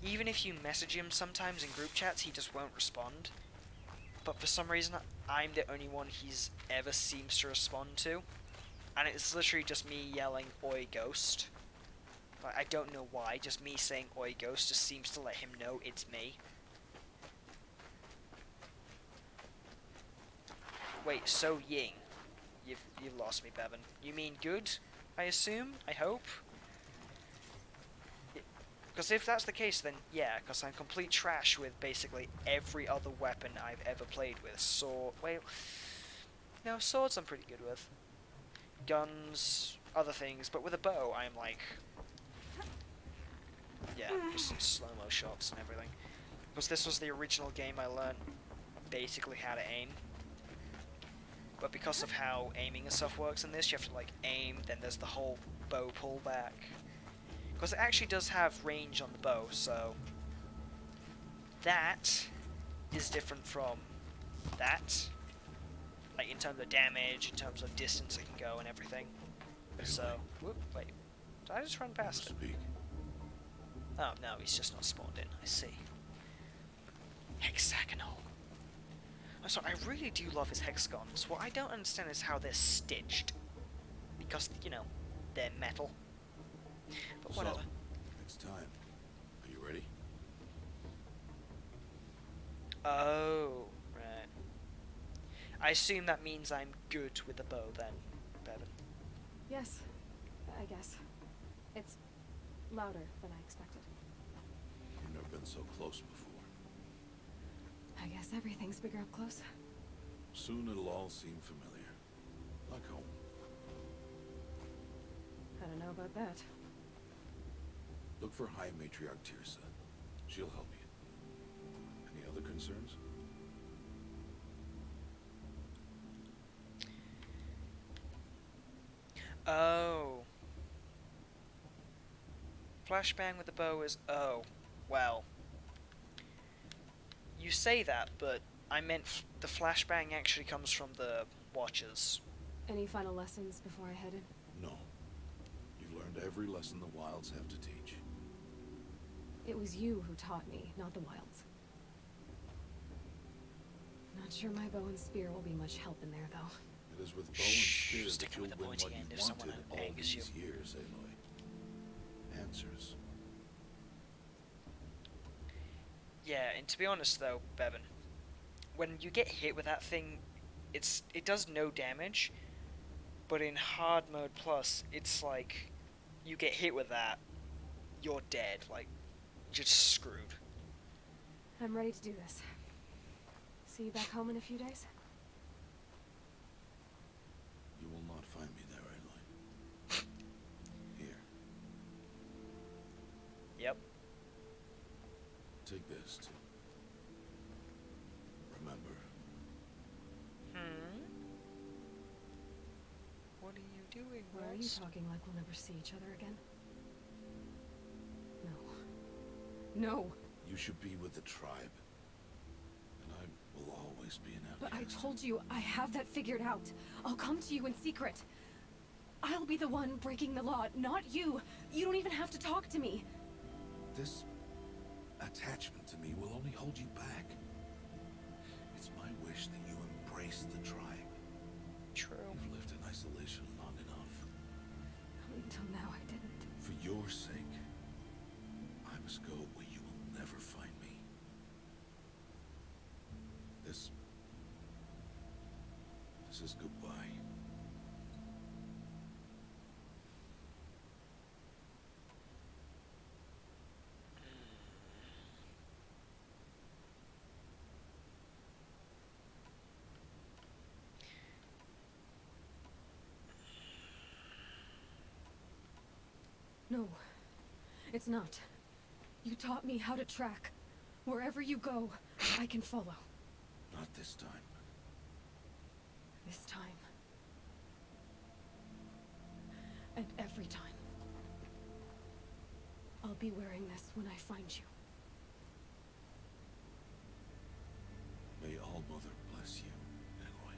even if you message him sometimes in group chats, he just won't respond. But for some reason, I'm the only one he's ever seems to respond to. And it's literally just me yelling, "Oi, ghost." Like, I don't know why, just me saying, "Oi, ghost," just seems to let him know it's me. Wait, so Ying. You've lost me, Bevan. You mean good? I assume? I hope? Because if that's the case, then yeah, because I'm complete trash with basically every other weapon I've ever played with. Sword... Wait... No, swords I'm pretty good with. Guns, other things, but with a bow, I'm like... Yeah, just slow-mo shots and everything. Because this was the original game I learned basically how to aim. But because of how aiming and stuff works in this, you have to like aim, then there's the whole bow pullback. Because it actually does have range on the bow, so that is different from that. Like in terms of damage, in terms of distance it can go and everything. So, whoop, wait. Did I just run past it? Oh, no, he's just not spawned in. I see. Hexagonal. I'm sorry, I really do love his hexagons. What I don't understand is how they're stitched. Because, you know, they're metal. But whatever. So, it's time. Are you ready? Oh, right. I assume that means I'm good with the bow then, Bevan. Yes, I guess. It's louder than I expected. You've never been so close before. I guess everything's bigger up close. Soon it'll all seem familiar. Like home. I don't know about that. Look for High Matriarch Tirsa. She'll help you. Any other concerns? Oh. Flashbang with the bow is... Oh. Well. You say that, but I meant the flashbang actually comes from the Watchers. Any final lessons before I head in? No. You've learned every lesson the Wilds have to teach. It was you who taught me, not the Wilds. Not sure my bow and spear will be much help in there, though. It is with bow and spear that Sticking you'll with the win pointy what end you if someone wanted all angers these years, Aloy. Answers. Yeah, and to be honest though, Bevan, when you get hit with that thing, it does no damage, but in hard mode plus, it's like, you get hit with that, you're dead, like, you're just screwed. I'm ready to do this. See you back home in a few days? You will not find me there, Aloy. Here. Yep. Take this, too. Remember. What are you doing, Why are you talking like we'll never see each other again? No. No! You should be with the tribe. And I will always be an outcast. But I told you, I have that figured out. I'll come to you in secret. I'll be the one breaking the law, not you. You don't even have to talk to me. This attachment to me will only hold you back. It's my wish that you embrace the tribe. True. You've lived in isolation long enough. Until now, I didn't. For your sake, I must go where you will never find me. This is goodbye. No, it's not. You taught me how to track. Wherever you go, I can follow. Not this time. This time. And every time. I'll be wearing this when I find you. May All Mother bless you, Aloy.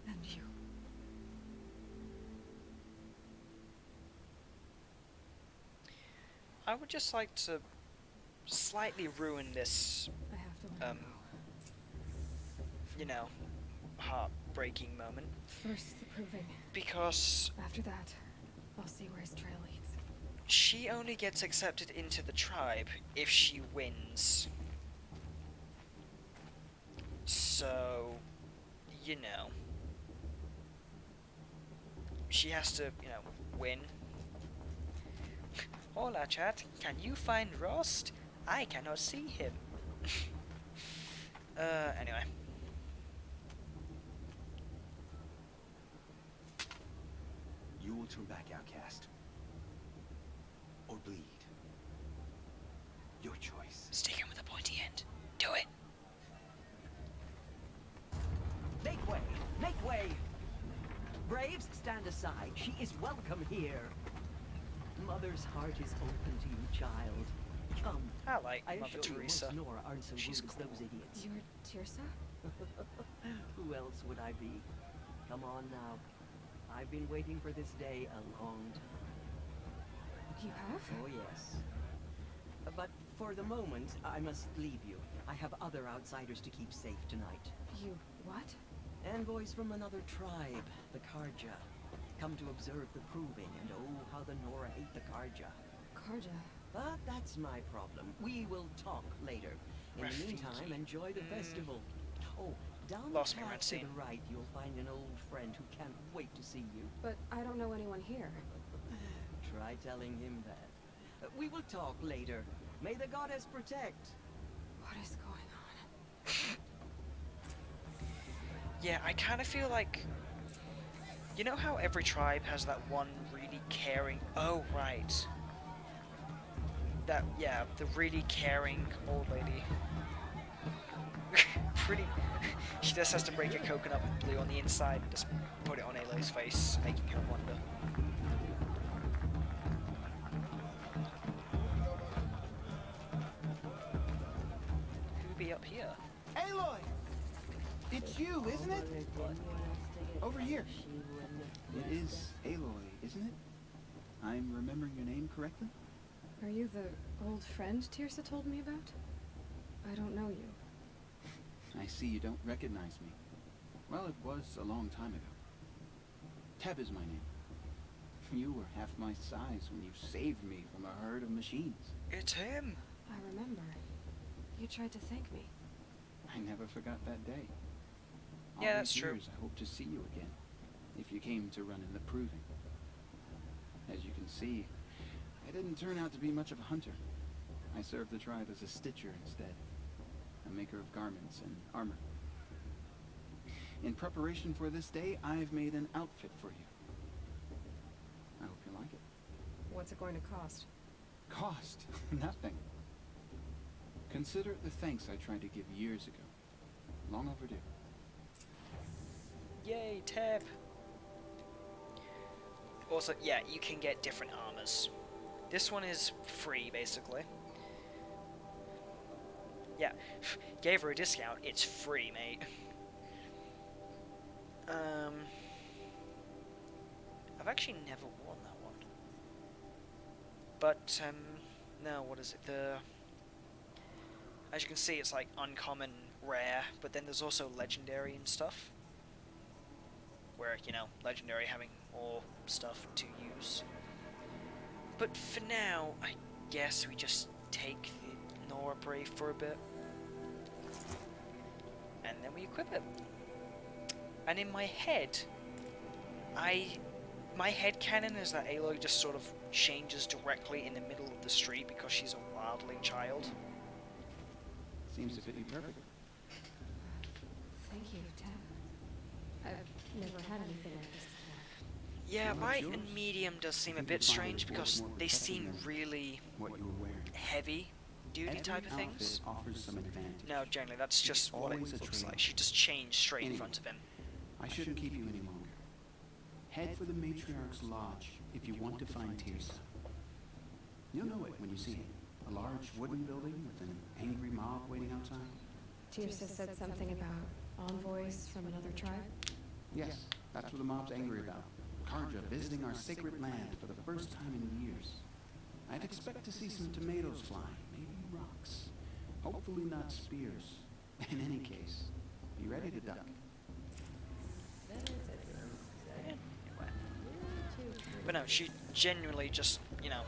And you. I would just like to slightly ruin this, I have to let you you know, heartbreaking moment. First the proving. Because After that, I'll see where his trail leads. she only gets accepted into the tribe if she wins. So, you know, she has to, you know, win. Hola, chat. Can you find Rost? I cannot see him. Anyway. You will turn back, outcast. Or bleed. Your choice. Stick him with a pointy end. Do it. Make way! Make way! Braves, stand aside. She is welcome here. Mother's heart is open to you, child. Come. I like I Mother assure you, Teresa. most Nora aren't so She's rude as cool. those idiots. You're Tirsa? Who else would I be? Come on now. I've been waiting for this day a long time. You have? Oh, yes. But for the moment, I must leave you. I have other outsiders to keep safe tonight. You what? Envoys from another tribe, the Karja. Come to observe the proving, and oh, how the Nora hate the Karja. Karja? But that's my problem. We will talk later. In the meantime, enjoy the festival. Oh, down Lost the me, path Red to Sea. the right, you'll find an old friend who can't wait to see you. But I don't know anyone here. Try telling him that. We will talk later. May the goddess protect. What is going on? Yeah, I kind of feel like... You know how every tribe has that one really caring... Oh, right. That, yeah, the really caring old lady. Pretty... She just has to break a coconut with blue on the inside and just put it on Aloy's face, making her wonder. Who'd be up here? Aloy! It's you, isn't it? Over here. It is Aloy, isn't it? I'm remembering your name correctly? Are you the old friend Tirsa told me about? I don't know you. I see you don't recognize me. Well, it was a long time ago. Teb is my name. You were half my size when you saved me from a herd of machines. It's him! I remember. You tried to thank me. I never forgot that day. All Yeah, that's these true. years, I hope to see you again, if you came to run in the proving. As you can see, I didn't turn out to be much of a hunter. I served the tribe as a stitcher instead, a maker of garments and armor. In preparation for this day, I've made an outfit for you. I hope you like it. What's it going to cost? Cost? Nothing. Consider it the thanks I tried to give years ago. Long overdue. Yay, Teb! Also, yeah, you can get different armors. This one is free, basically. Yeah, gave her a discount. It's free, mate. I've actually never worn that one. But, no, what is it? As you can see, it's like uncommon, rare, but then there's also legendary and stuff. Where, you know, legendary having more stuff to use. But for now, I guess we just take the Nora Brave for a bit. And then we equip it. And in my head, my headcanon is that Aloy just sort of changes directly in the middle of the street because she's a wildling child. Seems to fit you perfectly. Thank you, Tab. I've never had anything like this before. Yeah, Well, light it's and yours. medium does seem a Think bit you'll find strange it because more they protecting seem than really what you were wearing. heavy duty Every type of things. outfit offers some advantage. No, generally that's just what it always a looks like. trade-off. She just changed straight in Anyway, front of him. I shouldn't keep you any longer. Head for the Matriarch's Lodge if you want to find Tirsa. You'll know it when you see it. A large wooden building with an angry mob waiting outside. Tirsa said something about envoys from another tribe? Yes, that's what the mob's angry about. Karja visiting our sacred land for the first time in years. I'd expect to see some tomatoes flying, maybe rocks. Hopefully not spears. In any case, be ready to duck. But no, she genuinely just, you know,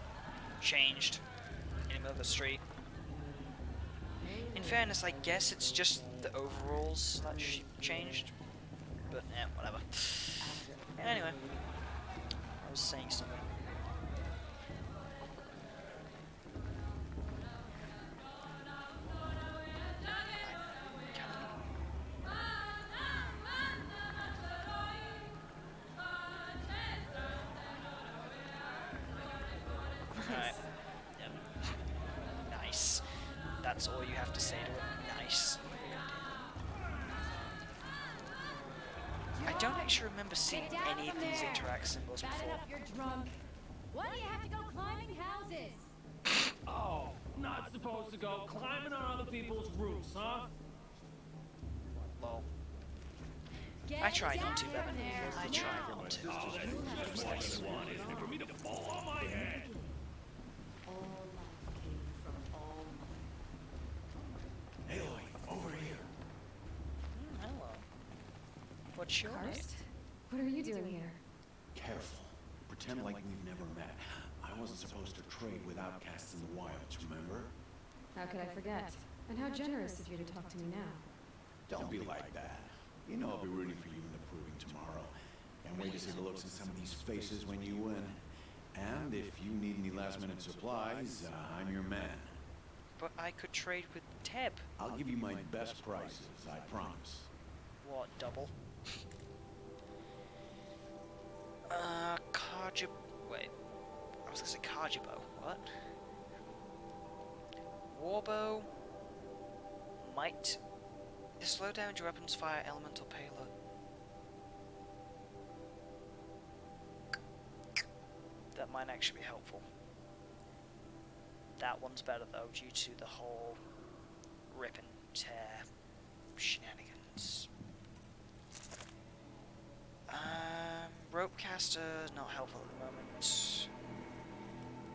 changed in the middle of the street. In fairness, I guess it's just the overalls that she changed. But yeah, whatever. Anyway, I was saying something. Alright. Yep. Nice. That's all you have to say to it. Nice. I don't actually remember seeing any of these interact symbols before. You're drunk. Why do you have to go climbing houses? Oh, not supposed to go climbing on other people's roofs, huh? Lol. I try not to, Bevan. I try not to. Oh, that's what you want, isn't it? For me to fall on my head? Aloy, over here. Hello. What's your name? What are you doing here? Careful. Pretend like we've never met. I wasn't supposed to trade with outcasts in the wilds, remember? How could I forget? And how generous of you to talk to me now. Don't be like that. You know I'll be rooting for you in the proving tomorrow. Can't wait to see the looks in some of these faces when you win. And if you need any last-minute supplies, I'm your man. But I could trade with Teb. I'll give you my best prices, I promise. What, double? Karjib... Wait. I was gonna say Karjibo. What? Warbow... Might... Slow down your weapons fire elemental payload. That might actually be helpful. That one's better though, due to the whole rip and tear shenanigans. Rope caster, not helpful at the moment.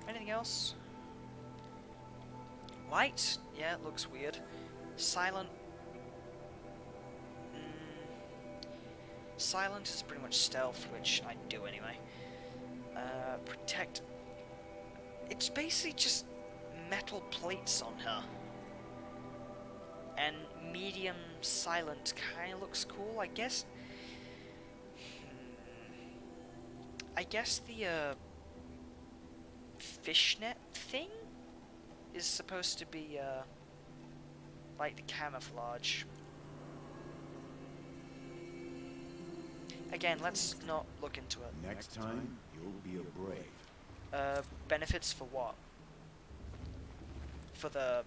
Anything else? Light? Yeah, it looks weird. Silent. Silent is pretty much stealth, which I do anyway. Protect. It's basically just metal plates on her. And medium silent kind of looks cool, I guess. I guess the fishnet thing is supposed to be like the camouflage. Again, let's not look into it. Next time, you'll be a brave. Benefits for what? For the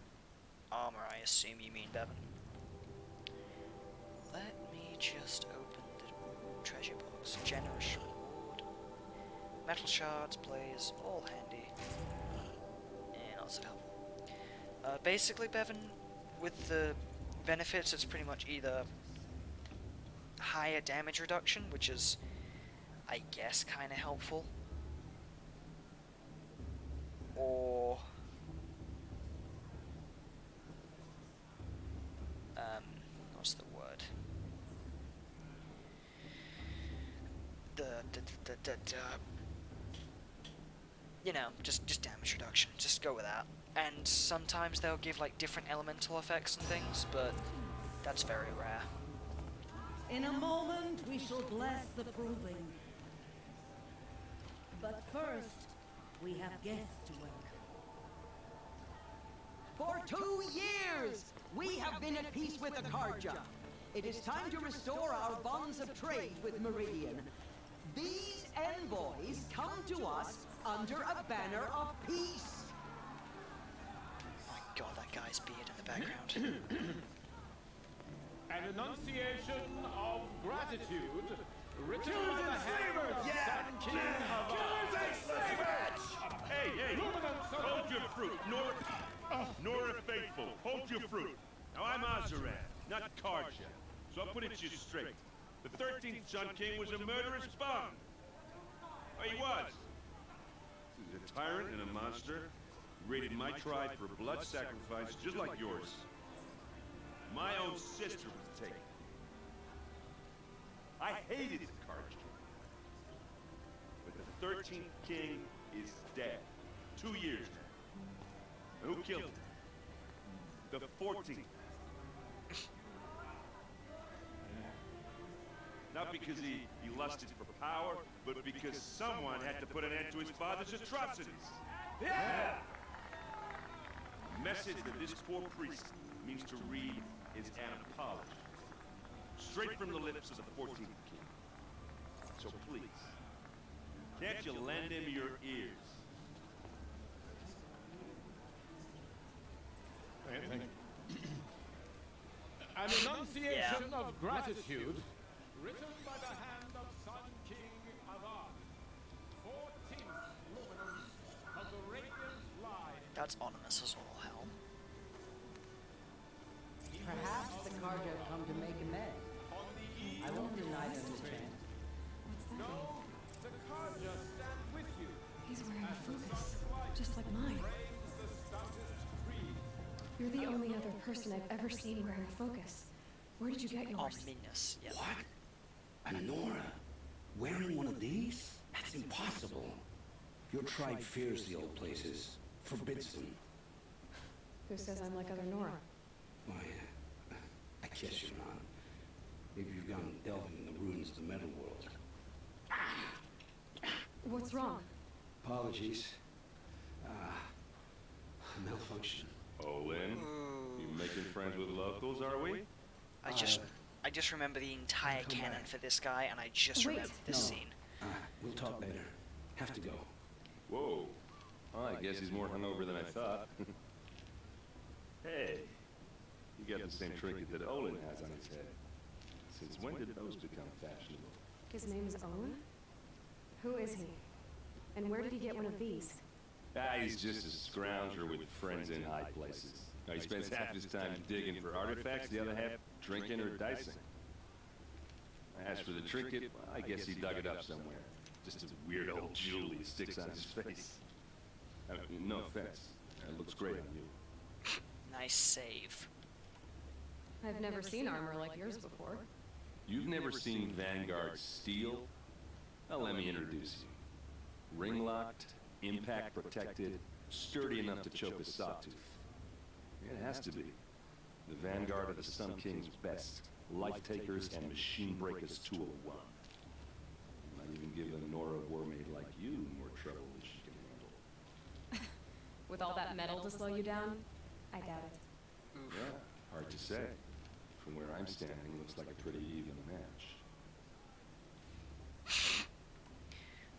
armor, I assume you mean, Bevan. Let me just open the treasure box. Generous reward. Metal shards, blaze, all handy. And also helpful. Basically, Bevan, with the benefits, it's pretty much either higher damage reduction, which is, I guess, kind of helpful, or what's the word? You know, just damage reduction. Just go with that. And sometimes they'll give like different elemental effects and things, but that's very rare. In a moment, we shall bless the proving. But first, we have guests to welcome. For 2 years, we have been at peace with the Karja. It is time to restore our bonds of trade with Meridian. These envoys come to us under a banner of peace. My god, that guy's beard in the background. An enunciation of gratitude written by the hand of the Sun King of Hey, hold your fruit, Nora Faithful, hold your fruit. Now I'm Azaran, not Karja, so I'll put it to you straight. The 13th Sun King was a murderous bum. Oh, he was. He's a tyrant and a monster. He raided my tribe for blood sacrifice, just like yours. My own sister was taken. I hated the Karja. But the 13th king is dead. 2 years now. Who killed him? The 14th. Not because he lusted for power, but because someone had to put an end to his father's atrocities. Yeah! The message that this poor priest means to read is an apology. Straight from the lips of the 14th king. So please, can't you lend him your ears? Thank you. An enunciation of gratitude written by the hand of Sun King Avad, 14th luminance of the radiant line. That's ominous as all hell. Perhaps the Carja come to make amends. I won't deny them the chance. What's that mean? The Carja stand with you. He's wearing a focus, just like mine. You're the only other person I've ever seen wearing a focus. Where did you get yours? Ominous, yeah. What? An Nora? Wearing one of these? That's impossible. Your tribe fears the old places, forbids them. Who says I'm like other Nora? Why, I guess you're not. Maybe you've gone delving in the ruins of the metal world. What's wrong? Apologies. Malfunction. Oh, Lynn? You making friends with locals, are we? I just remember the entire canon for this guy, and I just remember this scene. We'll talk later. Have to go. Whoa. Well, I guess he's more hungover than I thought. Hey, you got the same trinket that Olin has on his head. Since when did those become fashionable? His name is Owen? Who is he? And where did he get one of these? He's just a scrounger with friends in high places. Now, he spends half his time digging for artifacts, the other half drinking or dicing. As for the trinket, well, I guess he dug it up somewhere. Just a weird old jewel he sticks on his face. I mean, no offense. It looks great on you. Nice save. I've never seen armor like yours before. You've never seen Vanguard steel? Well, let me introduce you. Ring-locked, impact-protected, sturdy enough to choke a sawtooth. It has to be. The Vanguard of the Sun King's best. Life-takers and machine-breakers 2 of 1. Not even give a Nora warmaid like you more trouble than she can handle. With all that metal to slow you down? I doubt it. Yeah, hard to say. From where I'm standing, looks like a pretty even match.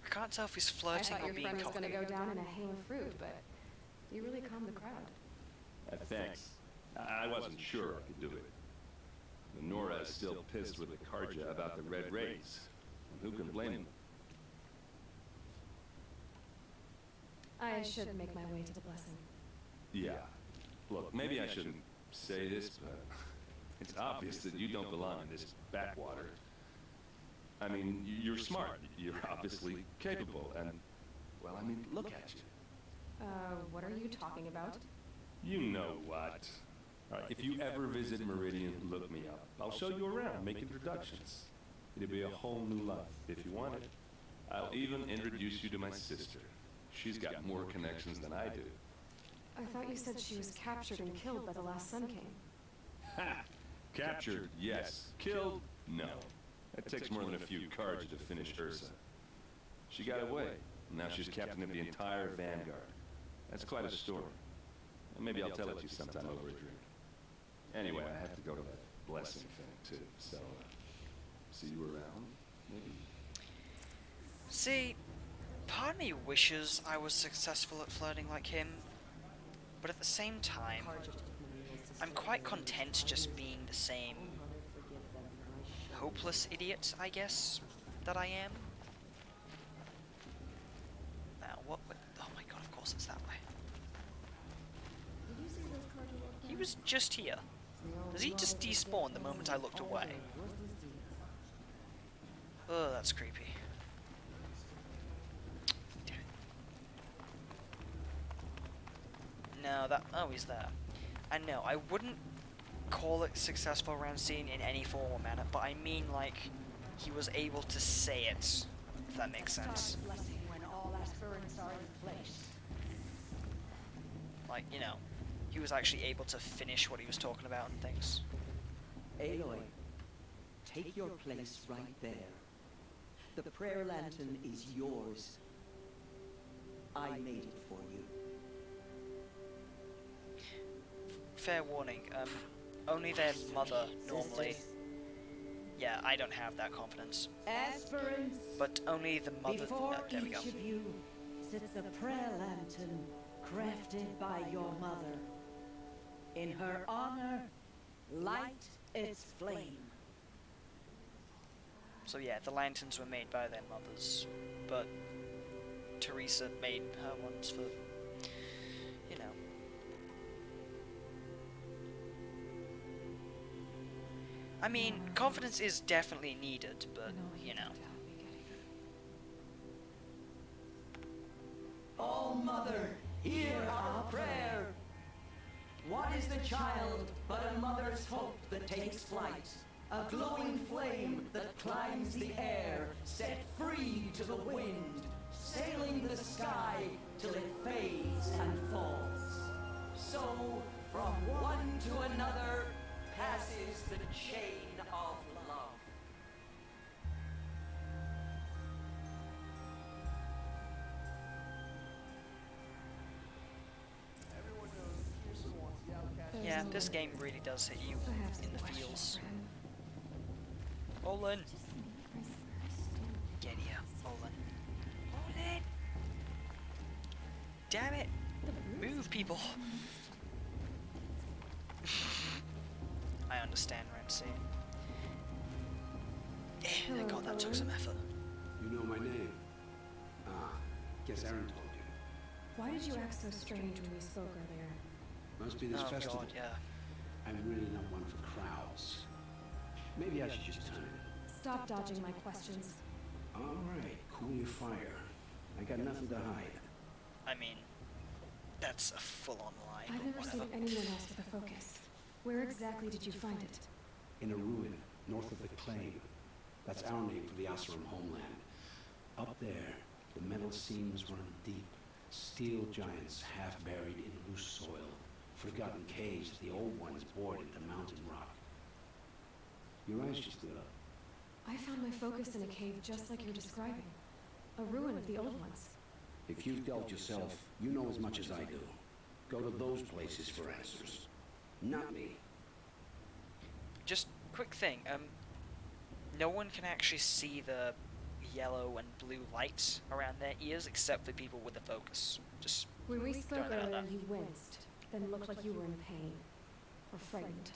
I can't tell if he's flirting or being I thought your friend was cocky. going to go down in a hail of fruit, but you really calmed the crowd. Thanks. I wasn't sure I could do it. The Nora is still pissed with the Karja about the Red Rays. And who can blame them? I should make my way to the blessing. Yeah. Look, maybe I shouldn't say this, but it's obvious that you don't belong in this backwater. I mean, you're smart. You're obviously capable, and, well, I mean, look at you. What are you talking about? You know what. All right, if you ever visit Meridian, look me up. I'll show you around, make introductions. It'll be a whole new life, if you want it. I'll even introduce you to my sister. She's got more connections than I do. I thought you said she was captured and killed by the last Sun King. Ha! Captured, yes. Killed, no. It takes more than a few cards to finish Ursa. She got away, and now she's captain of the entire Vanguard. That's quite a story. And maybe I'll tell it to you sometime over a drink. Anyway, I have to go to that blessing thing, too, so, see you around, maybe? See, part of me wishes I was successful at flirting like him, but at the same time, I'm quite content just being the same hopeless idiot, I guess, that I am. Now, oh my god, of course it's that way. He was just here. Does he just despawn the moment I looked away? Oh, that's creepy. No, oh, he's there. And no, I wouldn't call it successful round scene in any form or manner, but I mean, like, he was able to say it, if that makes sense. When all aspirants are in place. Like, you know, he was actually able to finish what he was talking about and things. Aloy, take your place right there. The prayer lantern is yours. I made it for you. Fair warning, only their mother normally. Yeah, I don't have that confidence. Aspirants, but only the mother. before There we go. each of you sits a prayer lantern crafted by your mother. In her honor, light its flame. So yeah, the lanterns were made by their mothers, but Teresa made her ones for, you know. I mean, confidence is definitely needed, but, you know. All Mother, hear our prayer. What is the child but a mother's hope that takes flight? A glowing flame that climbs the air, set free to the wind, sailing the sky till it fades and falls. So, from one to another, passes the chain of love. Yeah, this game really does hit you in the feels. Olin! Get here, Olin. Olin! Damn it! Move, people! I understand, Ramsey. God, that took some effort. You know my name? Ah, guess Aaron told you. Why did you act so strange when we spoke earlier? Must be this festival. God, yeah. I'm really not one for crowds. Maybe I should just turn it. Stop dodging my questions. All right, cool your fire. I got nothing to hide. I mean, that's a full-on lie, I've but never whatever. seen anyone else with a focus. Where exactly did you find it? In a ruin, north of the Claim. That's our name for the Asuram homeland. Up there, the metal seams run deep. Steel giants half buried in loose soil. Forgotten caves the old ones bored into mountain rock. Your eyes just lit up. I found my focus in a cave just like you're describing. A ruin of the old ones. If you've delved yourself, you know as much as I do. Go to those places for answers. Not me. Just quick thing, no one can actually see the yellow and blue lights around their ears except the people with the focus. Just When we spoke throwing that out earlier, there. you winced, then looked like you were in pain. Or frightened.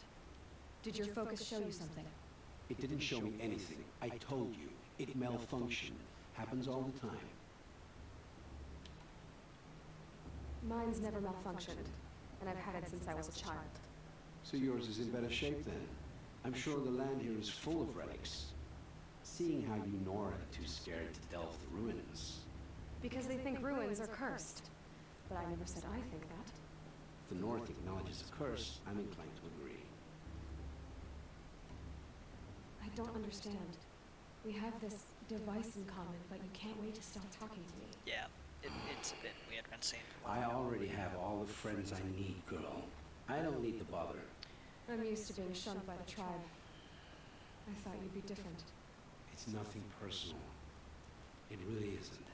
Did your focus show you something? It didn't show me anything. I told you. It malfunctioned. Happens all the time. Mine's never malfunctioned, and I've had it since I was a child. So yours is in better shape then. I'm sure the land here is full of relics. Seeing how you Nora are too scared to delve the ruins. Because they think ruins are cursed. But I never said I think that. If the North acknowledges a curse, I'm inclined to agree. I don't understand. We have this device in common, but you can't wait to stop talking to me. Yeah, it's a bit weird when seeing people. I already have all the friends I need, girl. I don't need the bother. I'm used to being shunned by the tribe. I thought you'd be different. It's nothing personal. It really isn't.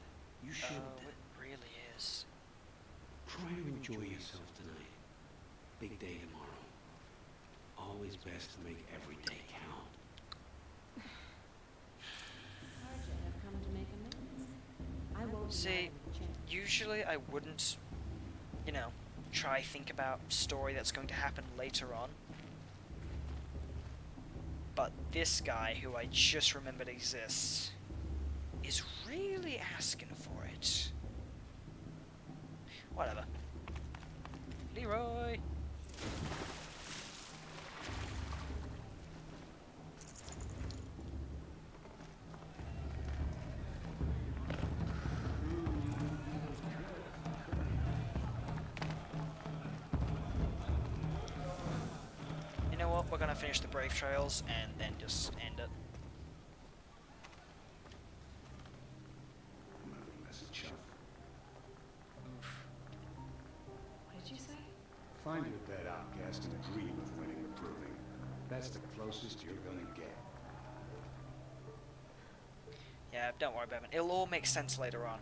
You should. Oh, it really is. Try to enjoy yourself tonight. Big day tomorrow. Always best to make every day count. Sergeant, I've come to make amends. I won't See, usually I wouldn't, you know, try think about story that's going to happen later on. But this guy, who I just remembered exists, is really asking for it. Whatever. Leroy! You know what, we're gonna finish the Brave Trails and then just end it. Message chuff. What did you say? Find your dead outcast and agree with winning the proving. That's the closest you're gonna get. Yeah, don't worry about it. It'll all make sense later on.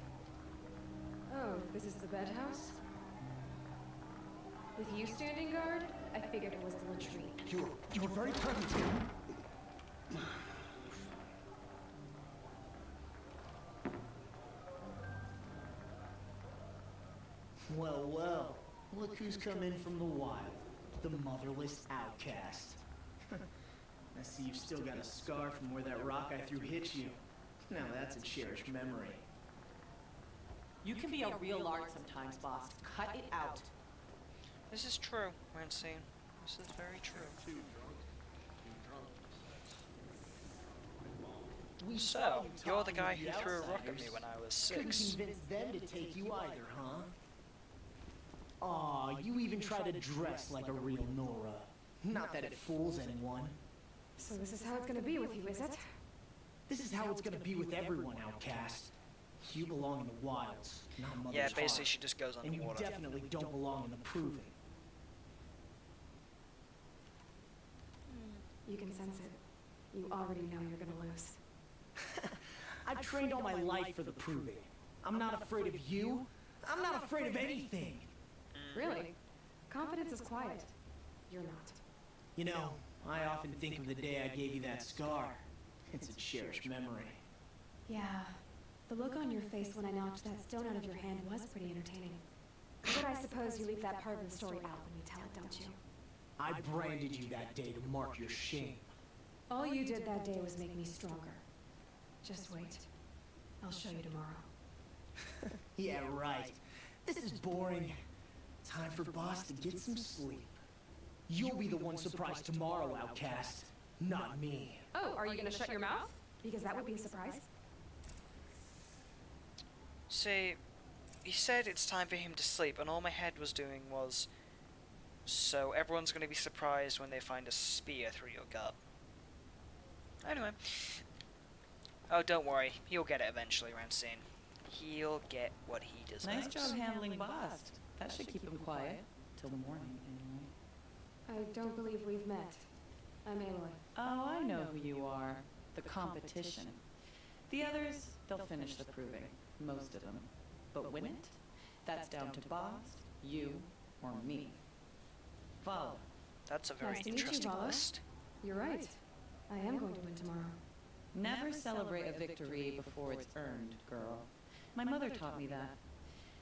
Oh, this is the bed house? With you standing guard, I figured it was the latrine. You're very present here. Well, well. Look who's come in from the wild. The motherless outcast. I see you've still got a scar from where that rock I threw hit you. Now that's a cherished memory. You can be a real lard sometimes, boss. Cut it out. This is true, Francine. This is very true. So, you're the guy who threw a rock at me when I was 6. Couldn't convince them to take you either, huh? Aw, you even try to dress like a real Nora. Not that it fools anyone. So this is how it's gonna be with you, is it? This is how it's gonna be with everyone, outcast. You belong in the wilds, not Mother's Yeah, basically Heart. she just goes And you underwater. definitely don't belong in the proving. You can sense it. You already know you're gonna lose. I've trained all my life for the proving. I'm not afraid of you. I'm not afraid of anything. Really? Confidence is quiet. You're not. You know, I often think of the day I gave you that scar. It's a cherished memory. Yeah. The look on your face when I knocked that stone out of your hand was pretty entertaining. But I suppose you leave that part of the story out when you tell it, don't you? I branded you that day to mark your shame. All you did that day was make me stronger. Just wait. I'll show you tomorrow. Yeah, right. This is boring. Time for Boss to get some sleep. You'll be the one surprised tomorrow, outcast. Not me. Oh, are you gonna shut your mouth? Because that would be a surprise. See, he said it's time for him to sleep, and all my head was doing was, so everyone's going to be surprised when they find a spear through your gut. Anyway. Oh, don't worry. He'll get it eventually, Francine. He'll get what he deserves. Nice job handling Boss. That should keep him quiet. Till the morning, anyway. I don't believe we've met. I'm Aloy. Oh, I know who you are. The competition. The others, they'll finish the proving. Most of them. But win it? That's down to Boss, you, or me. Vala. That's a very Nice to meet you, interesting Vala. list. You're right. I am going to win tomorrow. Never celebrate a victory before it's earned, girl. My mother taught me that.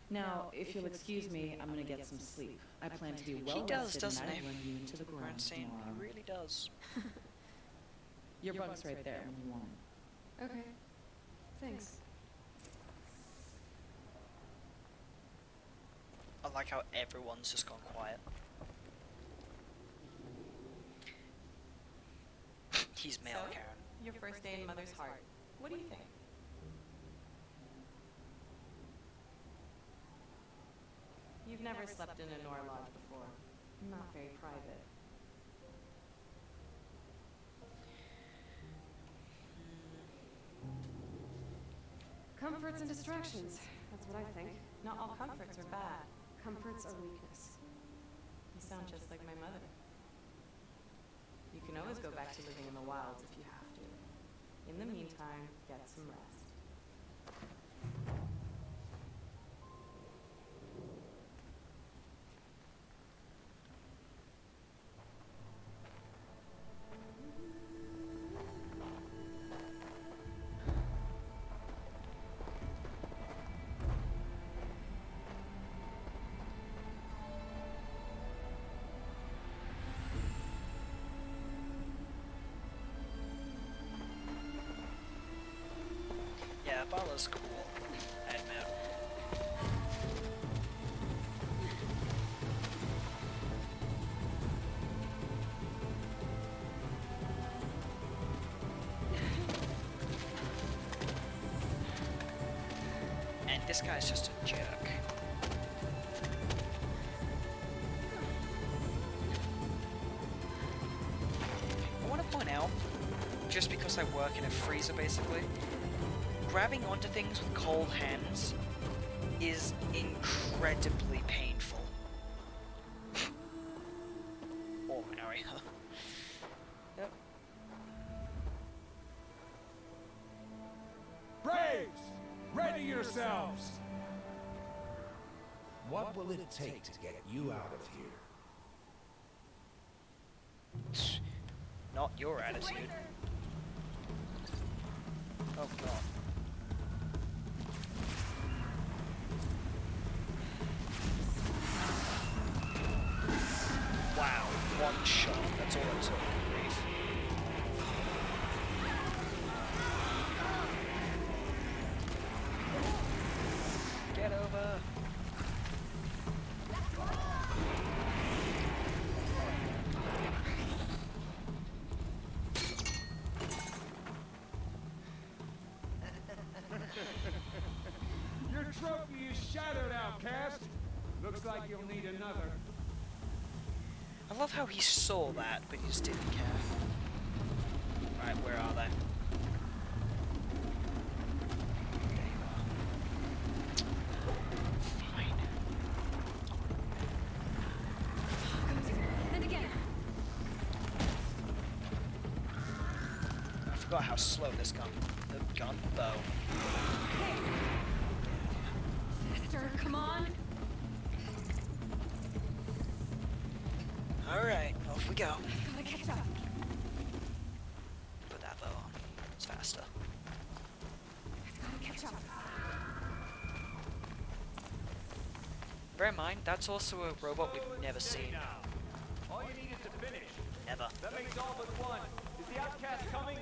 Now, if you'll excuse me, I'm gonna get some sleep. I plan to be well He does, rested doesn't and he? I'll run you into the ground Francine, tomorrow. he really does. Your bunk's right there when you want it. Okay. Thanks. I like how everyone's just gone quiet. He's male, So, Karen. your first day in Mother's Heart. What do you think? You've never slept in a Nora lodge before. Not very private. Comforts and distractions. That's what I think. Not all comforts are bad. Comforts are weakness. You sound just like my mother. You can always go back to living in the wilds if you have to. In the meantime, get some rest. Yeah, Vala's cool. I admit. And this guy's just a jerk. I want to point out, just because I work in a freezer basically, grabbing onto things with cold hands is incredibly painful. Oh, area. Yep. yourselves! What will it take to get you out of here? Not your attitude. Oh god. Wow, one shot, that's all it took. Grief. Get over. Your trophy is shattered, outcast. Looks like you'll need another. I love how he saw that, but he just didn't care. Right, where are they? There you are. Fine. And again. I forgot how slow this gun. The gun bow. Sister, come on. Alright, off we go. Gotta catch up. Put that bow on. It's faster. Gotta catch up. Bear in mind, that's also a robot we've never seen. All you need is to finish. Never. That makes all but one. Is the outcast coming?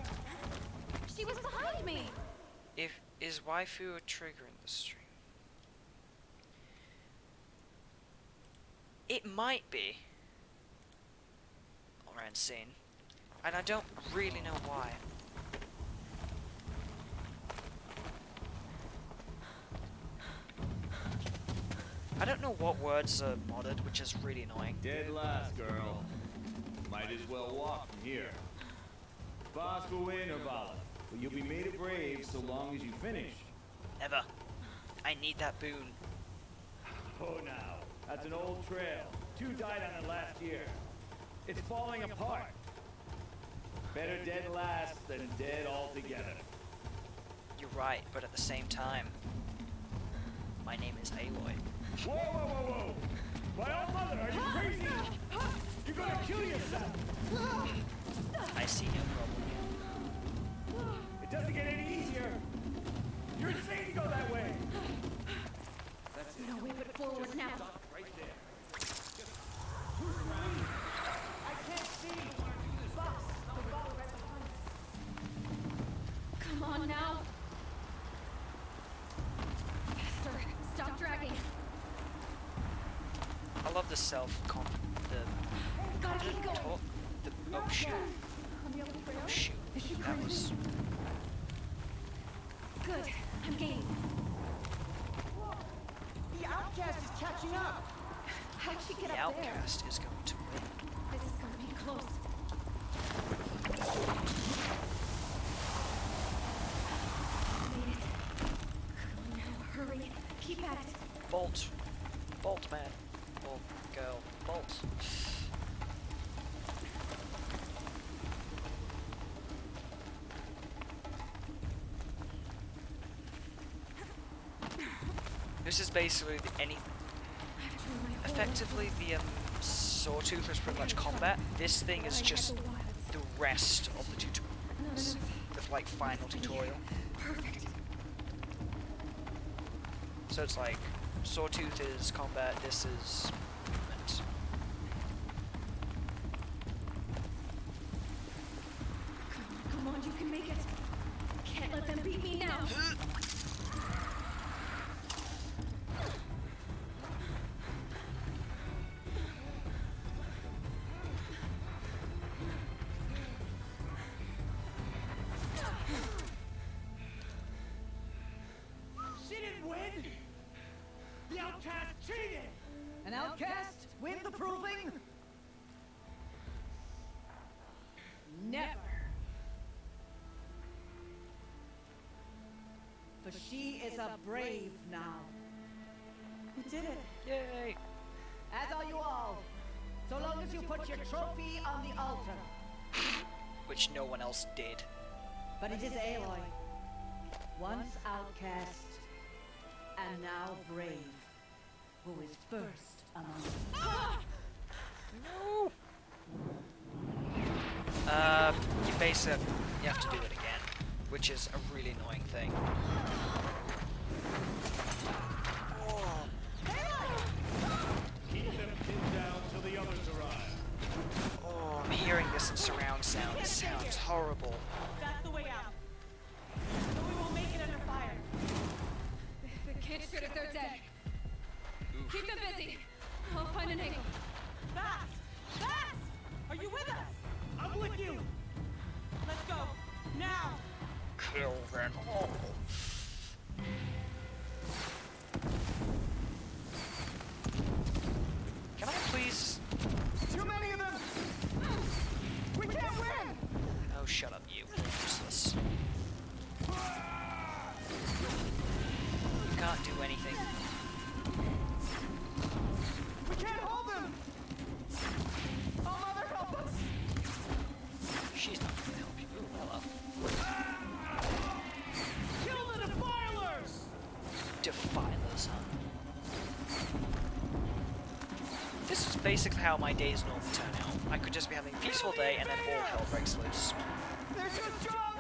She was behind me. Is waifu triggering the stream? It might be. Around scene. And I don't really know why. I don't know what words are modded, which is really annoying. Dead last, girl. Might as well walk from here. Boss will win, Vala, but you'll be made a brave so long as you finish. Never. I need that boon. Oh, now. That's an old trail. 2 died on it last year. It's falling apart. Better dead last than dead altogether. You're right, but at the same time, my name is Aloy. Whoa, whoa, whoa, whoa! My old mother, are you crazy? You're gonna kill yourself! I see no problem. It doesn't get any easier. You're insane to go that way. That's it. No way but forward now. Stop right there. I can't see. Boss, the bottle right behind us. Come on now. Faster. Stop dragging. I love the self-conf... Gotta keep going. oh shoot. Oh shoot. That was... Good. I'm game. The outcast is catching up. How'd she get The up there? outcast is going to win. This is gonna be close. Made it. Come on now, hurry. Keep at it. Bolt. Bolt, man. Or girl. Bolt. This is basically effectively the Sawtooth is pretty much combat. This thing is just the rest of the tutorials. The like final tutorial. Perfect. So it's like Sawtooth is combat, this is movement. Come on, you can make it. Can't let them beat me now. She didn't win. The outcast cheated. An outcast win the proving? Never. For she is a brave now. You did it. Yay! As are you all. So long as you put your trophy on the altar. Which no one else did. But it is Aloy. Once outcast, And now Brave, who is first among No! You have to do it again, which is a really annoying thing. Oh. Keep them pinned down till the others arrive. Oh, I'm hearing this in surround sound. It sounds horrible. That's the way out. But we won't make it under fire. They can't shoot if they're dead. Keep them busy. I'll find an angle. Fast! Fast! Are you with us? I'm with you. Let's go. Now. Kill them all. Can I please? Too many of them. We can't win. Oh, shut up, you. Useless. You can't do anything. We can't hold them. Oh, Mother, help us. She's not going to help you. Ooh, hello. Kill the defilers. Defilers, huh? This is basically how my days normally turn out. I could just be having a peaceful day and then all hell breaks loose. They're too strong.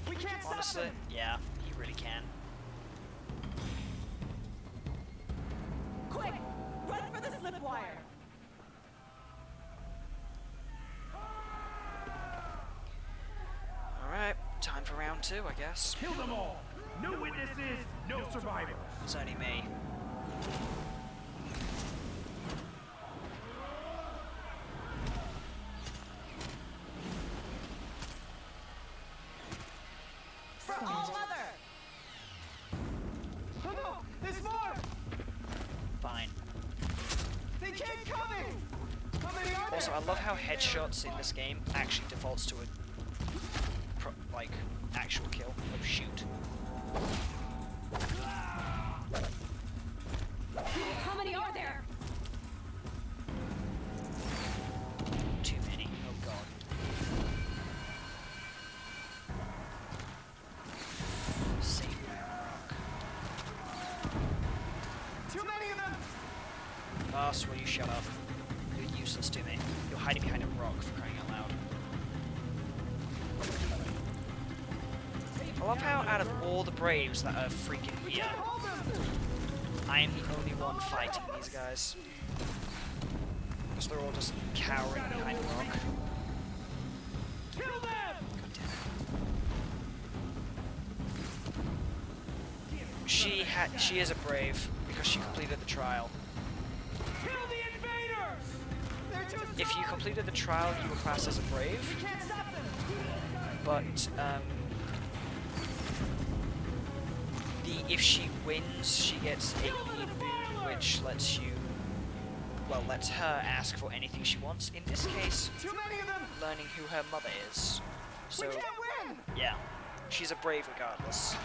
We can't stop Honestly, them. yeah, he really can. Quick, run for the slip wire. Alright, time for round 2, I guess. Kill them all. No witnesses, no survivors. It's only me. For All Mother. Oh no, there's more. Fine. They keep coming. How many are Also, there? I love how headshots in this game actually defaults to a actual kill. Oh shoot. How many are there? Too many. Oh god. Save rock. Too many of them. Boss, will you shut up? You're useless to me. You're hiding behind a rock for crying out loud. I love how out of all the Braves that are freaking here, I am the only one fighting these guys. Because they're all just cowering behind a rock. Kill them. She is a Brave because she completed the trial. Kill the invaders. They're too strong. If you completed the trial, you were classed as a Brave. We can't stop them. But if she wins, she gets a lead boon, which lets her ask for anything she wants. In this case, Too many of them. learning who her mother is. So We can't win. yeah, she's a Brave regardless.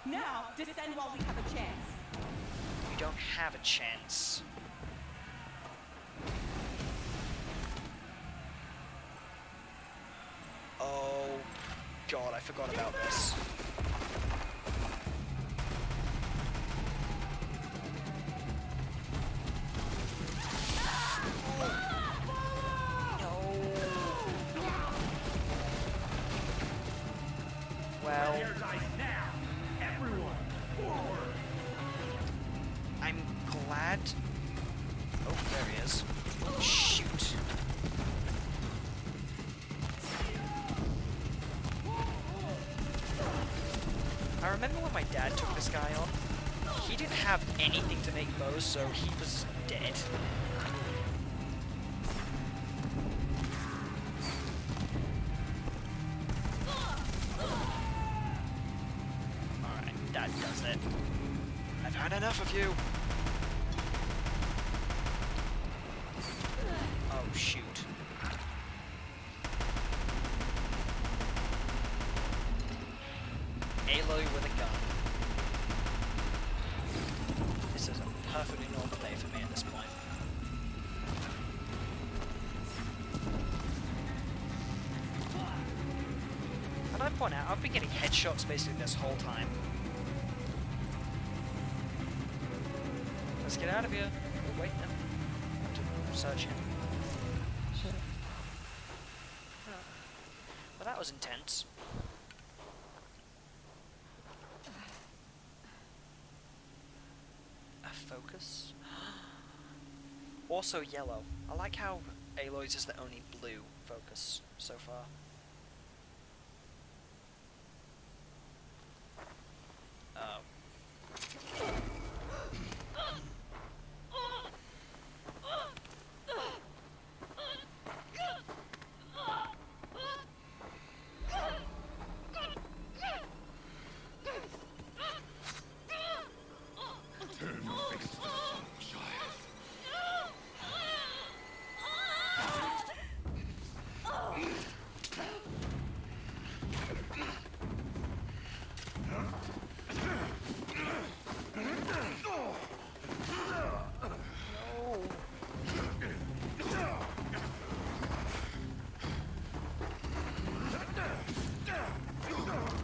Now descend while we have a chance. You don't have a chance. Oh god, I forgot about this. Well, Now, everyone, forward. I'm glad. Oh, there he is. Shoot. I remember when my dad took this guy on, he didn't have anything to make bows, so he was dead. Alright, that does it. I've had enough of you. Oh, shoot. Aloy with a gun. This is a perfectly normal day for me at this point. I point out, I've been getting headshots basically this whole time. Let's get out of here. Oh, wait, no. I have to search him. Sure. Well, that was intense. A focus? Also yellow. I like how Aloy's is the only blue focus so far. Oh. Turn your face to the sun, child.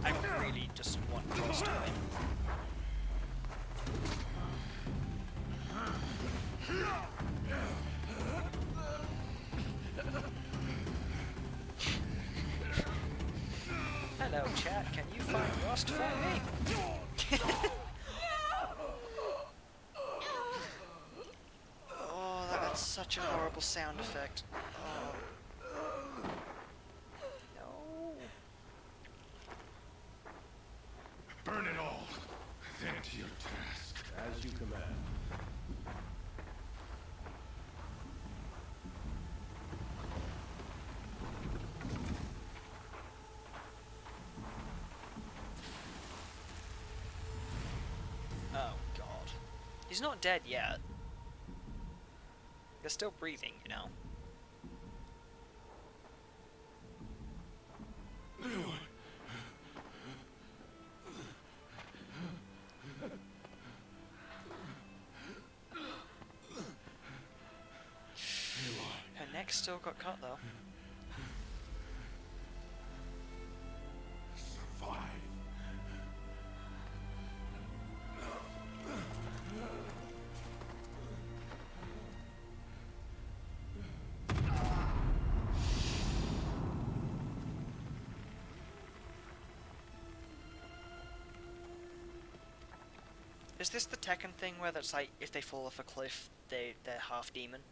I really just want Cross to win. Hello, chat. Can you find Rust for me? Oh, that's such a horrible sound effect. Oh. No. Burn it all. Then to your task. As you command. Oh, God. He's not dead yet. They're still breathing, you know. Her neck still got cut, though. Survive. Is this the Tekken thing where that's like, if they fall off a cliff, they're half demon?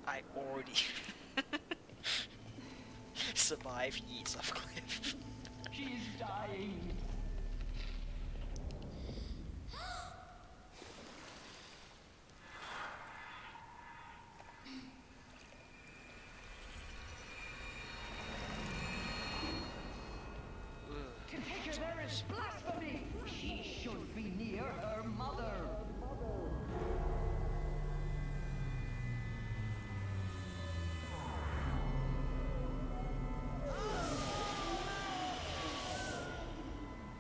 I already survive yeets off cliff. She's dying. To take her there is blasphemy. She should be near her mother.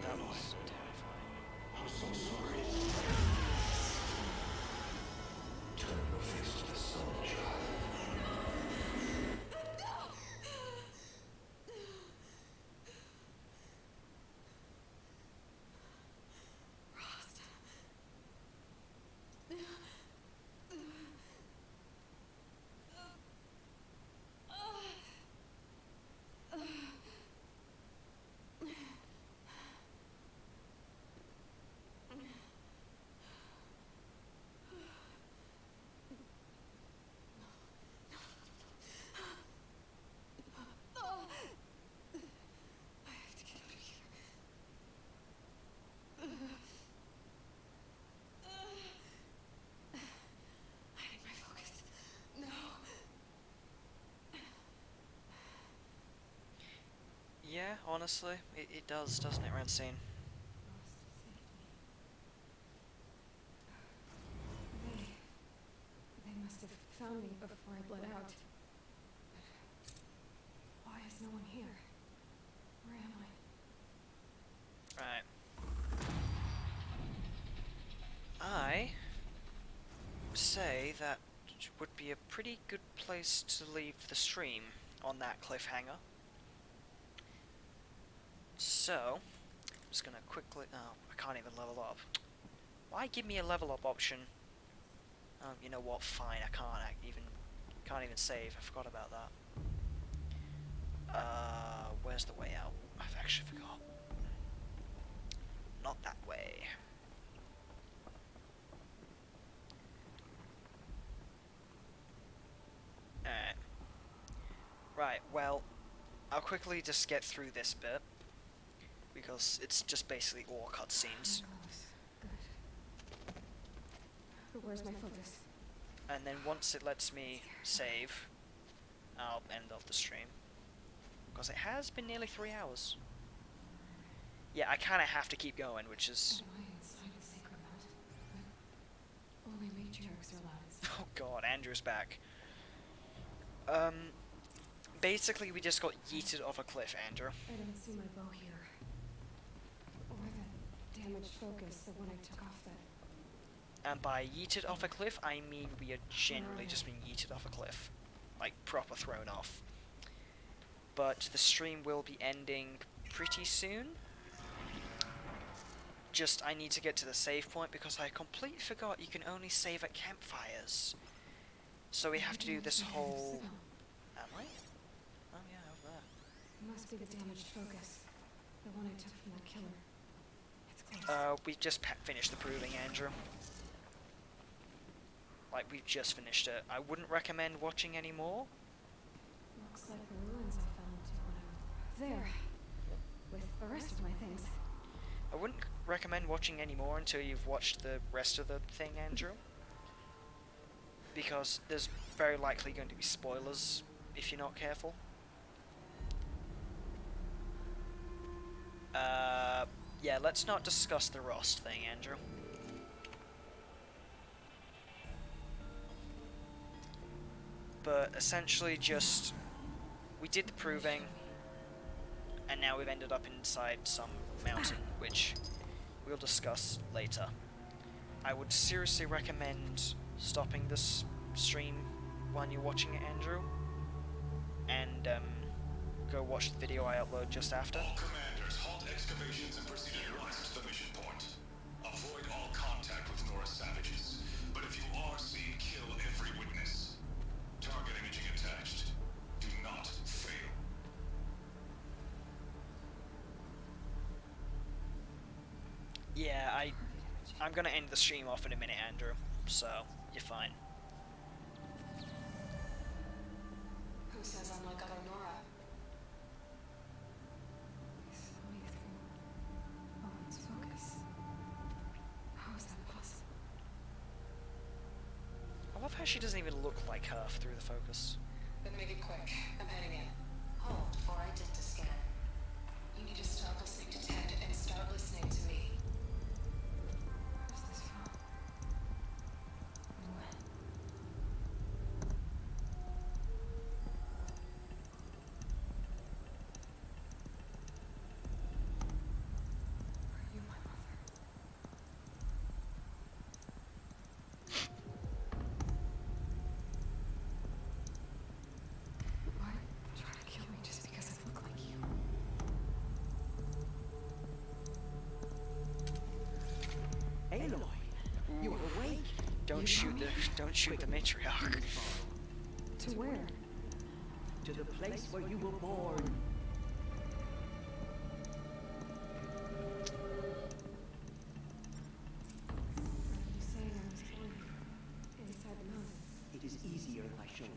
That was terrifying. I'm so sorry. Turn your face to the sun, child. Yeah, honestly, it does, doesn't it, Rancine? They must have found me before I bled out. Why is no one here. Where am I? Right. I say that would be a pretty good place to leave the stream on that cliffhanger. So, I'm just gonna quickly... Oh, I can't even level up. Why give me a level up option? You know what? Fine, I can't even save. I forgot about that. Where's the way out? I've actually forgot. Not that way. Alright. Right, well, I'll quickly just get through this bit, because it's just basically all cutscenes. But where's my focus? And then once it lets me save, I'll end off the stream. Because it has been nearly 3 hours. Yeah, I kind of have to keep going, which is... Am I inside a sacred mountain? But only matriarchs are allowed inside. Oh god, Andrew's back. Basically we just got yeeted off a cliff, Andrew. I don't see my bow here. Or the damaged focus, the one I took off that... And by yeeted off a cliff, I mean we are generally just being yeeted off a cliff. Like, proper thrown off. But the stream will be ending pretty soon. Just, I need to get to the save point because I completely forgot you can only save at campfires. So we have to do this whole... Am I? Oh yeah, over there. It must be the damaged focus. The one I took from that killer. It's close. We just finished the proving, Andrew. Like, we've just finished it. I wouldn't recommend watching any more. Looks like the ruins I fell into when I... There. With the rest of my things. I wouldn't recommend watching any more until you've watched the rest of the thing, Andrew. Because there's very likely going to be spoilers if you're not careful. Yeah, let's not discuss the Rost thing, Andrew. But essentially just... we did the proving, and now we've ended up inside some mountain, which we'll discuss later. I would seriously recommend stopping this stream while you're watching it, Andrew, and go watch the video I upload just after. All commanders, halt excavations and proceed at once to the mission point. Avoid all contact with Nora savages, but if you are seen, kill every witness. Target imaging attached. Do not fail. Yeah, I'm gonna end the stream off in a minute, Andrew, so you're fine. Who says I'm like other Nora? They saw me through Owen's focus. How is that possible? I love how she doesn't even look like her through the focus. Then make it quick. I'm heading in. Hold for identity scan. You need to stop listening to Ted and start listening to me. Where's this from? And when? Are you my mother? Why try to kill me just because I look like you? Aloy, you are awake. Don't shoot the matriarch. To where? To the place where you were born. Are you saying I was born inside the mountain? It is easier if I show you.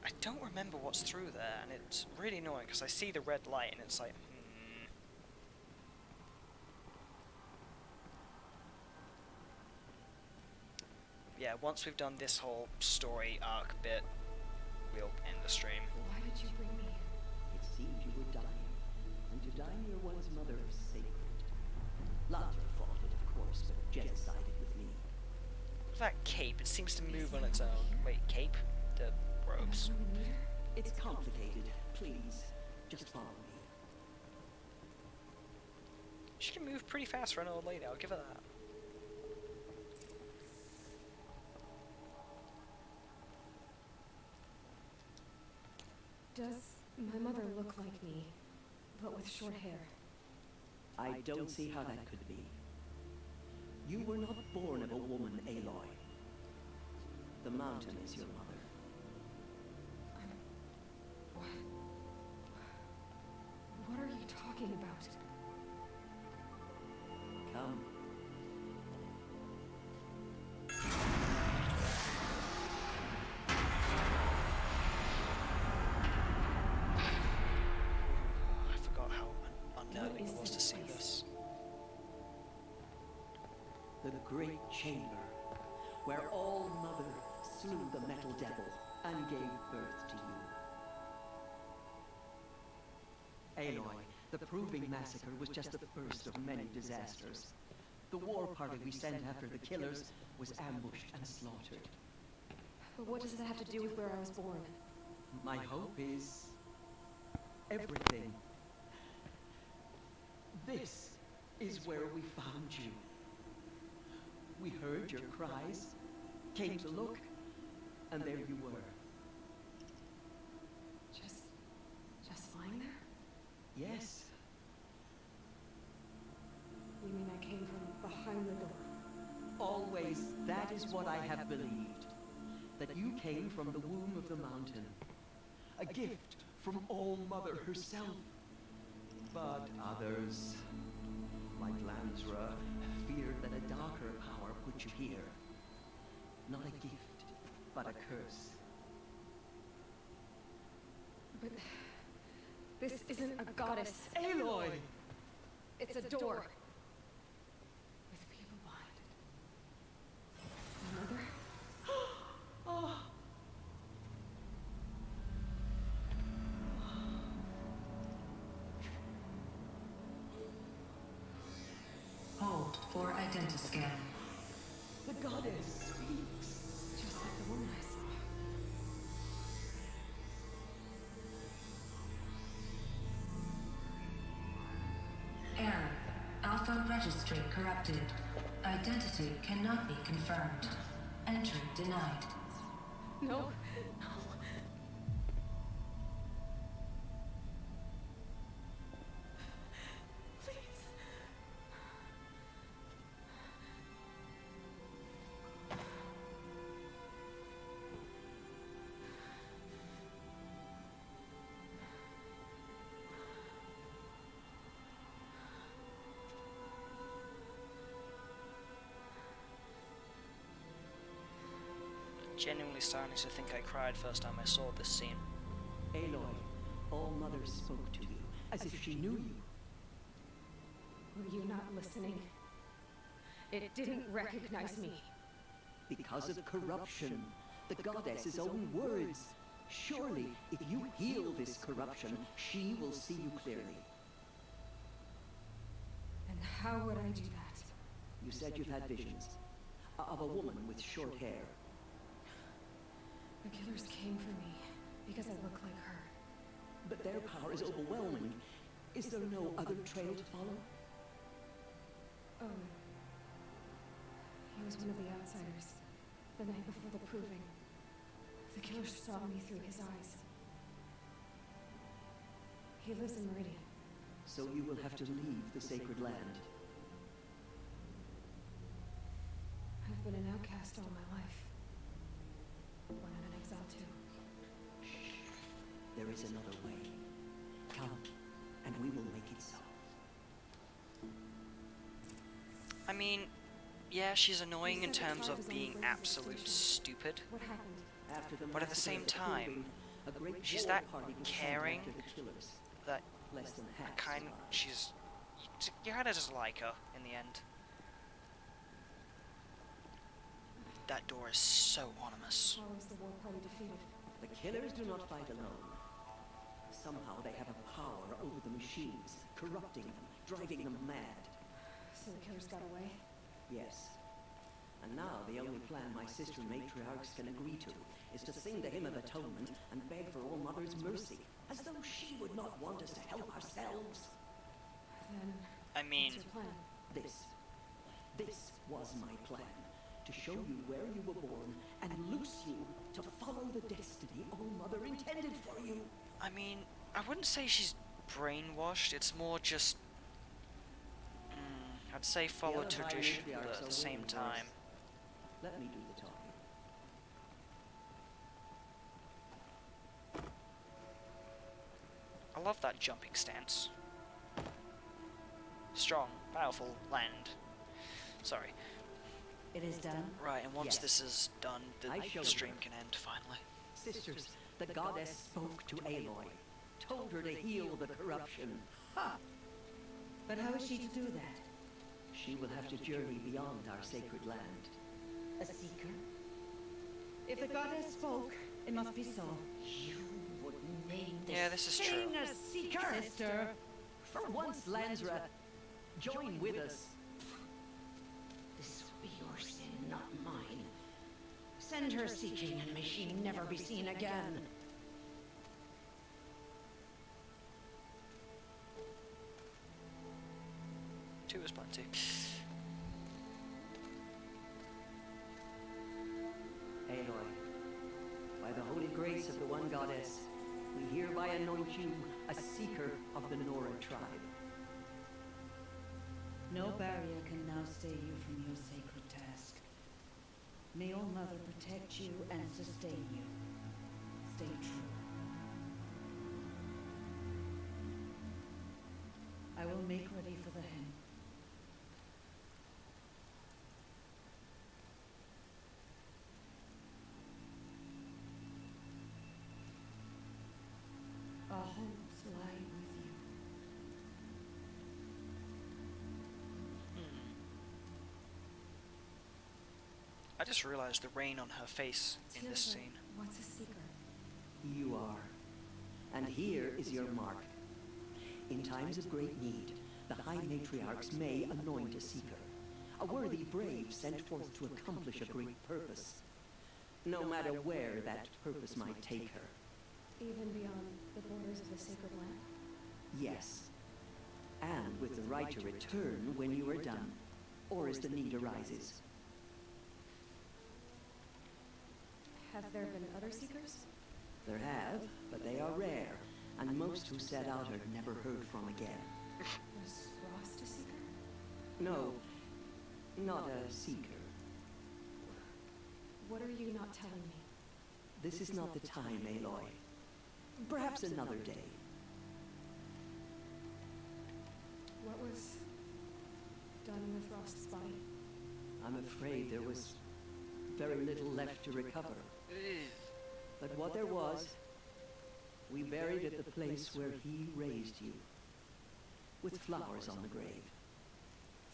I don't remember what's through there, and it's really annoying because I see the red light and it's like, Yeah, once we've done this whole story arc bit, we'll end the stream. Why did you bring me here? It seemed you were dying, and to die near one's mother is sacred. Later fought it, of course, but genocided with me. that cape? It seems to move on its own. Wait, cape? The robes. It's complicated. Please, just follow me. She can move pretty fast for an old lady, I'll give her that. Does my mother look like me, but with short hair? I don't see how that could be. You were not born of a woman, Aloy. The mountain is your mother. What are you talking about? Come. I forgot how unnerving it was to see this. The great chamber, where All Mother slew the Metal Devil and gave birth to you. Aloy, the Proving Massacre was just the first of many disasters. The war party we sent after the killers was ambushed and slaughtered. But what does that have to do with where I was born? My hope is everything. This is where we found you. We heard your cries, came to look, and there you were. Just lying there? Yes. You mean I came from behind the door? Always, that is what I have believed. That you came from the womb of the mountain. A gift from All Mother herself. But others, like Lansra, feared that a darker power put you here. Not a gift, but a curse. But this isn't a goddess. Aloy! It's a door. With people behind it. Mother? Oh. Hold for identiscan. The goddess speaks. Just like the woman I saw. Error. Alpha registry corrupted. Identity cannot be confirmed. Entry denied. No. Genuinely starting to think I cried first time I saw this scene. Aloy, All Mother spoke to you, as if she knew you. Were you not listening? It didn't recognize me. Because of corruption, the goddess's own words. Surely, if you heal this corruption, she will see you clearly. And how would I do that? You said you've had visions of a woman with short hair. The killers came for me because I look like her. But their power is overwhelming. Is there no other trail to follow? He was one of the outsiders. The night before the proving. The killer saw me through his eyes. He lives in Meridian. So you will have to leave the sacred land. I've been an outcast all my life. One in an exile too. Shh. There is another way. Come, and we will make it so. I mean, yeah, she's annoying in terms of being absolute stupid. What happened? But at the same time, she's that caring that you kinda just like her in the end. That door is so ominous. How was the war party defeated? The killers do not fight alone. Somehow they have a power over the machines, corrupting them, driving them mad. So the killers got away? Yes. And now the only plan my sister matriarchs can agree to is to sing the Hymn of Atonement and beg for All Mother's mercy, as though she would not want us to help ourselves. Then, I mean, what's your plan? This was my plan. To show you where you were born and loose you to follow the destiny All Mother intended for you. I mean, I wouldn't say she's brainwashed. It's more just, I'd say follow tradition, but at the same time. Let me do the talking. I love that jumping stance. Strong, powerful land. Sorry. It is done? Right, and once Yes. this is done, the I showed stream her. can end finally. Sisters, the goddess spoke to Aloy, told her to heal the corruption. Ha! But how is she to do that? She will have to journey beyond our sacred land. A seeker? If the goddess spoke, it must be so. You would name this Yeah, this is true. thing a seeker, sister. For once, Lansra, join with us. This will be your sin, not mine. Send her seeking, and may she never be seen again. Two is plenty. Aloy, by the holy grace of the one goddess, we hereby anoint you a seeker of the Nora tribe. No barrier can now stay you from your sacred task. May All Mother protect you and sustain you. Stay true. I will make ready for the hymn. Our hopes lie with you. I just realized the rain on her face in this Tears, scene. What's a seeker? You are. And here is your mark. In times of great need, the High Matriarchs may anoint a seeker, a worthy brave sent forth to accomplish a great purpose, no matter where that purpose might take her. Even beyond the borders of the sacred land? Yes. And with the right to return when you are done, or as the need arises. Have there been other seekers? There have, but they are rare, and most who set out are never heard from again. Was Rost a seeker? No, not a seeker. What are you not telling me? This is not the time, Aloy. Perhaps another day. What was done with Rost's body? I'm afraid there was very little left to recover. But what there was, we buried at the place where he raised you, with flowers on the grave.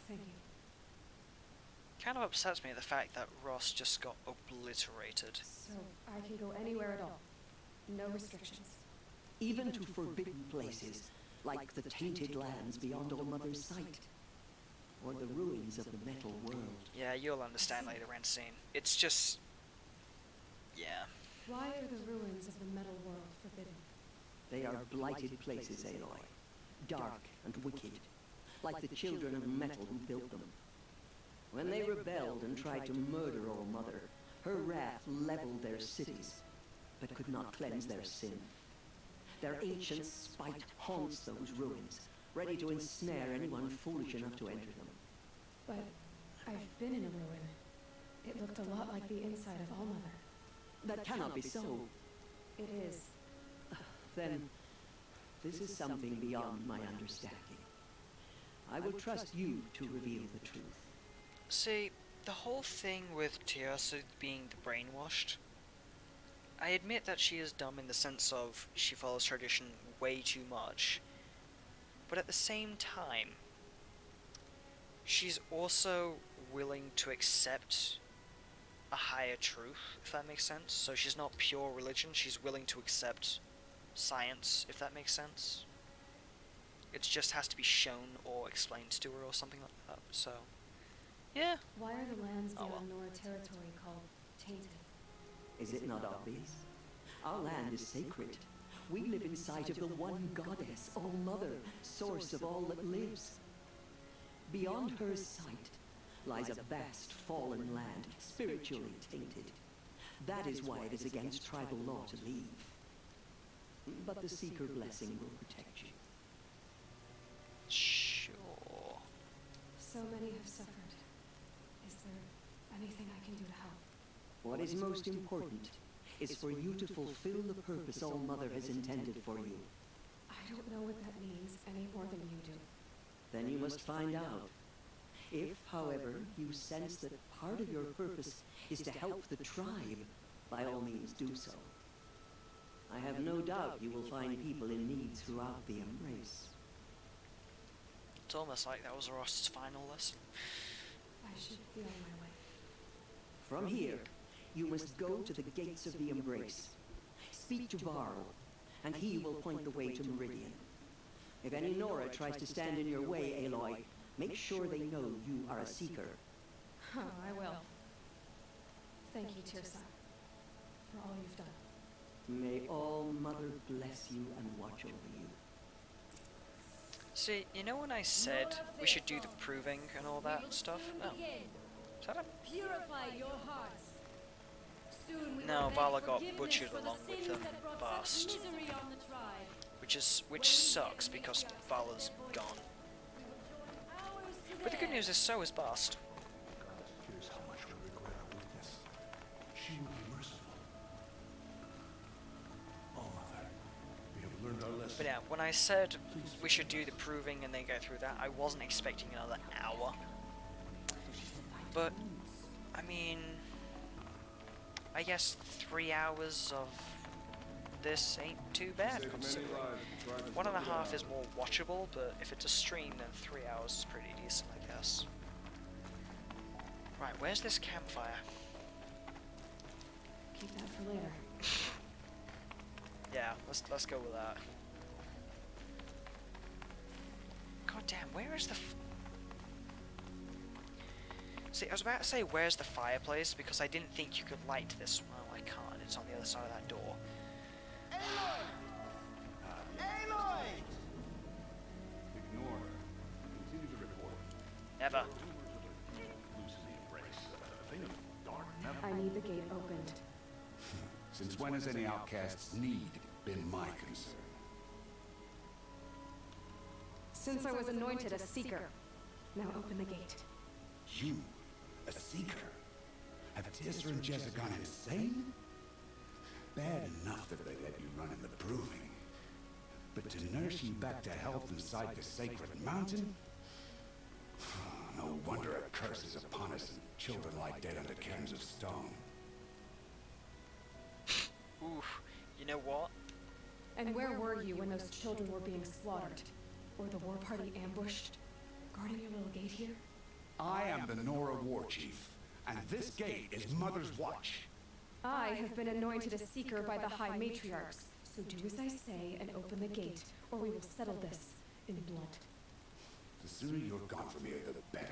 Thank you. Kind of upsets me the fact that Ross just got obliterated. So I can go anywhere at all. No restrictions. Even to forbidden places, like the tainted lands beyond All Mother's sight, or the ruins of the metal world. Yeah, you'll understand later in scene. It's just... yeah. Why are the ruins of the metal world forbidden? They are blighted places, Aloy. Dark and wicked, like the children of metal who built them. When they rebelled and tried to murder All Mother, her wrath leveled their cities, but could not cleanse their sin. Their ancient spite haunts those ruins, ready to ensnare anyone foolish enough to enter them. But I've been in a ruin. It looked a lot like the inside of All Mother. That cannot be so. It is. Then, this is something beyond my understanding. I will trust you to reveal the truth. See, the whole thing with Tiasa being the brainwashed, I admit that she is dumb in the sense of she follows tradition way too much, but at the same time, she's also willing to accept a higher truth, if that makes sense. So she's not pure religion, she's willing to accept science, if that makes sense. It just has to be shown or explained to her or something like that, so... Yeah. Why are the lands Oh, beyond Nora territory called tainted? Is it not obvious? Our land is sacred. We live inside of the one goddess, All-Mother, source of all that lives. Beyond her sight lies a vast fallen land, spiritually tainted. That is why it is against tribal law to leave. But the Seeker blessing will protect you. Sure. So many have suffered. Is there anything I can do to help? What is most important is for you to fulfill the purpose All-Mother has intended for you. I don't know what that means any more than you do. Then you must find out. If, however, you sense that part of your purpose is to help the tribe, by all means do so. I have no doubt you will find people in need throughout the Embrace. It's almost like that was Ross's final lesson. I should be on my way. From here, you must go to the gates of the Embrace. Speak to Varl, and he will point the way to Meridian. If any Nora tries to stand in your way, Aloy, make sure they know you are a Seeker. Huh, I will. Thank you, Tirsa, for all you've done. May All-Mother bless you and watch over you. See, you know when I said we should do the proving and all that stuff? Oh. Shut up. Purify your hearts. Soon we No, will beg Vala got forgiveness butchered for the along with sins them, that brought Bast. such misery on the tribe. Which sucks because Vala's gone. But the good news is so is Bast. Here's how much we regret our weakness. She will be merciful. Oh, Mother, we have learned our lesson. But yeah, when I said we should do the proving and then go through that, I wasn't expecting another hour. But, I mean, I guess 3 hours of this ain't too bad, considering 1.5 is more watchable, but if it's a stream, then 3 hours is pretty decent, I guess. Right, where's this campfire? Keep that for later. Yeah, let's go with that. God damn, where is the See, I was about to say where's the fireplace because I didn't think you could light this. Well, I can't. It's on the other side of that door. Aloy! Aloy! Ignore her. Continue to report. Never. I need the gate opened. Since when has any outcast's need been my concern? Since I was anointed a Seeker. Now open the gate. You, a Seeker? Have Tirsa and Jezza gone insane? Bad enough that they let you run in the proving. But to nurse you back to health inside the sacred mountain? No wonder a curse is upon us and children lie dead under cairns of stone. Oof. You know what? And where were you when those children were being slaughtered? Or the war party ambushed? Guarding your little gate here? I am the Nora War Chief, and this gate is Mother's watch. I have been anointed a Seeker by the High Matriarchs. So do as I say and open the gate, or we will settle this in blood. The sooner you're gone from here, the better.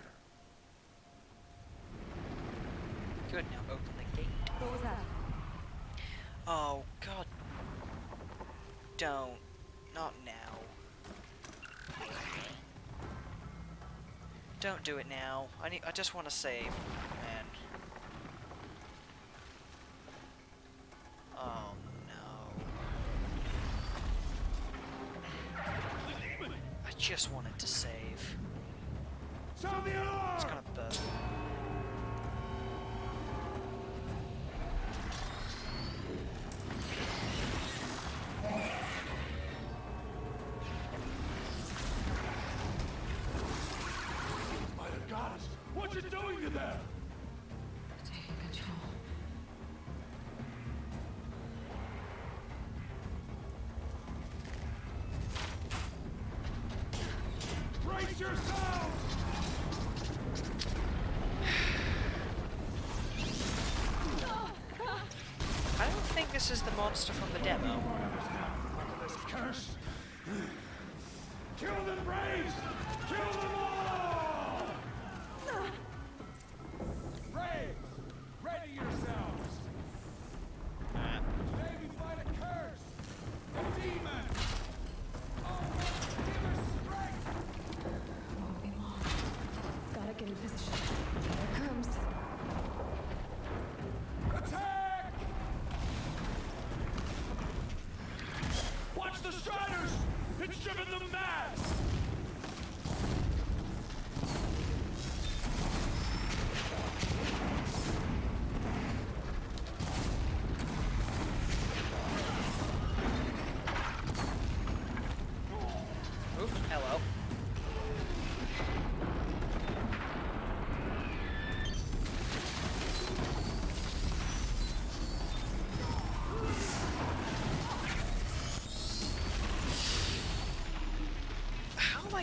Good, now open the gate. What was that? Oh, God. Don't. Not now. Don't do it now. I just want to save, man. Oh no. I just wanted to save. Sound the alarm! It's gonna burst. What you doing to them? Taking control. Brace yourselves! I don't think this is the monster from the demo. Under this curse. Kill them, Braves! Kill them all!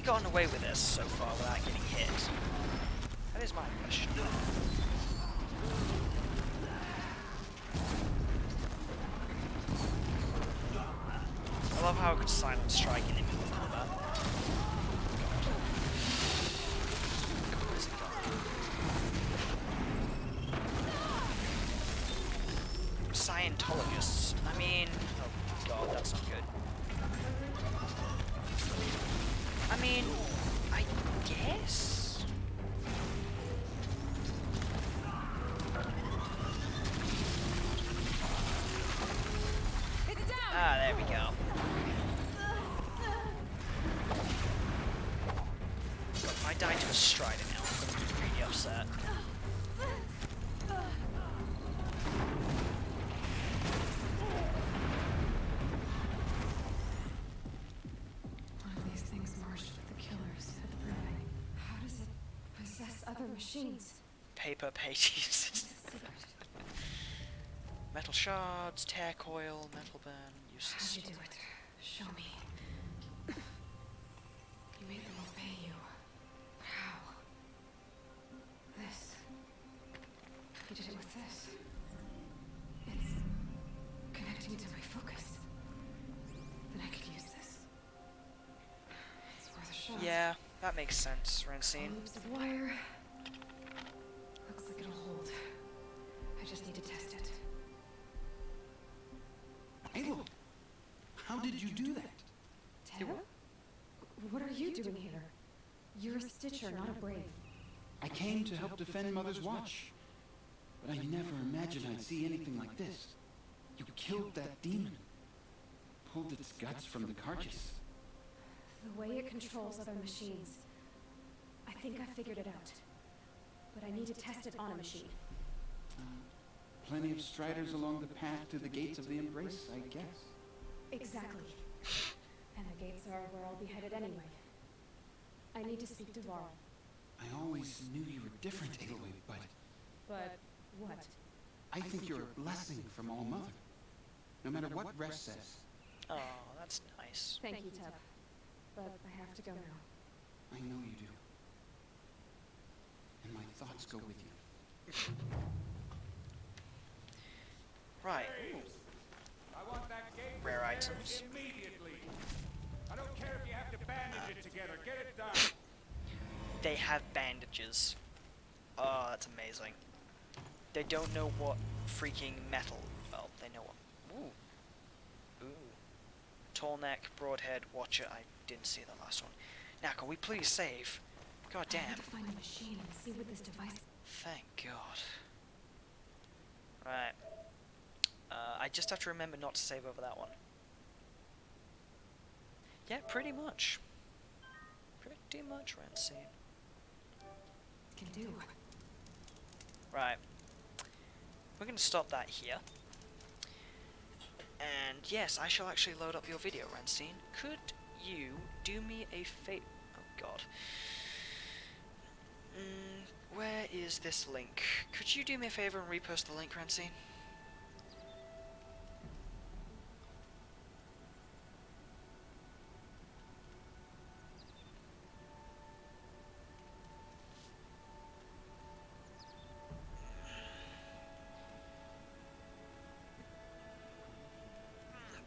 I gotten away with this so far without getting hit? That is my question. I love how I could silent strike in middle of combat. God, where's it gone? Scientologists. I mean, oh god, that's not good. I mean, I guess? Ah, there we go. God, if I die to a strider now, I'm going to be really upset. One of these things merged with the killers at the proving. How does it possess other machines? Paper pages. Metal shards, tear coil, metal burn, useless. How'd you do it? Show me. You made them obey you. But how? This. You did it with this. It's connecting to my focus. Then I could use this. It's worth a shot. Yeah, that makes sense, Francine. Loops of wire. Looks like it'll hold. I just need to test it. Aloy, how did you do that? Tara? What are you doing here? You're a Stitcher, not a Brave. I came to help defend Mother's Watch. But I never imagined I'd see anything like this. You killed that demon. Pulled its guts from the carcass. The way it controls other machines. I think I figured it out. But I need to test it on a machine. Plenty of striders along the path to the gates of the Embrace, I guess. Exactly. And the gates are where I'll be headed anyway. I need to speak to Varl. I always knew you were different, Aloy, but... But what? I think you're a blessing from All Mother. No matter what Resh says. Oh, that's nice. Thank you, Teb. But I have to go now. I know you do. And my thoughts go with you. Right. I want that gate Rare repaired items. immediately. I don't care if you have to bandage it together. Get it done. They have bandages. Oh, that's amazing. They don't know what freaking metal. Well, they know what. Ooh. Ooh. Tall neck, broad head, watcher. I didn't see the last one. Now, can we please save? God I need damn. to find a machine and see what this device... Thank God. Right. I just have to remember not to save over that one. Yeah, pretty much. Pretty much, Rancine. Can do. Right. We're going to stop that here. And yes, I shall actually load up your video, Rancine. Could you do me a favor? Oh God. Where is this link? Could you do me a favor and repost the link, Rancine?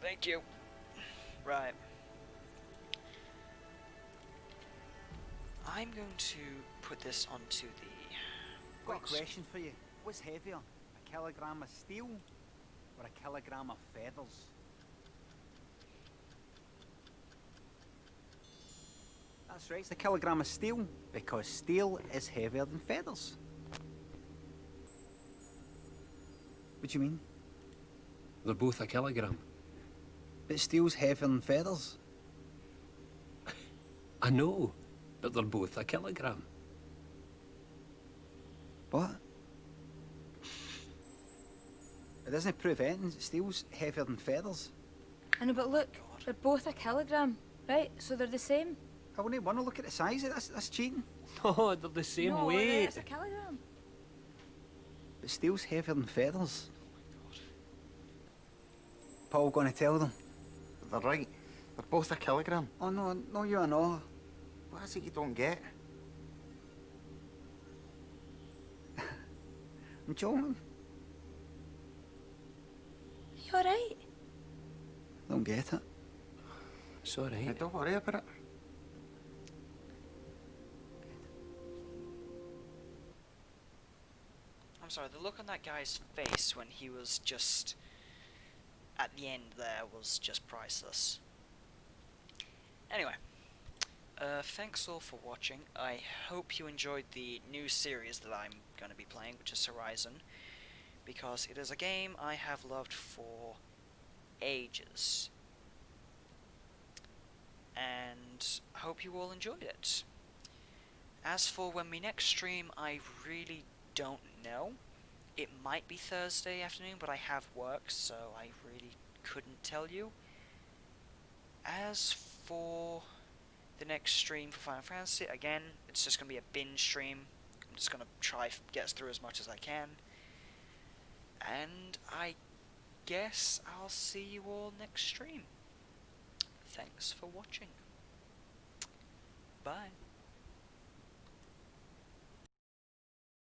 Thank you. Right. I'm going to put this onto the... Got a question for you. What's heavier, a kilogram of steel or a kilogram of feathers? That's right, it's a kilogram of steel, because steel is heavier than feathers. What do you mean? They're both a kilogram. But steel's heavier than feathers. I know, but they're both a kilogram. What? It doesn't prove anything. Steel's heavier than feathers. I know, but look, they're both a kilogram, right? So they're the same. I wouldn't want to look at the size of it. That's cheating. No, they're the same no, weight. it's a kilogram. But steel's heavier than feathers. Paul going to tell them? They're right. They're both a kilogram. Oh no, no, you are not. What is it you don't get? I'm joking. You alright? Don't get it. It's alright. Don't worry about it. I'm sorry, the look on that guy's face when he was just at the end there was just priceless. Anyway, thanks all for watching. I hope you enjoyed the new series that I'm going to be playing, which is Horizon, because it is a game I have loved for ages. And I hope you all enjoyed it. As for when we next stream, I really don't know. It might be Thursday afternoon, but I have work, so I really couldn't tell you. As for the next stream for Final Fantasy, again, it's just going to be a binge stream. I'm just going to try get through as much as I can. And I guess I'll see you all next stream. Thanks for watching. Bye.